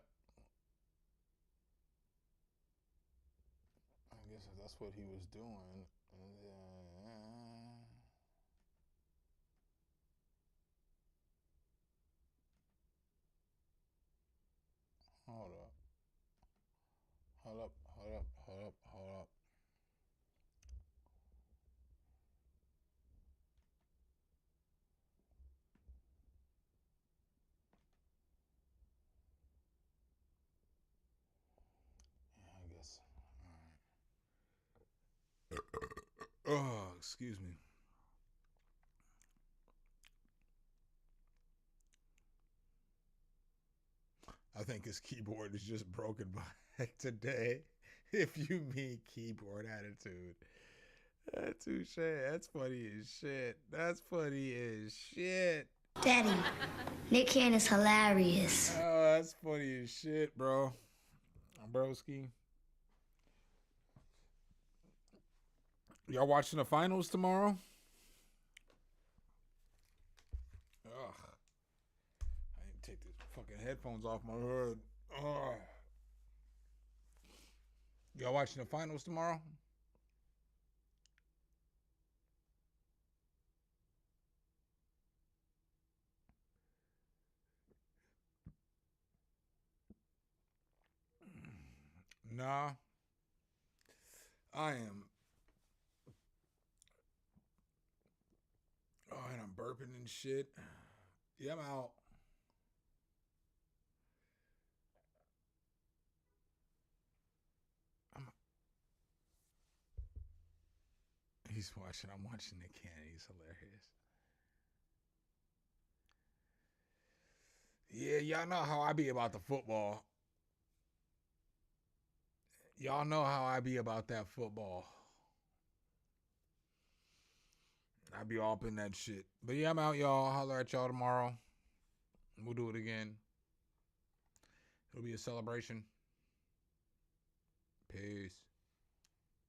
Speaker 1: guess that's what he was doing. Hold up. Yeah, I guess. All right. Oh, excuse me. I think his keyboard is just broken by today. If you mean keyboard attitude. Touche. That's funny as shit.
Speaker 21: Daddy, Nick Cannon is hilarious.
Speaker 1: Oh, that's funny as shit, bro. Broski. Y'all watching the finals tomorrow? Ugh. I need to take these fucking headphones off my head. Ugh. Y'all watching the finals tomorrow? Nah. I am. Oh, and I'm burping and shit. Yeah, I'm out. He's watching. I'm watching Nick Cannon. He's hilarious. Yeah, y'all know how I be about the football. Y'all know how I be about that football. I'll be all up in that shit. But yeah, I'm out, y'all. I'll holler at y'all tomorrow. We'll do it again. It'll be a celebration. Peace.